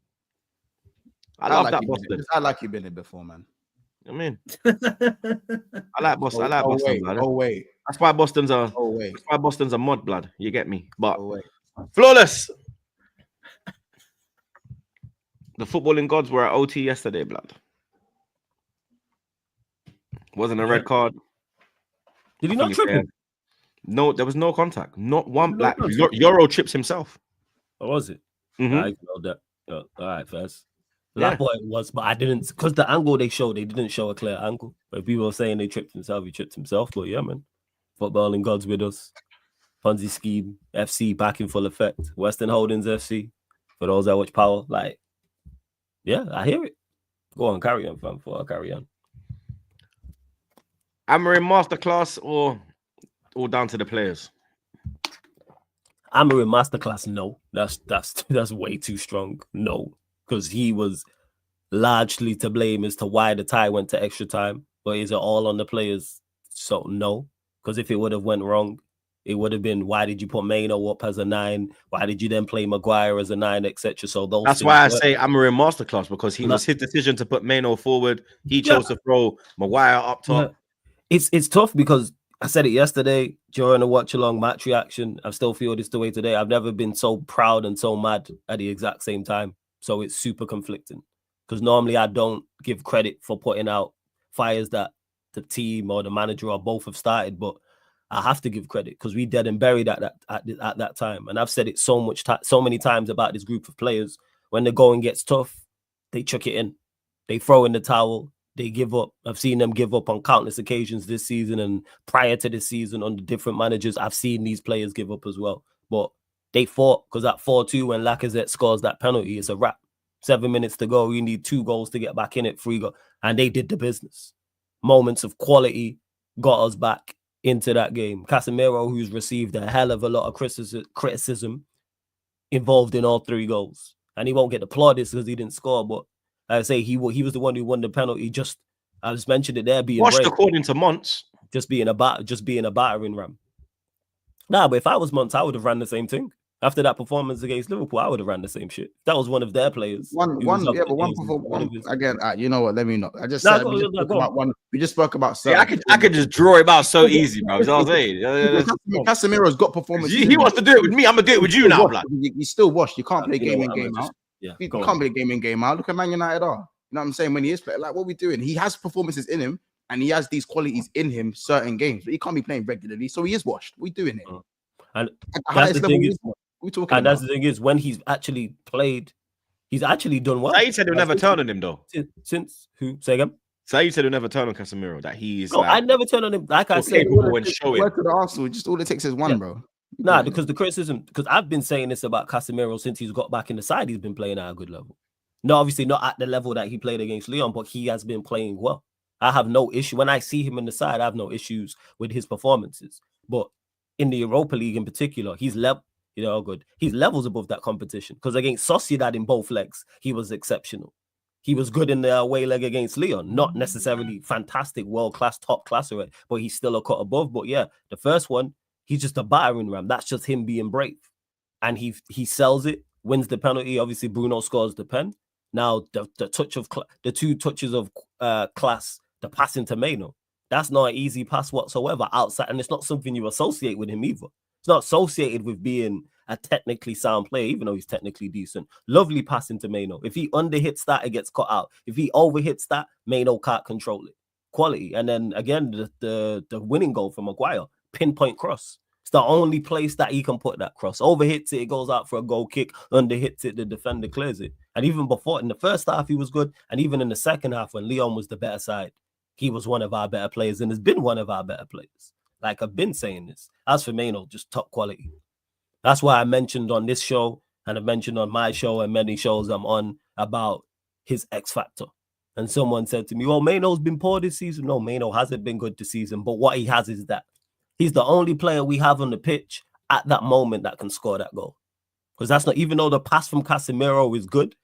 I love that Boston. I like you been here before, man. I mean, I like Boston. I like Boston, wait, blood. oh wait. That's why Boston's a. Oh wait. That's why Boston's a mud, blood. You get me? But Oh wait. flawless. The footballing gods were at OT yesterday, blood. Wasn't a red card. did he not trip him? No, there was no contact. Not one. No Like contact. Euro trips himself. Or was it? Mhm. I know that. All right, first. Yeah. That point was, but I didn't, because the angle they didn't show a clear angle. But people were saying they tripped himself. He tripped himself. But yeah, man. Footballing gods with us. Ponzi scheme. FC back in full effect. Western Holdings FC. For those that watch Power, like, yeah, I hear it. Go on, carry on, fam. Before I carry on. Amarin masterclass or all down to the players? Amarin masterclass, no. That's way too strong. No. Because he was largely to blame as to why the tie went to extra time. But is it all on the players? So no. Because if it would have went wrong, it would have been, why did you put Maino up as a 9? Why did you then play Maguire as a 9, etc.? So that's why I say Amarim masterclass, because he was his decision to put Maino forward. He chose to throw Maguire up top. It's tough because I said it yesterday during a watch along match reaction. I still feel this the way today. I've never been so proud and so mad at the exact same time. So it's super conflicting because normally I don't give credit for putting out fires that the team or the manager or both have started, but I have to give credit because we dead and buried at that time. And I've said it so many times about this group of players. When the going gets tough, they chuck it in. They throw in the towel. They give up. I've seen them give up on countless occasions this season, and prior to this season under different managers, I've seen these players give up as well. But they fought, because at 4-2, when Lacazette scores that penalty, it's a wrap. 7 minutes to go. You need 2 goals to get back in it. 3 goals. And they did the business. Moments of quality got us back into that game. Casemiro, who's received a hell of a lot of criticism, involved in all 3 goals. And he won't get the plaudits because he didn't score, but I say he was the one who won the penalty. I just mentioned it there, being Washed brave. according to Monts. Just being a battering ram. Nah, but if I was Monts, I would have ran the same thing. After that performance against Liverpool, I would have ran the same shit. That was one of their players. One performance. Again, you know what? Let me not. I just said we just spoke about. Yeah, I could just draw him out so easy, bro. That's what I'm saying. Casemiro's got performances. He wants to do it with me. I'm gonna do it with you now, blood. He's still washed. You can't play game in, game out. You can't play game in, game out. Look at Man United are. You know what I'm saying? When he is playing, like, what are we doing? He has performances in him, and he has these qualities in him, certain games, but he can't be playing regularly. So he is washed. We're doing it. And that's the thing is. That's the thing is, when he's actually played, he's actually done well. Saeed said he'll never turn on him, though. Since who? Say again? Saeed said he'll never turn on Casemiro. That he's. No, I never turn on him. Like I said, when showing. To the Arsenal, just all it takes is one, bro. Nah, because the criticism, because I've been saying this about Casemiro since he's got back in the side. He's been playing at a good level. No, obviously not at the level that he played against Leon, but he has been playing well. I have no issue when I see him in the side. I have no issues with his performances. But in the Europa League in particular, he's good. He's levels above that competition because against Sociedad in both legs, he was exceptional. He was good in the away leg against Leon, not necessarily fantastic, world-class, top-class, but he's still a cut above. But yeah, the first one, he's just a battering ram. That's just him being brave. And he sells it, wins the penalty. Obviously, Bruno scores the pen. Now, the 2 touches of class, the passing to Maino, that's not an easy pass whatsoever outside. And it's not something you associate with him either. It's not associated with being a technically sound player, even though he's technically decent. Lovely passing to Maino. If he underhits that, it gets cut out. If he overhits that, Maino can't control it. Quality. And then again, the winning goal from Maguire, pinpoint cross. It's the only place that he can put that cross. Overhits it, it goes out for a goal kick. Underhits it, the defender clears it. And even before, in the first half, he was good. And even in the second half, when Leon was the better side, he was one of our better players and has been one of our better players. Like I've been saying this. As for Maino, just top quality. That's why I mentioned on this show, and I've mentioned on my show and many shows I'm on, about his X factor. And someone said to me, well, Maino's been poor this season. No, Maino hasn't been good this season. But what he has is that he's the only player we have on the pitch at that moment that can score that goal. Because that's not, even though the pass from Casemiro is good,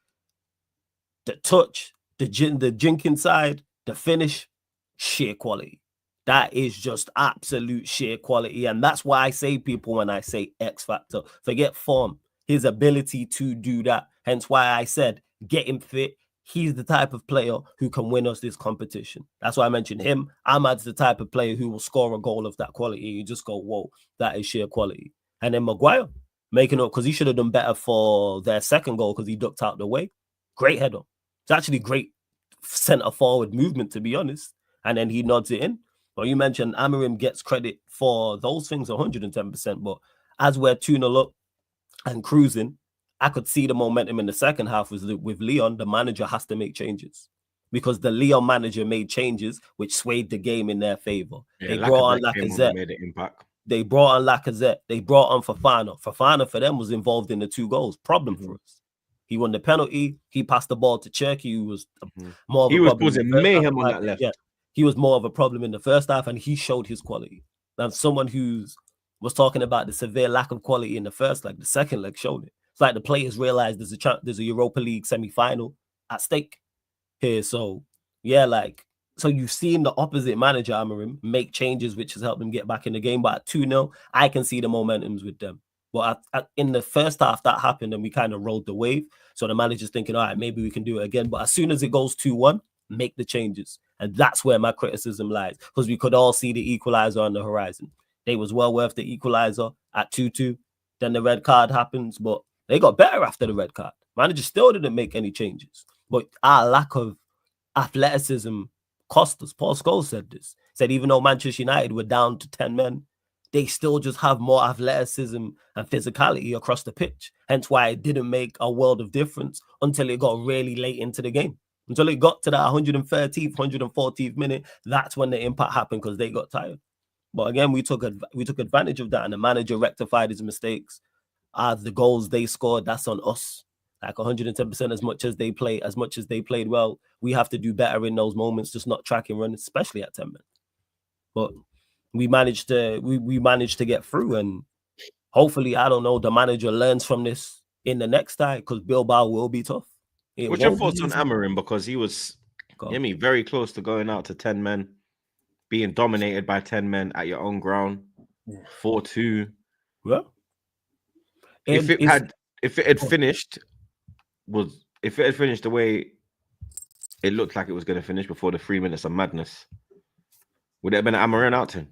the touch, the jinking side, the finish, sheer quality. That is just absolute sheer quality. And that's why I say, people, when I say X factor, forget form, his ability to do that. Hence why I said, get him fit. He's the type of player who can win us this competition. That's why I mentioned him. Ahmad's the type of player who will score a goal of that quality. You just go, whoa, that is sheer quality. And then Maguire, making up, because he should have done better for their second goal because he ducked out the way. Great header. It's actually great centre forward movement, to be honest. And then he nods it in. Well, you mentioned Amarim gets credit for those things 110%, but as we're 2-0 up and cruising, I could see the momentum in the second half with Leon. The manager has to make changes because the Leon manager made changes which swayed the game in their favor. Yeah, they brought on Lacazette. Made an impact. They brought on Lacazette. They brought on Fofana. Fofana for them was involved in the 2 goals. Problem for us. He won the penalty. He passed the ball to Cherky, who was more of a problem. He was causing mayhem on that left. Yeah. He was more of a problem in the first half, and he showed his quality. And someone who was talking about the severe lack of quality in the first leg, the second leg showed it. It's like the players realized there's a Europa League semi-final at stake here. So, yeah, like, So you've seen the opposite manager, Amorim, make changes, which has helped them get back in the game. But at 2-0, I can see the momentums with them. But in the first half, that happened and we kind of rolled the wave. So the manager's thinking, all right, maybe we can do it again. But as soon as it goes 2-1, make the changes. And that's where my criticism lies, because we could all see the equalizer on the horizon. They was well worth the equalizer at 2-2. Then the red card happens, but they got better after the red card. Manager still didn't make any changes. But our lack of athleticism cost us. Paul Scholes said this. Said even though Manchester United were down to 10 men, they still just have more athleticism and physicality across the pitch. Hence why it didn't make a world of difference until it got really late into the game. Until it got to that 113th, 114th minute, that's when the impact happened, because they got tired. But again, we took advantage of that, and the manager rectified his mistakes. The goals they scored, that's on us. Like 110%, as much as they played well, we have to do better in those moments, just not track and run, especially at 10 men. But we managed to get through, and hopefully, I don't know, the manager learns from this in the next time, because Bilbao will be tough. What's your thoughts on Amorim? Because he was very close to going out to 10 men, being dominated by 10 men at your own ground, 4-2. Well, if it had finished the way it looked like it was going to finish before the 3 minutes of madness, would it have been an Amorim outing?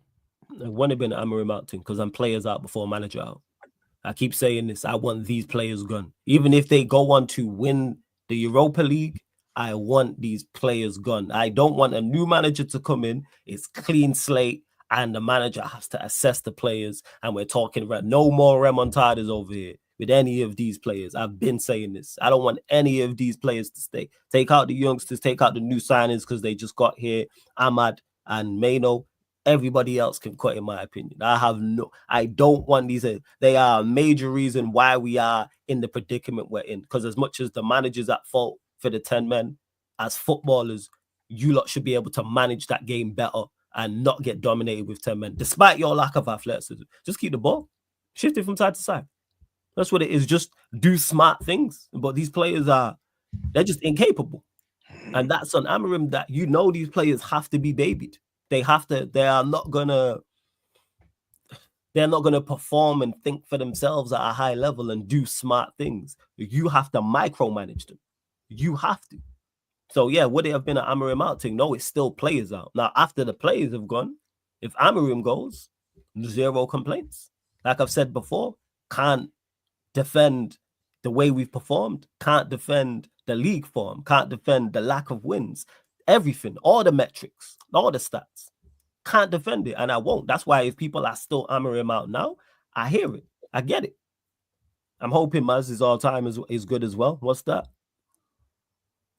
It wouldn't have been an Amorim outing, because I'm players out before manager out. I keep saying this. I want these players gone. Even if they go on to win the Europa League, I want these players gone. I don't want a new manager to come in. It's clean slate, and the manager has to assess the players. And we're talking about no more remontadas over here with any of these players. I've been saying this. I don't want any of these players to stay. Take out the youngsters, take out the new signings, because they just got here. Ahmad and Mano. Everybody else can cut, in my opinion. I don't want these. They are a major reason why we are in the predicament we're in. Because as much as the manager's at fault for the 10 men, as footballers, you lot should be able to manage that game better and not get dominated with 10 men, despite your lack of athleticism. Just keep the ball, shift it from side to side. That's what it is. Just do smart things. But these players they're just incapable. And that's on Amorim, that these players have to be babied. They're not gonna perform and think for themselves at a high level and do smart things. You have to micromanage them. You have to. So yeah, would it have been an Amorim outing? No, it's still players out. Now, after the players have gone, if Amorim goes, 0 complaints. Like I've said before, can't defend the way we've performed, can't defend the league form, can't defend the lack of wins. Everything, all the metrics, all the stats, can't defend it, and I won't. That's why if people are still Amorim out now, I hear it, I get it. I'm hoping Maz's all-time is good as well. What's that?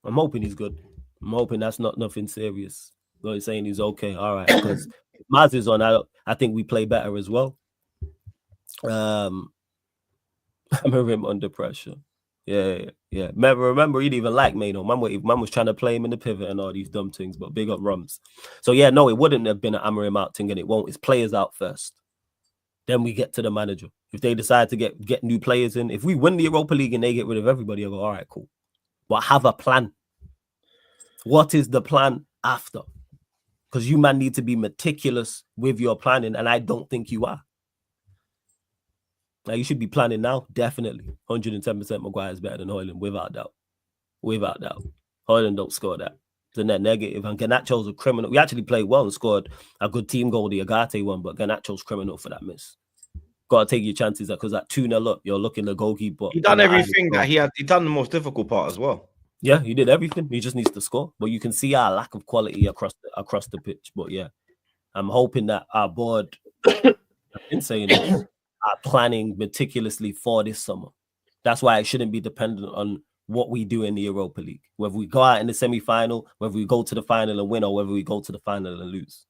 I'm hoping he's good. I'm hoping that's not nothing serious. So he's saying he's okay, all right. Because Maz is on, I think we play better as well. Amorim under pressure. Yeah. Remember, he didn't even like Mano. Man was trying to play him in the pivot and all these dumb things, but big up Rums. So yeah, no, it wouldn't have been an Amorim out thing, and it won't. It's players out first. Then we get to the manager. If they decide to get new players in, if we win the Europa League and they get rid of everybody, I'll go, all right, cool. But have a plan. What is the plan after? Because you man need to be meticulous with your planning, and I don't think you are. Now, you should be planning now, definitely. 110% Maguire is better than Højlund, without doubt. Without doubt. Højlund don't score that. It's a net negative. And Garnacho's a criminal. We actually played well and scored a good team goal, the Agate one, but Garnacho's criminal for that miss. Got to take your chances, because at 2-0 up, you're looking the goalkeeper. He done everything that he had. He done the most difficult part as well. Yeah, he did everything. He just needs to score. But you can see our lack of quality across the pitch. But yeah, I'm hoping that our board, I've been saying this, are planning meticulously for this summer. That's why it shouldn't be dependent on what we do in the Europa League. Whether we go out in the semi-final, whether we go to the final and win, or whether we go to the final and lose.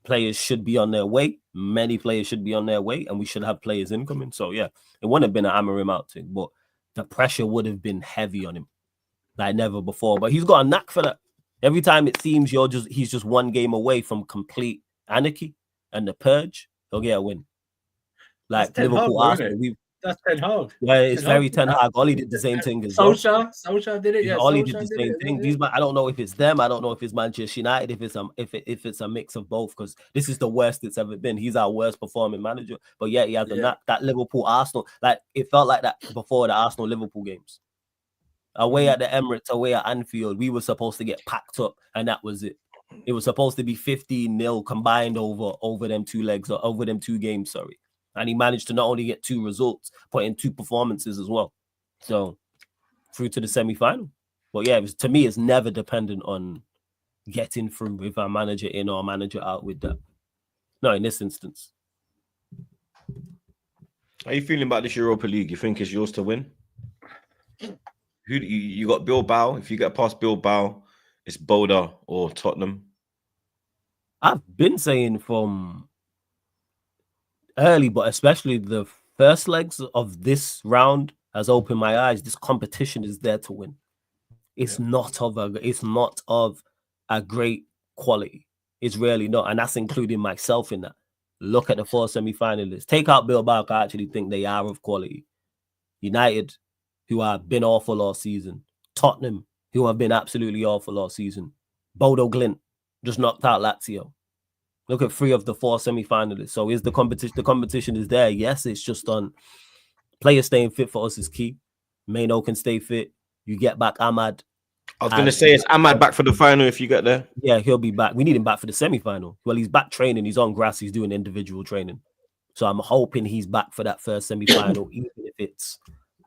Players should be on their way. Many players should be on their way, and we should have players incoming. So yeah, it wouldn't have been an Amorim outing, but the pressure would have been heavy on him like never before. But he's got a knack for that. Every time it seems he's just one game away from complete anarchy and the purge, he'll get a win. Like Liverpool, Arsenal, That's Ten Hag. Yeah, it's Ten Hag very did Ten that. Hag. Oli did the same thing as well. Solskjaer did it. Yeah, Oli did Solskjaer the same it. thing. Yeah. These, I don't know if it's them. I don't know if it's Manchester United. If it's a mix of both, because this is the worst it's ever been. He's our worst performing manager. But yeah, he has that Liverpool Arsenal. Like it felt like that before the Arsenal Liverpool games. Away at the Emirates, away at Anfield, we were supposed to get packed up, and that was it. It was supposed to be 15-0 combined over them two legs, or over them 2 games, sorry. And he managed to not only get 2 results, but in 2 performances as well. So through to the semi-final. But yeah, to me, it's never dependent on getting through with our manager in or manager out with that. No, in this instance. How are you feeling about this Europa League? You think it's yours to win? Who you got? Bilbao. If you get past Bilbao, it's Boda or Tottenham. I've been saying from early, but especially the first legs of this round has opened my eyes. This competition is there to win. It's not of a great quality. It's really not, and that's including myself in that. Look at the 4 semi-finalists. Take out Bilbao, I actually think they are of quality. United, who have been awful all season. Tottenham, who have been absolutely awful all season. Bodo Glint just knocked out Lazio. Look at 3 of the 4 semi-finalists. So is the competition? The competition is there. Yes, it's just on players staying fit for us is key. Maino can stay fit. You get back Ahmad. I was going to say, is Ahmad back for the final if you get there? Yeah, he'll be back. We need him back for the semi-final. Well, he's back training. He's on grass. He's doing individual training. So I'm hoping he's back for that first semi-final, even if it's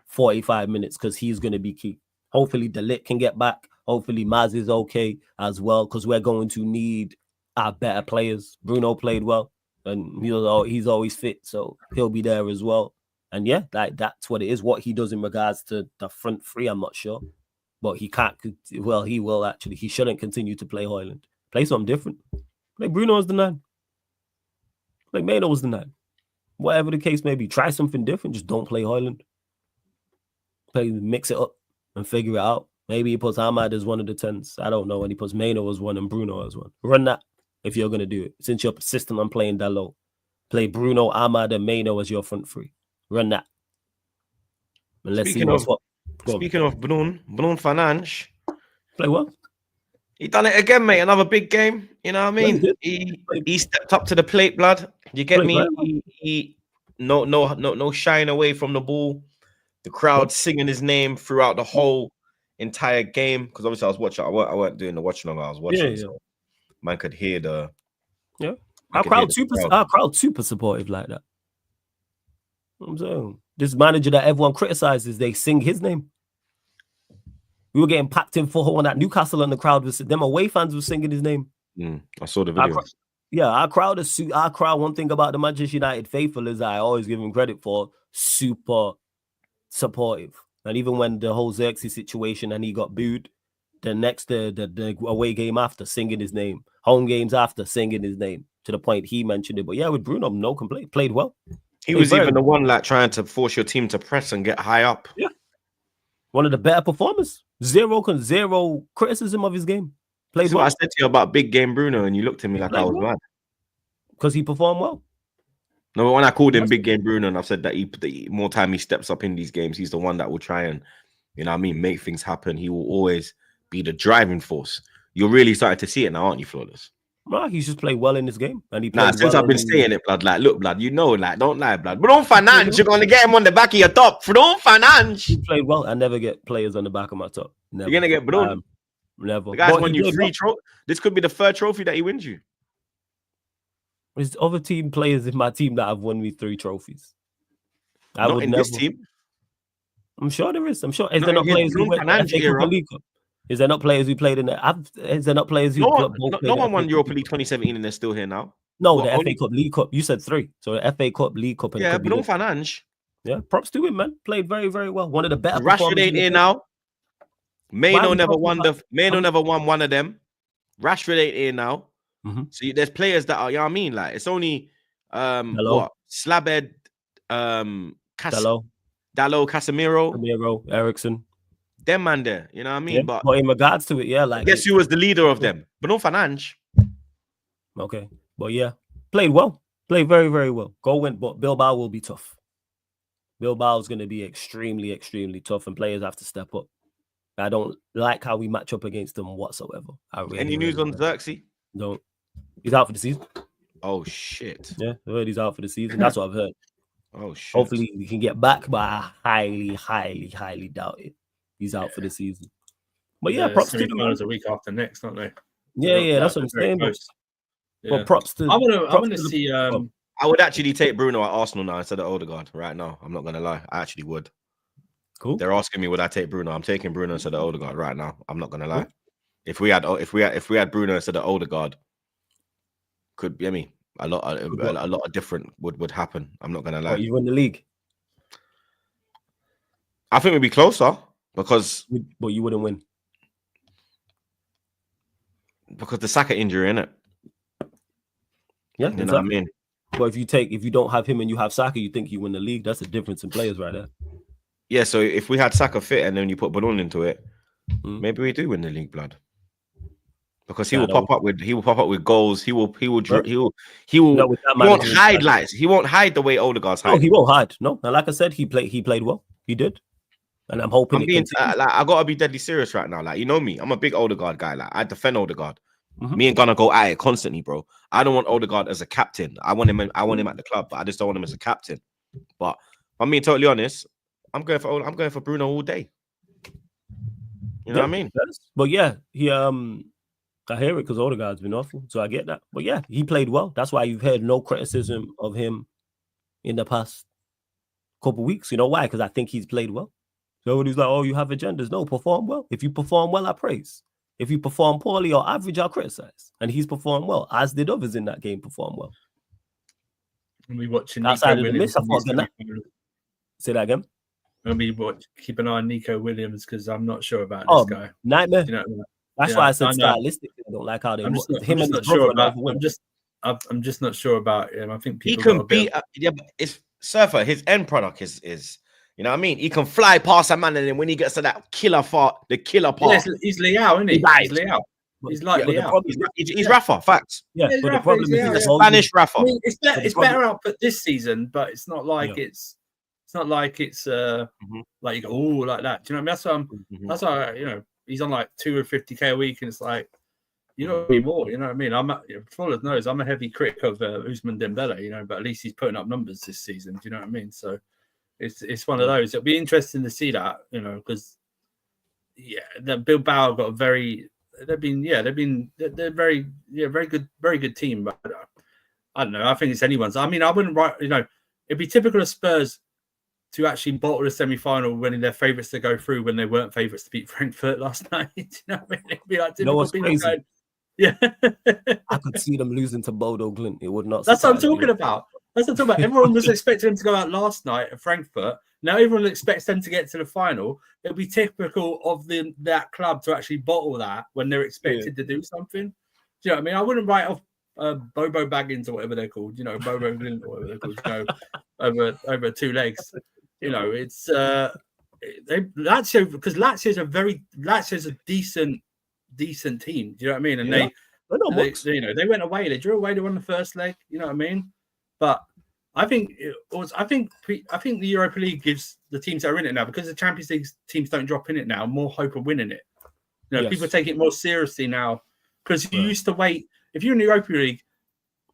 45 minutes, because he's going to be key. Hopefully, De Ligt can get back. Hopefully, Maz is okay as well, because we're going to need our better players. Bruno played well, and he's always fit, so he'll be there as well. And yeah, that's what it is. What he does in regards to the front 3, I'm not sure. But he can't. Well, he will actually. He shouldn't continue to play Højlund. Play something different. Play Bruno as the 9. Play Maino as the 9. Whatever the case may be, try something different. Just don't play Højlund. Mix it up and figure it out. Maybe he puts Ahmad as one of the 10s. I don't know. And he puts Maino as 1 and Bruno as 1. Run that if you're going to do it. Since you're persistent on playing that low. Play Bruno, Ahmad, and Maino as your front 3. Run that. And let's see what's what. Speaking of Bruno Fernandes. Play what? He done it again, mate. Another big game. You know what I mean? He stepped up to the plate, blood. You get me? He no shying away from the ball. The crowd singing his name throughout the whole entire game. Because obviously I was watching. I weren't doing the watching on. I was watching. So man could hear the. Yeah. Our crowd super supportive like that. I'm saying this manager that everyone criticizes, they sing his name. We were getting packed in for one at Newcastle, and the crowd was them away fans were singing his name. I saw the video. Our crowd is our crowd. One thing about the Manchester United faithful is I always give him credit for super supportive. And even when the whole Xerxes situation and he got booed, the next the away game after singing his name, home games after singing his name, to the point he mentioned it. But yeah, with Bruno, no complaint. Played well. He was even the one like trying to force your team to press and get high up. Yeah. One of the better performers. Zero criticism of his game. Played That's well. what I said to you about big game Bruno, and you looked at me like I was mad. Because he performed well. No, but when I called him big game Bruno, and I've said that the more time he steps up in these games, he's the one that will try and, you know what I mean, make things happen. He will always be the driving force. You're really starting to see it now, aren't you, Flawless? Nah, he's just played well in this game. And he played since well I've been saying it, blood, like, look, blood, you know, like, don't lie, blood. Bruno Fernandes, you're going to get him on the back of your top. Bruno Fernandes. He played well. I never get players on the back of my top. Never. You're going to get Bruno. Never. The guy's won you 3 trophies. This could be the 3rd trophy that he wins you. There's other team players in my team that have won me 3 trophies. Not in this team? I'm sure there is. I'm sure. Is there not players who went FA Cup and League Cup? Is there not players who played in the? Is there not players who? No one won Europa League 2017 and they're still here now. No, the FA Cup, League Cup. You said 3. So the FA Cup, League Cup, and Bruno Fernandes. Yeah, props to him, man. Played very, very well. One of the better. Rashford ain't here now. Maino never won one of them. Rashford ain't here now. Mm-hmm. So there's players that are, you know what I mean? Like, it's only Slabhead, Dalot, Casemiro, Ericsson. Them man there, you know what I mean? Yeah, but in regards to it, yeah, like guess who was the leader of them? Bruno Fernandes. Okay, but yeah, played well, played very, very well. Go win, but Bilbao will be tough. Bilbao's going to be extremely, extremely tough, and players have to step up. I don't like how we match up against them whatsoever. Any news on Xerxes? No, he's out for the season. Oh shit! Yeah, I heard he's out for the season. That's what I've heard. Oh shit! Hopefully he can get back, but I highly, highly, highly doubt it. He's out for the season. But yeah, props to him. A week after next, aren't they? Yeah, that's what I'm saying. But props to. I want to see. I would actually take Bruno at Arsenal now instead of Odegaard right now. I'm not gonna lie, I actually would. Cool. They're asking me would I take Bruno. I'm taking Bruno instead of Odegaard right now. I'm not gonna lie. Cool. If we had Bruno instead of Odegaard, could be a lot of different would happen. I'm not gonna lie. You win the league. I think we'd be closer because. But you wouldn't win because the Saka injury, innit? Yeah, you know what I mean. But if you don't have him and you have Saka, you think you win the league. That's a difference in players right there. Yeah, so if we had Saka fit and then you put Ballon into it, maybe we do win the league, blood. Because he will pop up with goals. He won't hide lights. He won't hide the way Odegaard's hide. No, he won't hide. No, and like I said, he played well. He did, and I'm hoping. I gotta be deadly serious right now. Like, you know me, I'm a big Odegaard guy. Like, I defend Odegaard. Me and Gunnar go at it constantly, bro. I don't want Odegaard as a captain. I want him at the club, but I just don't want him as a captain. But if I'm being totally honest, I'm going for Bruno all day. You know what I mean? But yeah, I hear it because Odegaard's been awful, so I get that. But yeah, he played well. That's why you've heard no criticism of him in the past couple of weeks. You know why? Because I think he's played well. So everybody's like, "Oh, you have agendas." No, perform well. If you perform well, I praise. If you perform poorly or average, I'll criticize. And he's performed well, as did others in that game perform well. And we watching outside of the miss, I thought say that again. And we keep an eye on Nico Williams because I'm not sure about this guy. Nightmare. You know, that's why I said stylistic. I don't like how they. I'm just not sure about him. I think he can beat. But it's Surfer. His end product is. You know what I mean? He can fly past a man, and then when he gets to that killer part, the killer part. Yeah, he's Leao, isn't he? He's Leao. He's like Leao. He's Rafa. Facts. Yeah, but the problem is the Spanish Rafa. I mean, it's better output this season, but it's not like it's like you go like that. Do you know what I mean? That's why he's on like 2 or 50K a week, and it's like be more. You know what I mean? Fuller knows I'm a heavy critic of Ousmane Dembele, but at least he's putting up numbers this season. Do you know what I mean? So. It's one of those. It'll be interesting to see that, because Bilbao got they're very good team. But I don't know. I think it's anyone's. I mean, I wouldn't write. It'd be typical of Spurs to actually bottle the semi-final when they're favourites to go through when they weren't favourites to beat Frankfurt last night. You know what I mean? It'd be like what's crazy? Going, yeah, I could see them losing to Bodo Glimt. It would not. That's what I'm talking about. Everyone was expecting them to go out last night at Frankfurt. Now everyone expects them to get to the final. It'll be typical of that club to actually bottle that when they're expected to do something. Do you know what I mean? I wouldn't write off Bobo Baggins or whatever they're called. Bobo Glint or whatever they're called. Over 2 legs. It's Lazio, because Lazio's a decent team. Do you know what I mean? And they went away. They drew away. They won the first leg. You know what I mean? But I think the Europa League gives the teams that are in it now, because the Champions League teams don't drop in it now, more hope of winning it. People take it more seriously now, because you used to wait. If you're in the Europa League,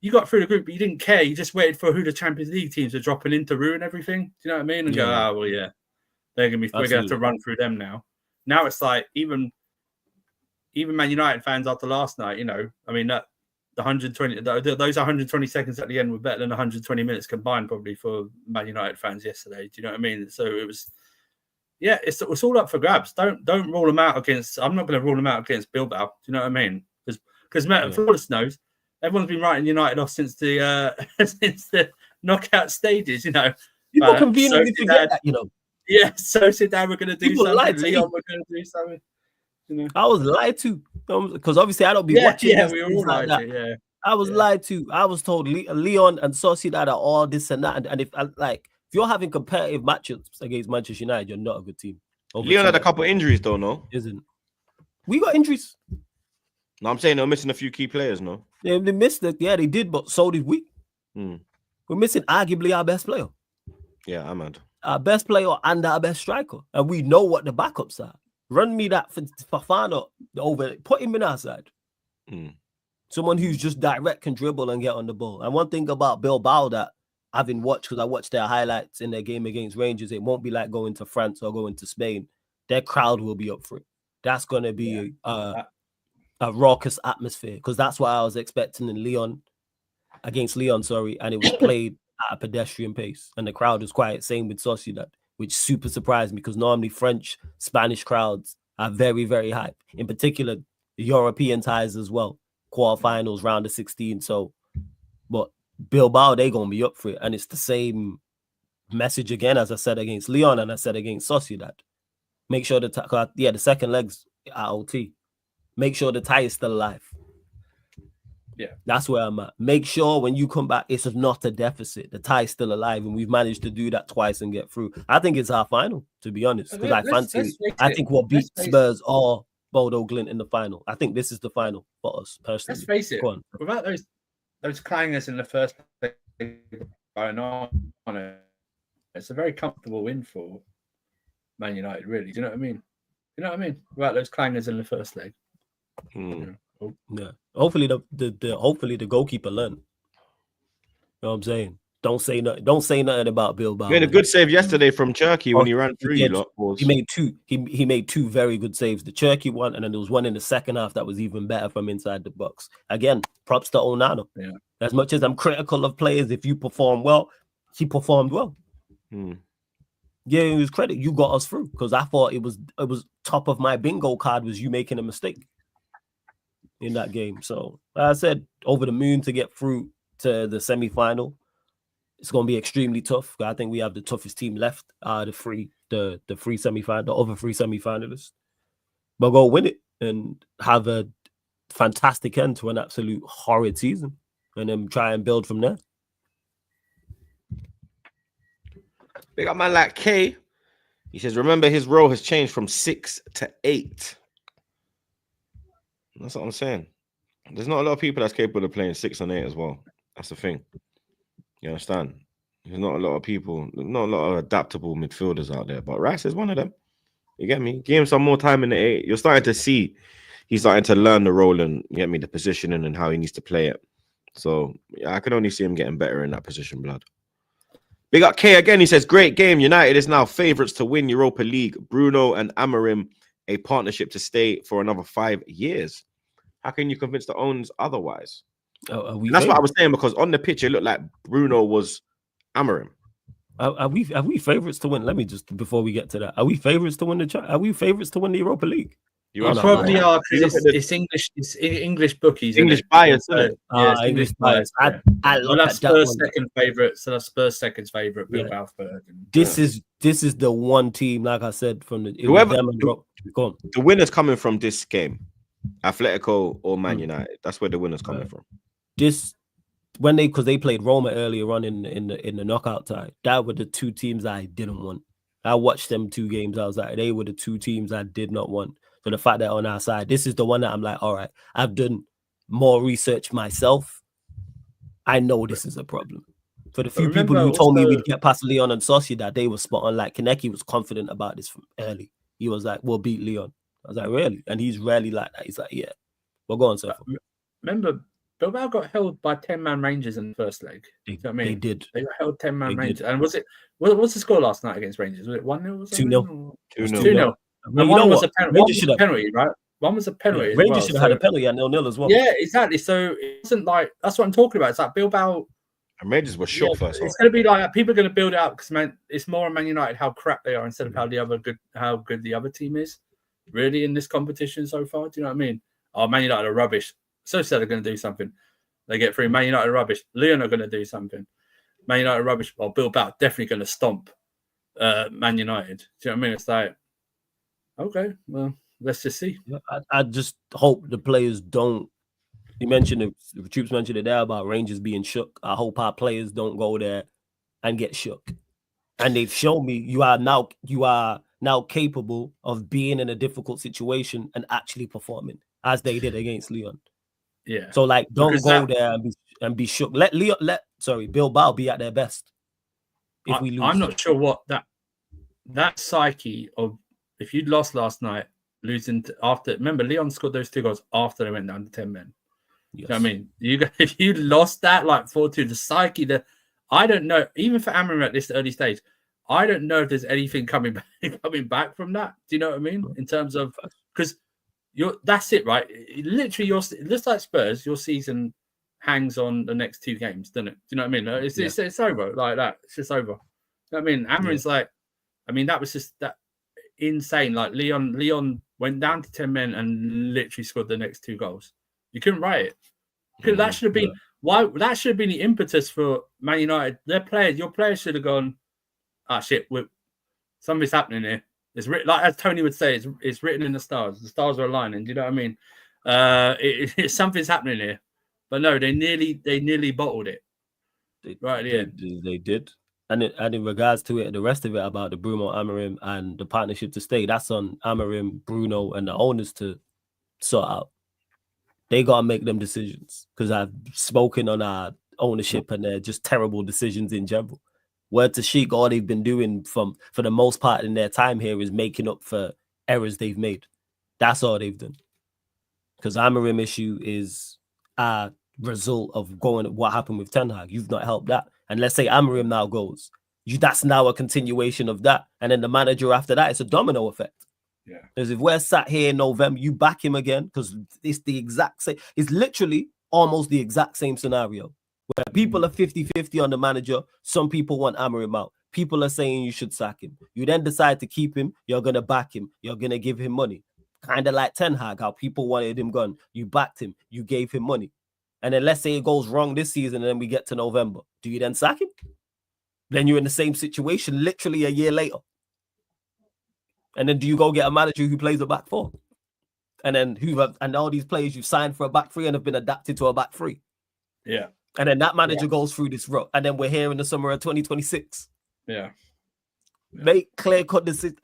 you got through the group, but you didn't care. You just waited for who the Champions League teams are dropping in to ruin everything. Do you know what I mean? And go, we're gonna have to run through them now. Now it's like even Man United fans after last night, I mean that. Those 120 seconds at the end were better than 120 minutes combined, probably, for Man United fans yesterday. Do you know what I mean? So it was, it's all up for grabs. Don't rule them out against. I'm not going to rule them out against Bilbao. Do you know what I mean? Because Flawless knows everyone's been writing United off since the knockout stages. People conveniently forget that. Yeah, so Zidane were going to do something. Leon were going to do something. I was lied to, because obviously I don't be watching. Yeah, we were all lied to. I was lied to. I was told Leon and Sociedad are all this and that. And if you're having competitive matchups against Manchester United, you're not a good team. Leon had a couple of injuries, though, no? Isn't? We got injuries. No, I'm saying they're missing a few key players, no? They missed it. Yeah, they did, but so did we. We're missing arguably our best player. Yeah, I'm mad. our best player and our best striker, and we know what the backups are. Run me that for Fafana over, put him in our side. Someone who's just direct, can dribble and get on the ball. And one thing about Bilbao that having watched, because I watched their highlights in their game against Rangers, it won't be like going to France or going to Spain. Their crowd will be up for it. That's going to be a raucous atmosphere, because that's what I was expecting in Lyon, against Lyon, and it was played at a pedestrian pace, and the crowd was quiet. Same with Sociedad, which super surprised me, because normally French, Spanish crowds are very, very hype. In particular, the European ties as well, quarterfinals, round of 16. So, but Bilbao, they're going to be up for it, and it's the same message again as I said against Lyon and I said against Sociedad. Make sure the second leg's at OT. Make sure the tie is still alive. Yeah, that's where I'm at. Make sure when you come back, it's not a deficit. The tie is still alive, and we've managed to do that twice and get through. I think it's our final, to be honest, because I think we'll beat Spurs or Bodo Glint in the final. I think this is the final for us personally. Let's face it. Without those clangers in the first place going on it, it's a very comfortable win for Man United, really. Do you know what I mean? Without those clangers in the first leg. Yeah. Hopefully the goalkeeper learned. You know what I'm saying? Don't say nothing about Bilbao. He made a good save yesterday from Turkey when he ran through you lot. He made two. He made two very good saves. The Turkey one, and then there was one in the second half that was even better from inside the box. Again, props to Onana. Yeah. As much as I'm critical of players, if you perform well, he performed well. Yeah, it was credit. You got us through, because I thought it was top of my bingo card was you making a mistake in that game. So like I said, over the moon to get through to the semi-final. It's going to be extremely tough. I think we have the toughest team left, the other three semi-finalists. But go win it and have a fantastic end to an absolute horrid season, and then try and build from there. Big up man like K. He says, remember his role has changed from 6 to 8. That's what I'm saying. There's not a lot of people that's capable of playing 6 and 8 as well. That's the thing. You understand? There's not a lot of people, not a lot of adaptable midfielders out there, but Rice is one of them. You get me? Give him some more time in the 8. You're starting to see he's starting to learn the role and, you get me, the positioning and how he needs to play it. So yeah, I can only see him getting better in that position, blood. Big up K again. He says, great game. United is now favourites to win Europa League. Bruno and Amorim, a partnership to stay for another 5 years. How can you convince the owners otherwise? That's what I was saying, because on the pitch it looked like Bruno was Amorim. Are we favourites to win? Let me just, before we get to that, are we favourites to win are we favourites to win the Europa League? You probably are, because it's English. It's English bookies. English bias, isn't it? English bias. I love that's Spurs' second favourite. So that's Spurs' second favourite. Bilbao third. This is the one team, like I said, from the the winners coming from this game, Atletico or Man United. That's where the winners coming from. Because they played Roma earlier on in the knockout tie. That were the two teams I didn't want. I watched them 2 games. I was like, they were the 2 teams I did not want. So the fact that on our side, this is the one that I'm like, all right, I've done more research myself. I know this is a problem. For the few people who told me we'd get past Lyon and Sociedad, they were spot on. Like Kaneki was confident about this from early. He was like, we'll beat Lyon. I was like, really? And he's rarely like that. He's like, yeah. Well, go on, sir. Remember, Bilbao got held by 10-man Rangers in the first leg. You know what I mean? They did. They got held 10-man Rangers. And what was the score last night against Rangers? Was it 1-0? 2-0. 2-0. And one was a penalty, right? One was a penalty. Rangers should have had a penalty at 0-0 as well. Yeah, exactly. So it wasn't like, that's what I'm talking about. It's like Bilbao. And Rangers were shot first. It's going to be like, people are going to build it up, because it's more on Man United how crap they are instead of how good the other team is. Really, in this competition so far, do you know what I mean? Oh, Man United are rubbish. Sociedad are going to do something. They get through. Man United are rubbish. Lyon are going to do something. Man United are rubbish. Well, Bilbao definitely going to stomp Man United. Do you know what I mean? It's like, okay, well, let's just see. I just hope the players don't. You mentioned it. Troops mentioned it there about Rangers being shook. I hope our players don't go there and get shook. And they've shown me you are now capable of being in a difficult situation and actually performing as they did against Lyon. Yeah. So like, don't go there and be shook. Let Bilbao be at their best. If we lose, I'm not sure what that that psyche of if you'd lost last night, losing after. Remember, Leon scored those 2 goals after they went down to 10 men. Yes. You know what I mean? If you lost that like 4-2, the psyche that I don't know, even for Amram at this early stage, I don't know if there's anything coming back from that. Do you know what I mean? In terms of because that's it, right? Literally, just like Spurs, your season hangs on the next 2 games, doesn't it? Do you know what I mean? It's over like that. It's just over. You know what I mean? Amram's like, I mean, that was just that insane. Like Leon went down to 10 men and literally scored the next 2 goals. You couldn't write it. Because that should have been that should have been the impetus for Man United. Your players should have gone, shit, something's happening here. It's written, like as Tony would say, it's written in the stars. The stars are aligning. Do you know what I mean? Something's happening here. But no, they nearly bottled it. Right at the end. They did. And in regards to it, the rest of it about the Bruno Amorim and the partnership to stay, that's on Amorim, Bruno, and the owners to sort out. They gotta make them decisions because I've spoken on our ownership and they're just terrible decisions in general. Word to Sheik, all they've been doing for the most part in their time here is making up for errors they've made. That's all they've done. Because Amorim issue is a result of what happened with Ten Hag. You've not helped that. And let's say Amorim now goes. That's now a continuation of that. And then the manager after that, it's a domino effect. Yeah. Because if we're sat here in November, you back him again because it's the exact same. It's literally almost the exact same scenario where people are 50-50 on the manager. Some people want Amorim out. People are saying you should sack him. You then decide to keep him. You're going to back him. You're going to give him money. Kind of like Ten Hag, how people wanted him gone. You backed him. You gave him money. And then let's say it goes wrong this season and then we get to November. Do you then sack him? Then you're in the same situation literally a year later. And then do you go get a manager who plays a back 4? And then and all these players you've signed for a back 3 and have been adapted to a back 3. Yeah. And then that manager goes through this rut. And then we're here in the summer of 2026. Yeah. Make clear-cut decisions.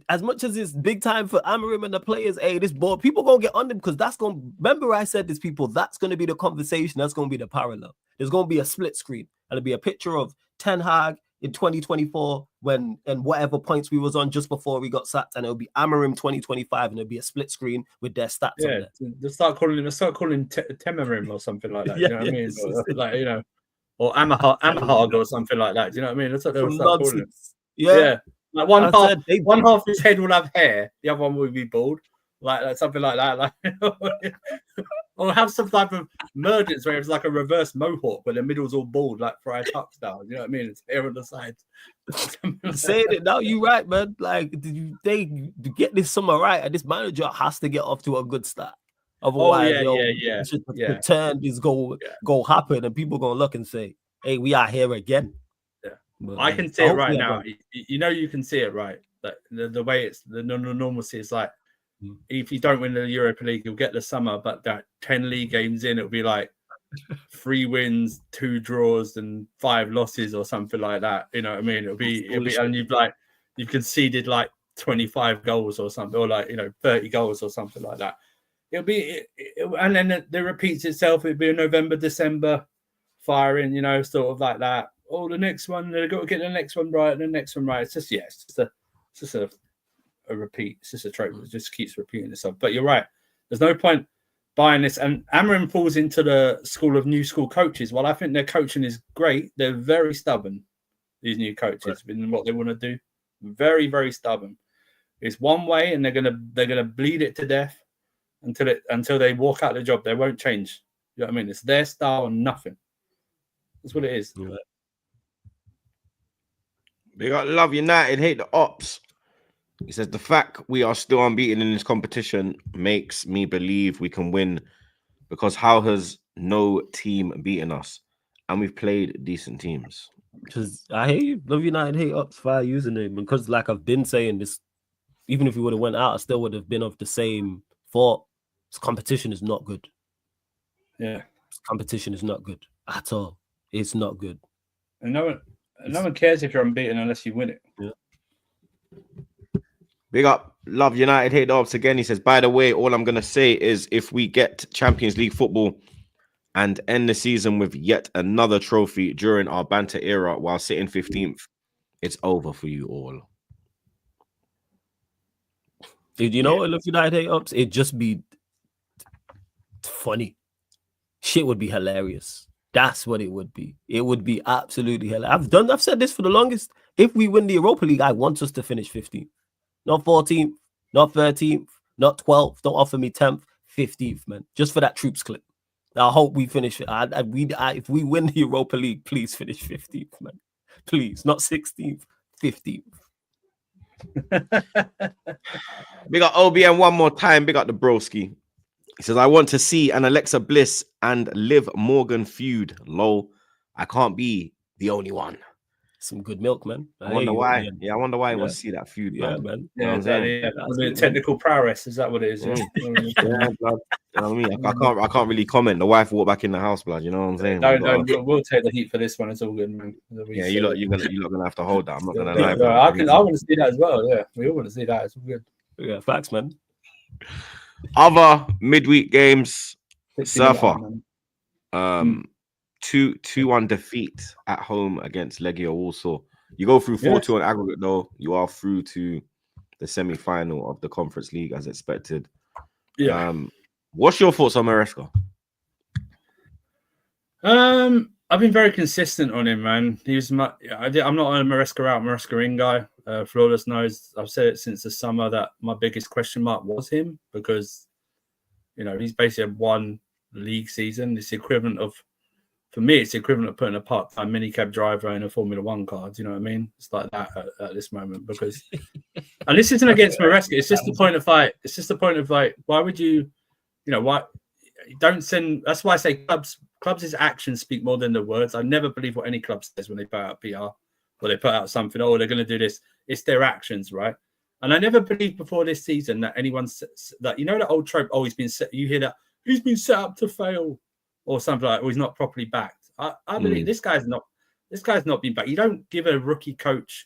As much as it's big time for Amorim and the players, this board, people gonna get on them because remember I said this, people, that's gonna be the conversation, that's gonna be the parallel. There's gonna be a split screen. It'll be a picture of Ten Hag in 2024 and whatever points we was on just before we got sacked, and it'll be Amorim 2025, and it'll be a split screen with their stats on there. They'll start calling Temarim or something like that. You know what I mean? Like, you know, or Amahag or something like that. Do you know what I mean? That's what they'll start calling it. Yeah. Like one half of his head will have hair, the other one will be bald, like something like that. Like, or have some type of emergence where it's like a reverse mohawk, where the middle's all bald, like Friar Tuck style. You know what I mean? It's hair on the sides. Saying it now, you right, man. Like they get this summer right, and this manager has to get off to a good start. Otherwise, the turn is go happen, and people gonna look and say, "Hey, we are here again." But I can see it right now. You know, you can see it right. That the way it's the normalcy is like, if you don't win the Europa League, you'll get the summer. But that 10 league games in, it'll be like 3 wins, 2 draws, and 5 losses or something like that. You know what I mean? It'll be, and you've conceded like 25 goals or something, or like 30 goals or something like that. It'll be, and then it repeats itself. It'll be a November, December firing, sort of like that. Oh, the next one, they've got to get the next one right, and the next one right. It's just a repeat. It's just a trope. It just keeps repeating itself. But you're right. There's no point buying this. And Amorim falls into the school of new school coaches. While I think their coaching is great, they're very stubborn. These new coaches in what they want to do, very, very stubborn. It's one way, and they're gonna bleed it to death until they walk out the job. They won't change. You know what I mean? It's their style and nothing. That's what it is. Yeah. They got love United, hate the ops. He says the fact we are still unbeaten in this competition makes me believe we can win, because how has no team beaten us? And we've played decent teams. Because I hear you, love United, hate ops, fire username. Because like I've been saying this, even if we would have went out, I still would have been of the same thought. This competition is not good. Yeah, this competition is not good at all. It's not good. And no one cares if you're unbeaten unless you win it. Yeah. Big up, love United, hate the ops again. He says, by the way, all I'm going to say is if we get Champions League football and end the season with yet another trophy during our banter era while sitting 15th, it's over for you all. Did you know if United ups, it'd just be funny. Shit would be hilarious. That's what it would be. It would be absolutely hilarious. I've said this for the longest. If we win the Europa League, I want us to finish 15th. Not 14th, not 13th, not 12th. Don't offer me 10th, 15th, man. Just for that troops clip. I hope we finish it. If we win the Europa League, please finish 15th, man. Please, not 16th, 15th. Big up OBM one more time. Big up the broski. He says, I want to see an Alexa Bliss and Liv Morgan feud. Lol. I can't be the only one. Some good milk, man. I wonder why. Yeah, I wonder why he wants to see that feud, man. Man. Yeah, You know what I'm saying? Technical prowess, is that what it is? Yeah, blood. You know what I mean? I can't really comment. The wife walked back in the house, blood. You know what I'm saying? We'll take the heat for this one. It's all good, man. Yeah, you're gonna have to hold that. I'm not gonna lie. I want to see that as well. Yeah, we all want to see that. It's all good. Yeah, facts, man. Other midweek games, 16 Surfer. man. 2-1 defeat at home against Legia Warsaw. You go through 4-2 on aggregate, though. You are through to the semi-final of the Conference League as expected. Yeah. What's your thoughts on Maresca? I've been very consistent on him, man. I'm not a Maresca out, Maresca in guy. Flawless knows I've said it since the summer that my biggest question mark was him because, he's basically had one league season. It's the equivalent of, for me, it's the equivalent of putting a part-time minicab driver in a Formula One car. Do you know what I mean? It's like that at this moment because, and this isn't against Maresca. It's just the point of like, why would you, why don't send? That's why I say clubs' actions speak more than the words. I never believe what any club says when they put out PR or they put out something. Oh, they're going to do this. It's their actions, right? And I never believed before this season that anyone's that that old trope. Oh, he's been set. You hear that he's been set up to fail. Or something like, he's not properly backed. I believe this guy's not been backed. You don't give a rookie coach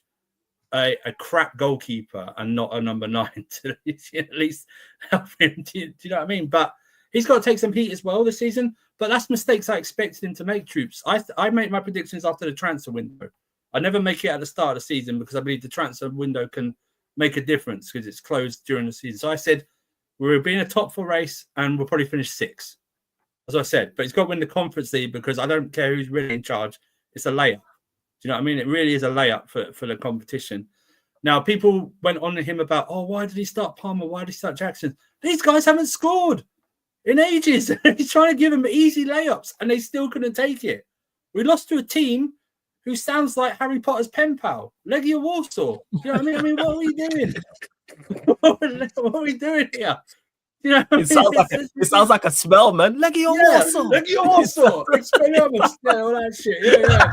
a crap goalkeeper and not a number 9 to at least help him. Do you know what I mean? But he's got to take some heat as well this season. But that's mistakes I expected him to make, Troops. I make my predictions after the transfer window. I never make it at the start of the season because I believe the transfer window can make a difference because it's closed during the season. So I said we'll be in a top 4 race and we'll probably finish 6th. As I said, but he's got to win the Conference League because I don't care who's really in charge. It's a layup. Do you know what I mean? It really is a layup for the competition. Now, people went on to him about, why did he start Palmer? Why did he start Jackson? These guys haven't scored in ages. He's trying to give them easy layups, and they still couldn't take it. We lost to a team who sounds like Harry Potter's pen pal, Legia Warsaw. Do you know what I mean? What are we doing? What are we doing here? It sounds like a smell, man. Legia Warsaw. Legia Warsaw. All that shit. Yeah.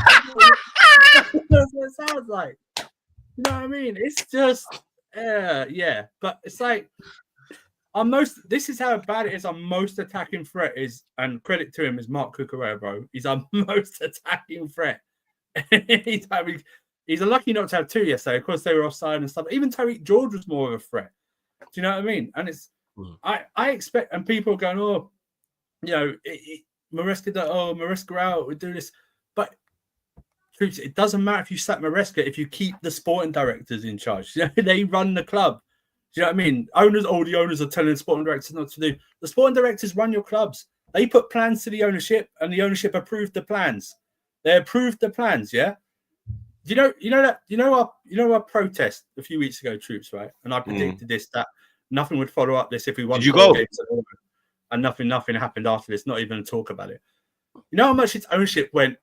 That's what it sounds like. You know what I mean? It's just, But it's like, this is how bad it is. Our most attacking threat is, and credit to him, is Mark Cucurella, bro. He's our most attacking threat. He's unlucky not to have 2 yesterday. Of course, they were offside and stuff. Even Tariq George was more of a threat. Do you know what I mean? And it's, I expect, and people are going, Maresca out, we do this. But Troops, it doesn't matter if you sack Maresca if you keep the sporting directors in charge. They run the club. Do you know what I mean? The owners are telling the sporting directors not to do. The sporting directors run your clubs. They put plans to the ownership, and the ownership approved the plans. They approved the plans, yeah. Our protest a few weeks ago, Troops, right? And I predicted this that nothing would follow up this if we won. Did you go? And nothing happened after this. Not even a talk about it. You know how much its ownership went?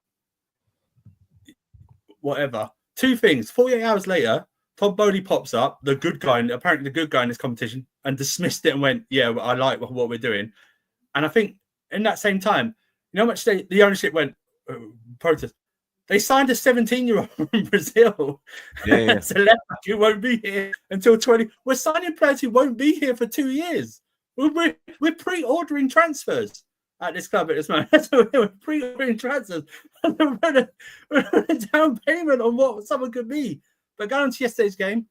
Whatever. 2 things. 48 hours later, Todd Bowley pops up, apparently the good guy in this competition, and dismissed it and went, "Yeah, I like what we're doing." And I think in that same time, you know how much the ownership went protest. They signed a 17-year-old from Brazil. It's a left back who won't be here until 20. We're signing players who won't be here for 2 years. We're pre-ordering transfers at this club at this moment. We're pre-ordering transfers. We're a down payment on what someone could be. But going on to yesterday's game,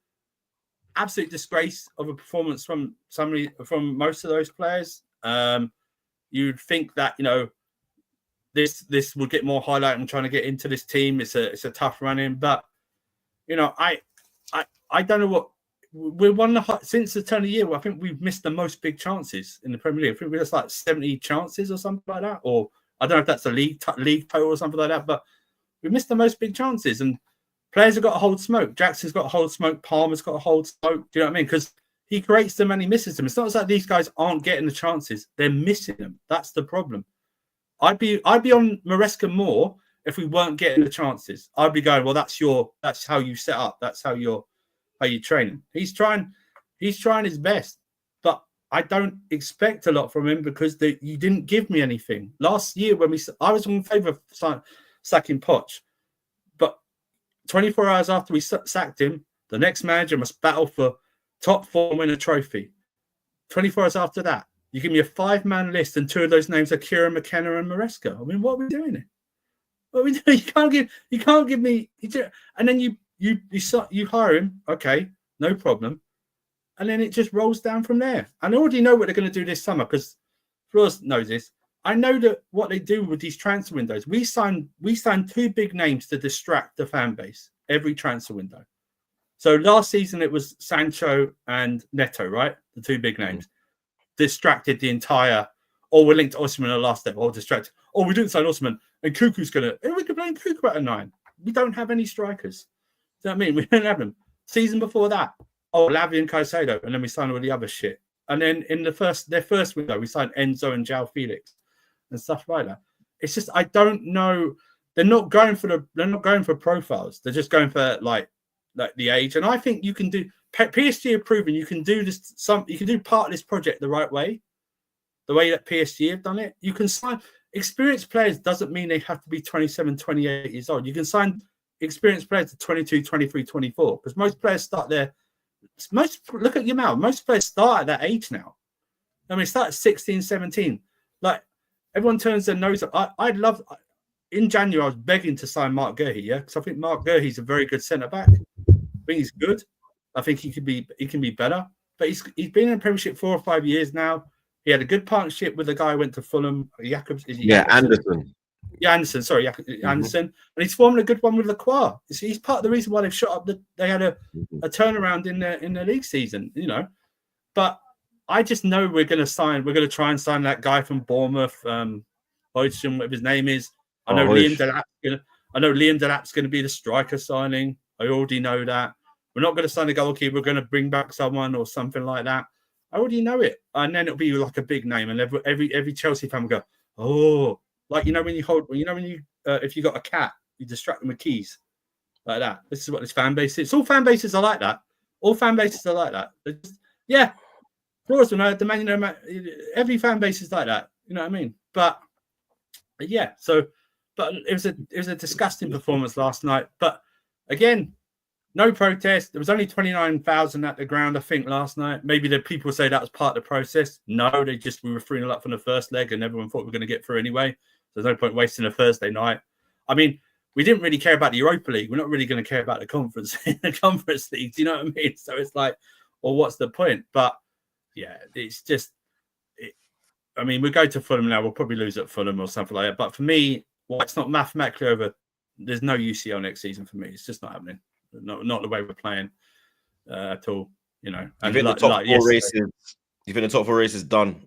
absolute disgrace of a performance from most of those players. You'd think that this will get more highlight. I'm trying to get into this team. It's a tough run in, but you know, I don't know what we're one of the since the turn of the year. I think we've missed the most big chances in the Premier League. I think we're just like 70 chances or something like that, or I don't know if that's a league total or something like that. But we missed the most big chances, and players have got to hold smoke. Jackson's got to hold smoke. Palmer's got to hold smoke. Do you know what I mean? Because he creates them and he misses them. It's not like these guys aren't getting the chances; they're missing them. That's the problem. I'd be on Maresca more if we weren't getting the chances. I'd be going, well, that's how you set up. That's how you train. He's trying his best, but I don't expect a lot from him because you didn't give me anything last year when I was in favour of sacking Poch, but 24 hours after we sacked him, the next manager must battle for top 4 and win a trophy. 24 hours after that, you give me a 5-man list, and 2 of those names are Kieran McKenna and Maresca. I mean, what are we doing here? What are we doing? You can't give me, and then you hire him, okay, no problem, and then it just rolls down from there. And I already know what they're going to do this summer because Flores knows this. I know that what they do with these transfer windows, we sign 2 big names to distract the fan base every transfer window. So last season it was Sancho and Neto, right? The 2 big names. Distracted the entire, we're linked to Osimhen the last step, distracted. We didn't sign Osimhen, and Cuckoo's gonna. We could blame Cuckoo at a 9. We don't have any strikers. Do you know what I mean? We don't have them. Season before that, Lavia and Caicedo, and then we signed all the other shit. And then in their first window, we signed Enzo and João Felix and stuff like that. It's just I don't know. They're not going for profiles. They're just going for like the age. And I think you can do. PSG have proven you can do this. You can do part of this project the right way, the way that PSG have done it. You can sign experienced players. Doesn't mean they have to be 27, 28 years old. You can sign experienced players to 22, 23, 24 because most players start there. Look at your mouth. Most players start at that age now. I mean, start at 16, 17. Like everyone turns their nose up. I'd love. In January, I was begging to sign Mark Guehi, because I think Mark Guehi's a very good centre back. I think he's good. I think he can be better. But he's been in the Premiership 4 or 5 years now. He had a good partnership with the guy who went to Fulham, Anderson. Yeah, Anderson. Sorry, Anderson. And he's forming a good one with Lacroix. He's part of the reason why they've shot up. They had a turnaround in the league season, But I just know we're going to try and sign that guy from Bournemouth, Hodgson, whatever his name is. I know Liam Delap's going to be the striker signing. I already know that. We're not going to sign a goalkeeper. We're going to bring back someone or something like that. I already know it. And then it'll be like a big name. And every Chelsea fan will go, oh, like, if you got a cat, you distract them with keys like that. This is what this fan base is. All fan bases are like that. Yeah. Flores will know, the man, every fan base is like that. You know what I mean? But yeah, but it was a disgusting performance last night. But again, no protest. There was only 29,000 at the ground, I think, last night. Maybe the people say that was part of the process. No, we were 3-0 up from the first leg and everyone thought we were going to get through anyway. There's no point wasting a Thursday night. I mean, we didn't really care about the Europa League. We're not really going to care about the conference league. Do you know what I mean? So it's like, well, what's the point? But yeah, it's just, I mean, we go to Fulham now. We'll probably lose at Fulham or something like that. But for me, it's not mathematically over. There's no UCL next season for me. It's just not happening. Not the way we're playing at all. And you think the top 4 races? You think the top 4 races done?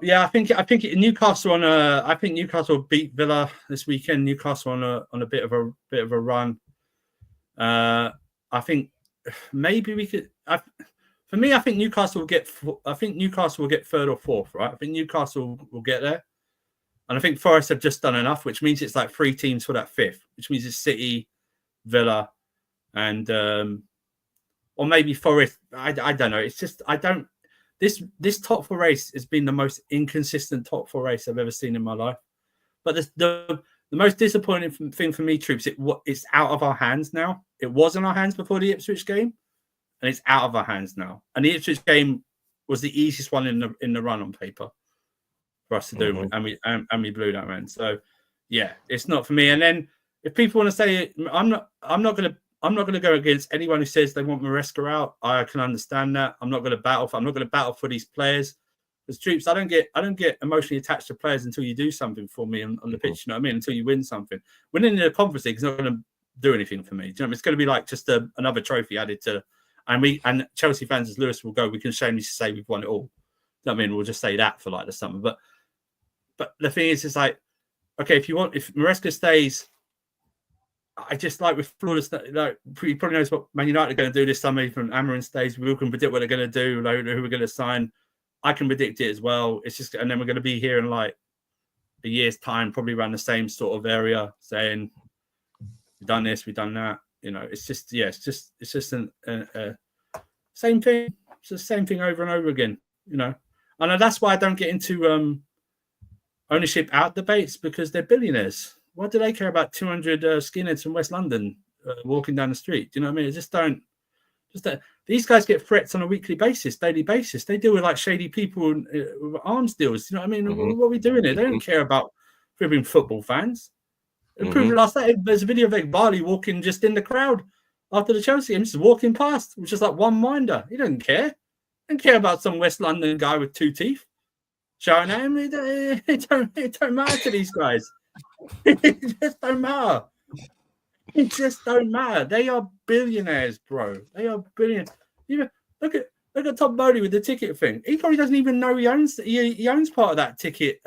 Yeah, I think Newcastle I think Newcastle beat Villa this weekend. Newcastle on a bit of a run. I think maybe we could. For me, I think Newcastle will get. I think Newcastle will get 3rd or 4th. Right? I think Newcastle will get there, and I think Forest have just done enough, which means it's like 3 teams for that 5th, which means it's City, Villa, and or maybe Forest. I don't know. It's just I don't. This top 4 race has been the most inconsistent top 4 race I've ever seen in my life. But the most disappointing thing for me, Troops, it's out of our hands now. It was in our hands before the Ipswich game, and it's out of our hands now. And the Ipswich game was the easiest one in the run on paper for us to do, and we blew that man. So yeah, it's not for me. And then if people want to say I'm not going to go against anyone who says they want Maresca out. I can understand that. I'm not going to battle for these players. As Troops, I don't get emotionally attached to players until you do something for me on the pitch. You know what I mean? Until you win something. Winning in the Conference League is not going to do anything for me. Do you know what I mean? It's going to be like just another trophy added to, and Chelsea fans, as Lewis will go, we can shamelessly say we've won it all. Do you know what I mean? We'll just say that for like the summer. But the thing is, it's like, okay, if Maresca stays, I just like with flawless, like he probably knows what Man United are going to do this summer. Even Amarin stays, we all can predict what they're going to do, like who we're going to sign. I can predict it as well. It's just, and then we're going to be here in like a year's time, probably around the same sort of area, saying we've done this, we've done that. You know, it's just it's just a same thing. It's the same thing over and over again. You know, and that's why I don't get into ownership out debates, because they're billionaires. What do they care about 200 skinheads from West London walking down the street? Do you know what I mean? Just don't. These guys get threats on a weekly basis, daily basis. They deal with like shady people with arms deals. You know what I mean? What are we doing here? They don't care about being football fans. Proved last night. There's a video of Barley walking just in the crowd after the Chelsea game, just walking past, which is like one minder. He doesn't care. He doesn't care about some West London guy with 2 teeth shouting at him. It don't matter to these guys. It just don't matter. It just don't matter. They are billionaires, bro. They are billionaires. Even look at Tom Bodie with the ticket thing. He probably doesn't even know he owns part of that ticket.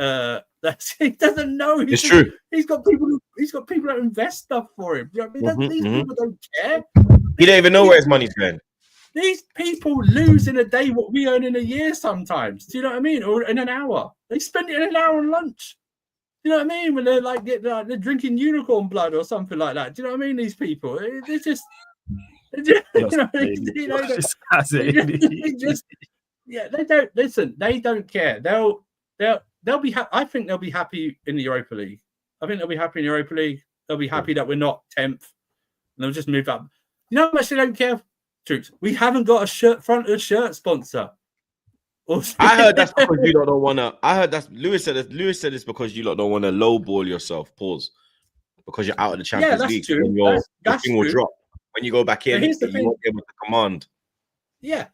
He doesn't know. It's true. He's got people that invest stuff for him. You know what I mean? These people don't care. He don't even know where his money's going. These people lose in a day what we earn in a year sometimes. Do you know what I mean? Or in an hour. They spend it in an hour on lunch. You know what I mean? When they're like they're drinking unicorn blood or something like that. Do you know what I mean? These people, they just they don't listen. They don't care. They'll be. I think they'll be happy in the Europa League. I think they'll be happy in the Europa League. They'll be happy that we're not 10th. And they'll just move up. You know how much they don't care, Troops? We haven't got a front shirt sponsor. I heard that's because you lot don't want to. I heard that's Lewis said this. Lewis said it's because you lot don't want to lowball yourself. Pause. Because you're out of the Champions League. True. Your That's thing will true. drop when you go back in. You won't be able to command. Yeah,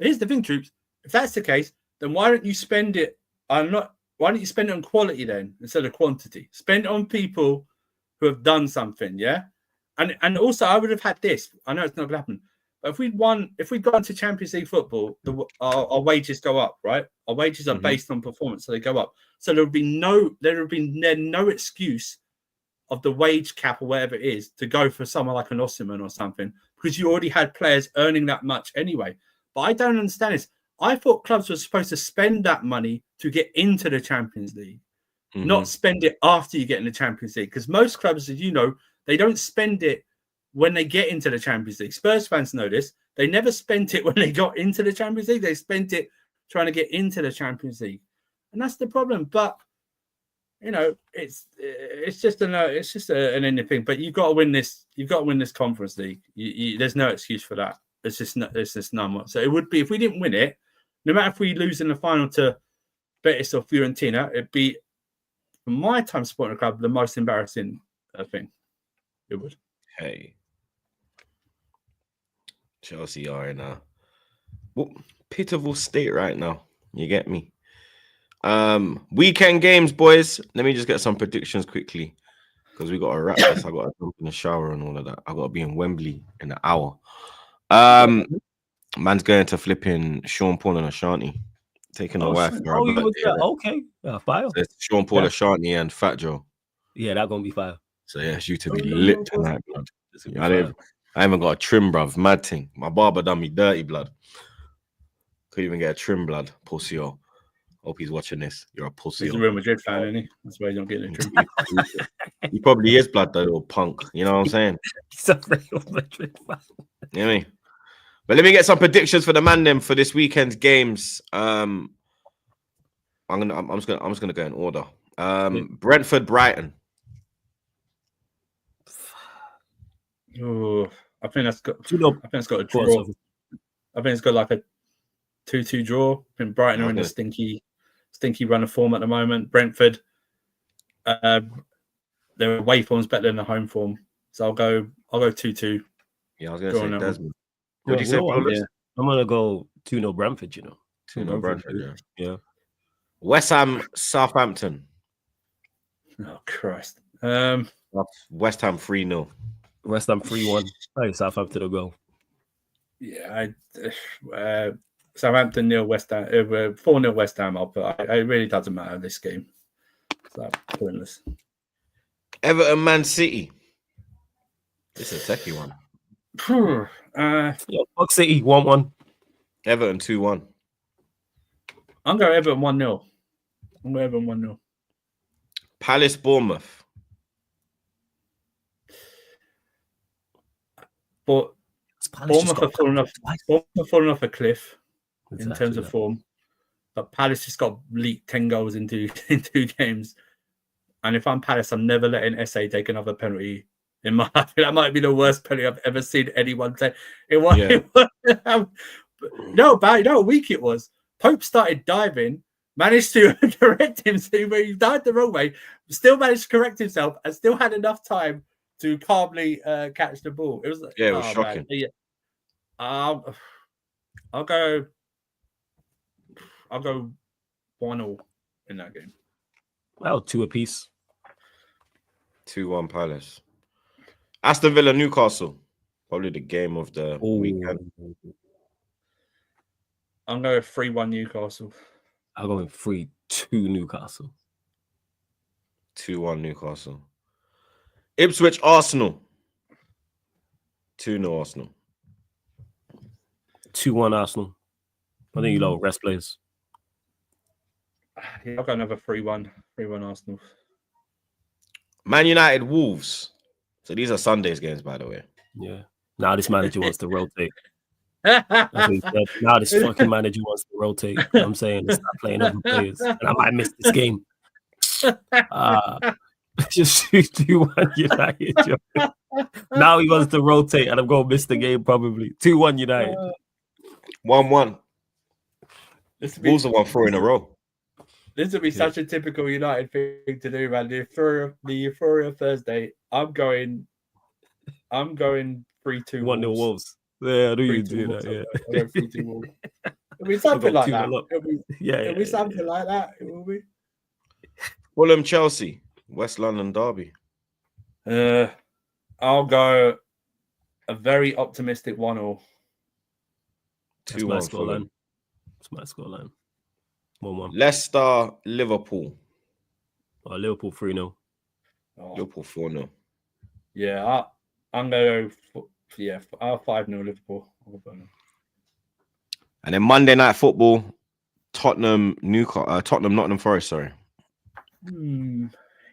here's the thing, Troops. If that's the case, then why don't you spend it? Why don't you spend it on quality then instead of quantity? Spend it on people who have done something. Yeah, and also I would have had this. I know it's not going to happen. If we'd gone to Champions League football, our wages go up, right? Our wages are based on performance, so they go up. So there would be no excuse of the wage cap or whatever it is to go for someone like an Osimhen or something, because you already had players earning that much anyway. But I don't understand this. I thought clubs were supposed to spend that money to get into the Champions League, not spend it after you get in the Champions League. Because most clubs, as you know, they don't spend it when they get into the Champions League. Spurs fans know this. They never spent it when they got into the Champions League. They spent it trying to get into the Champions League, and that's the problem. But you know, it's just an ending thing. But you've got to win this. You've got to win this Conference League. There's no excuse for that. It's just none. So it would be, if we didn't win it, no matter if we lose in the final to Betis or Fiorentina, it'd be, from my time supporting a club, the most embarrassing thing. It would. Hey. Chelsea are in a pitiful state right now. You get me? Weekend games, boys. Let me just get some predictions quickly, because we got to wrap this. I got to jump in the shower and all of that. I got to be in Wembley in an hour. Man's going to flipping Sean Paul and Ashanti, taking a wife. Okay, fire. So it's Sean Paul, Ashanti, and Fat Joe. Yeah, that's gonna be fire. So yeah, it's you to be lit tonight, blood. I haven't got a trim, bruv. Mad thing. My barber done me dirty, blood. Couldn't even get a trim, blood. Pussy. Hope he's watching this. You're a pussy. He's a Real Madrid fan, isn't he? That's why you don't get a trim. He probably is, blood, that little punk. You know what I'm saying? He's a Real Madrid fan. You know what I mean? But let me get some predictions for the man them for this weekend's games. I'm just gonna go in order. Brentford, Brighton. Oh, I think that's got. I think it's got a draw. I think it's got like a 2-2 draw. I think Brighton are in a stinky run of form at the moment. Brentford, their away form's better than the home form, so I'll go 2-2. Yeah, I was gonna say Desmond. What do you say, I'm gonna go 2-0 Brentford. 2-0 Brentford. Yeah. West Ham, Southampton. Oh Christ. West Ham 3-0. West Ham 3-1. Hey, Southampton to go. Yeah, Southampton 0 West Ham, 4-0 West Ham up, but it really doesn't matter this game. It's like pointless. Everton, Man City. This is a techie one. Yeah, Fuck City 1-1. Everton 2-1. I'm going Everton 1-0. I'm going Everton 1-0. Palace, Bournemouth. But Bournemouth have fallen off a cliff in terms of form. But Palace just got leaked 10 goals in 2 games. And if I'm Palace, I'm never letting SA take another penalty in my life. That might be the worst penalty I've ever seen anyone take. It was, no, weak it was. Pope started diving, managed to correct himself. He dived the wrong way, still managed to correct himself, and still had enough time to calmly catch the ball. It was it was shocking. Yeah. I'll go 1-0 in that game. Well, 2 apiece. 2-1 Palace. Aston Villa, Newcastle. Probably the game of the weekend. I'm going 3-1 Newcastle. I'm going 3-2 Newcastle. 2-1 Newcastle. Ipswich, Arsenal. 2-0 Arsenal. 2-1 Arsenal. I think you know rest players. Yeah, I'll go another 3-1. 3-1 Arsenal. Man United, Wolves. So these are Sunday's games, by the way. Yeah. Now this manager wants to rotate. Now this fucking manager wants to rotate. I'm saying stop playing other players. And I might miss this game. Just 2-1 United. Now he wants to rotate and I'm going to miss the game probably. 2-1 United. 1-1. Wolves are 1-4 in a row. This would be such a typical United thing to do, man. The Euphoria Thursday. I'm going 3-2 1-0 Wolves. Yeah, I knew you do that. Yeah. 3-2 Wolves. It'll be something like that. It'll be something like that. It will be. Fulham, Chelsea, West London derby. I'll go a very optimistic 1-0. 2-1 Fulham. That's my scoreline. 1-1. Leicester, Liverpool. Liverpool 3-0. Liverpool 4-0. Yeah, I'm going to go. I'll 5-0 Liverpool. And then Monday Night Football, Tottenham, Nottingham Forest. Sorry.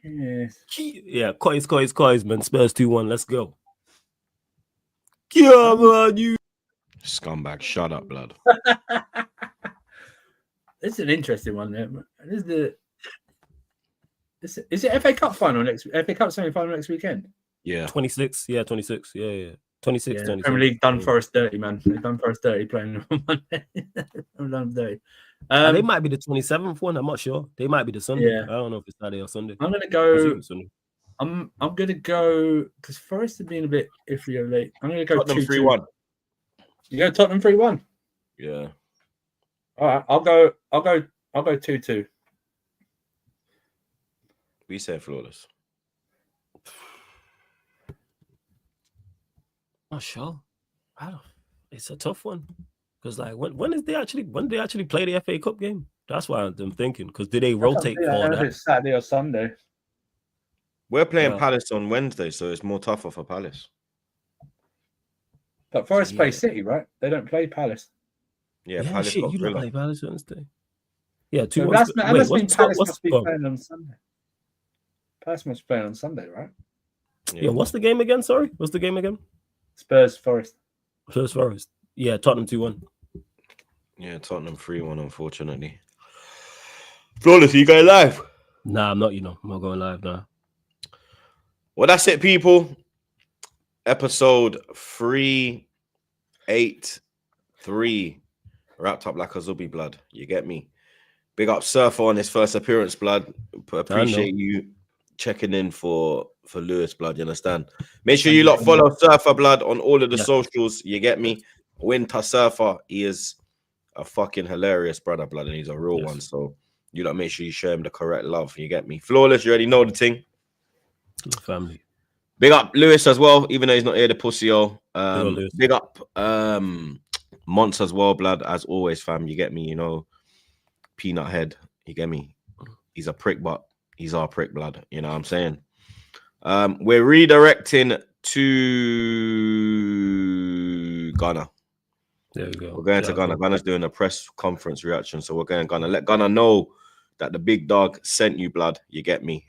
Yeah, coys, man. Spurs 2-1. Let's go. Yeah, man, you Scumbag. Shut up, blood. This is an interesting one. Is it FA Cup final FA Cup semi-final next weekend? Yeah. 26. Yeah, 26. Yeah. 26. Yeah, Premier League done Forest dirty, man. They've done Forest dirty playing on Monday. They might be the 27th one. I'm not sure. They might be the Sunday. Yeah. I don't know if it's Saturday or Sunday. I'm gonna go. I'm gonna go because Forest have been a bit iffy of late. I'm gonna go Tottenham 3-1. You go Tottenham 3-1. Yeah. All right. I'll go 2-2. We say flawless. Not sure. It's a tough one because like when do they actually play the FA Cup game? That's why I'm thinking. Because do they rotate for that? It's Saturday or Sunday. We're playing Palace on Wednesday, so it's more tougher for Palace. But Forest play City, right? They don't play Palace. Yeah, Palace. Shit, you don't play Palace Wednesday. Yeah, 2 months. Palace must be playing on Sunday. Palace must be playing on Sunday, right? Yeah. What's the game again? Sorry, what's the game again? Spurs Forest. Yeah, Tottenham 2-1. Yeah, Tottenham 3-1, unfortunately. Flawless, are you going live? Nah, I'm not, I'm not going live now. Well, that's it, people. Episode 383. Wrapped up like a Zubi, blood. You get me? Big up Surfer on his first appearance, blood. Appreciate you checking in for Lewis, blood. You understand? Make sure you lot follow Surfer, blood, on all of the socials. You get me? Winter Surfer. He is a fucking hilarious brother, blood, and he's a real one. So you lot make sure you show him the correct love. You get me? Flawless, you already know the thing. Family. Big up Lewis as well, even though he's not here, the pussy-o. Lewis. Big up Monts as well, blood, as always, fam. You get me, you know, peanut head. You get me? He's a prick, but he's our prick, blood. You know what I'm saying? We're redirecting to Ghana. There we go. We're going to Ghana. Ghana's doing a press conference reaction, so we're going to Ghana. Let Ghana know that the big dog sent you, blood. You get me?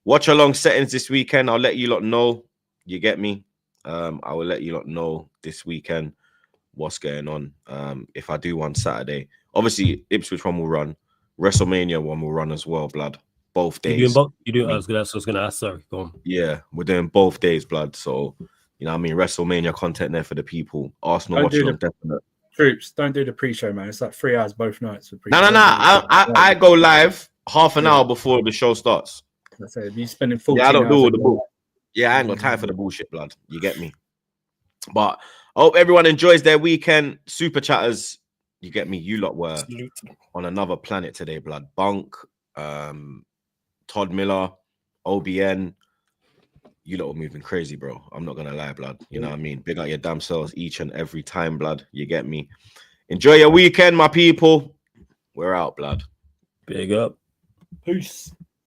Watch along settings this weekend. I'll let you lot know. You get me? I will let you lot know this weekend what's going on. If I do one Saturday, obviously Ipswich one will run. WrestleMania one will run as well, blood. Both days. You doing both? You doing? I was gonna ask. Sorry, go on. Yeah, we're doing both days, blood. So you know what I mean? WrestleMania content there for the people. Arsenal watch on definite. Troops, don't do the pre-show, man. It's like 3 hours both nights. No. I go live half an hour before the show starts. That's it. You spending 14 I don't do all hours the bull. Yeah, I ain't got time for the bullshit, blood. You get me? But I hope everyone enjoys their weekend. Super chatters, you get me? You lot were on another planet today, blood. Bunk, Todd Miller, OBN. You lot were moving crazy, bro. I'm not gonna lie, blood. You know what I mean? Big up your damn selves each and every time, blood. You get me? Enjoy your weekend, my people. We're out, blood. Big up. Peace.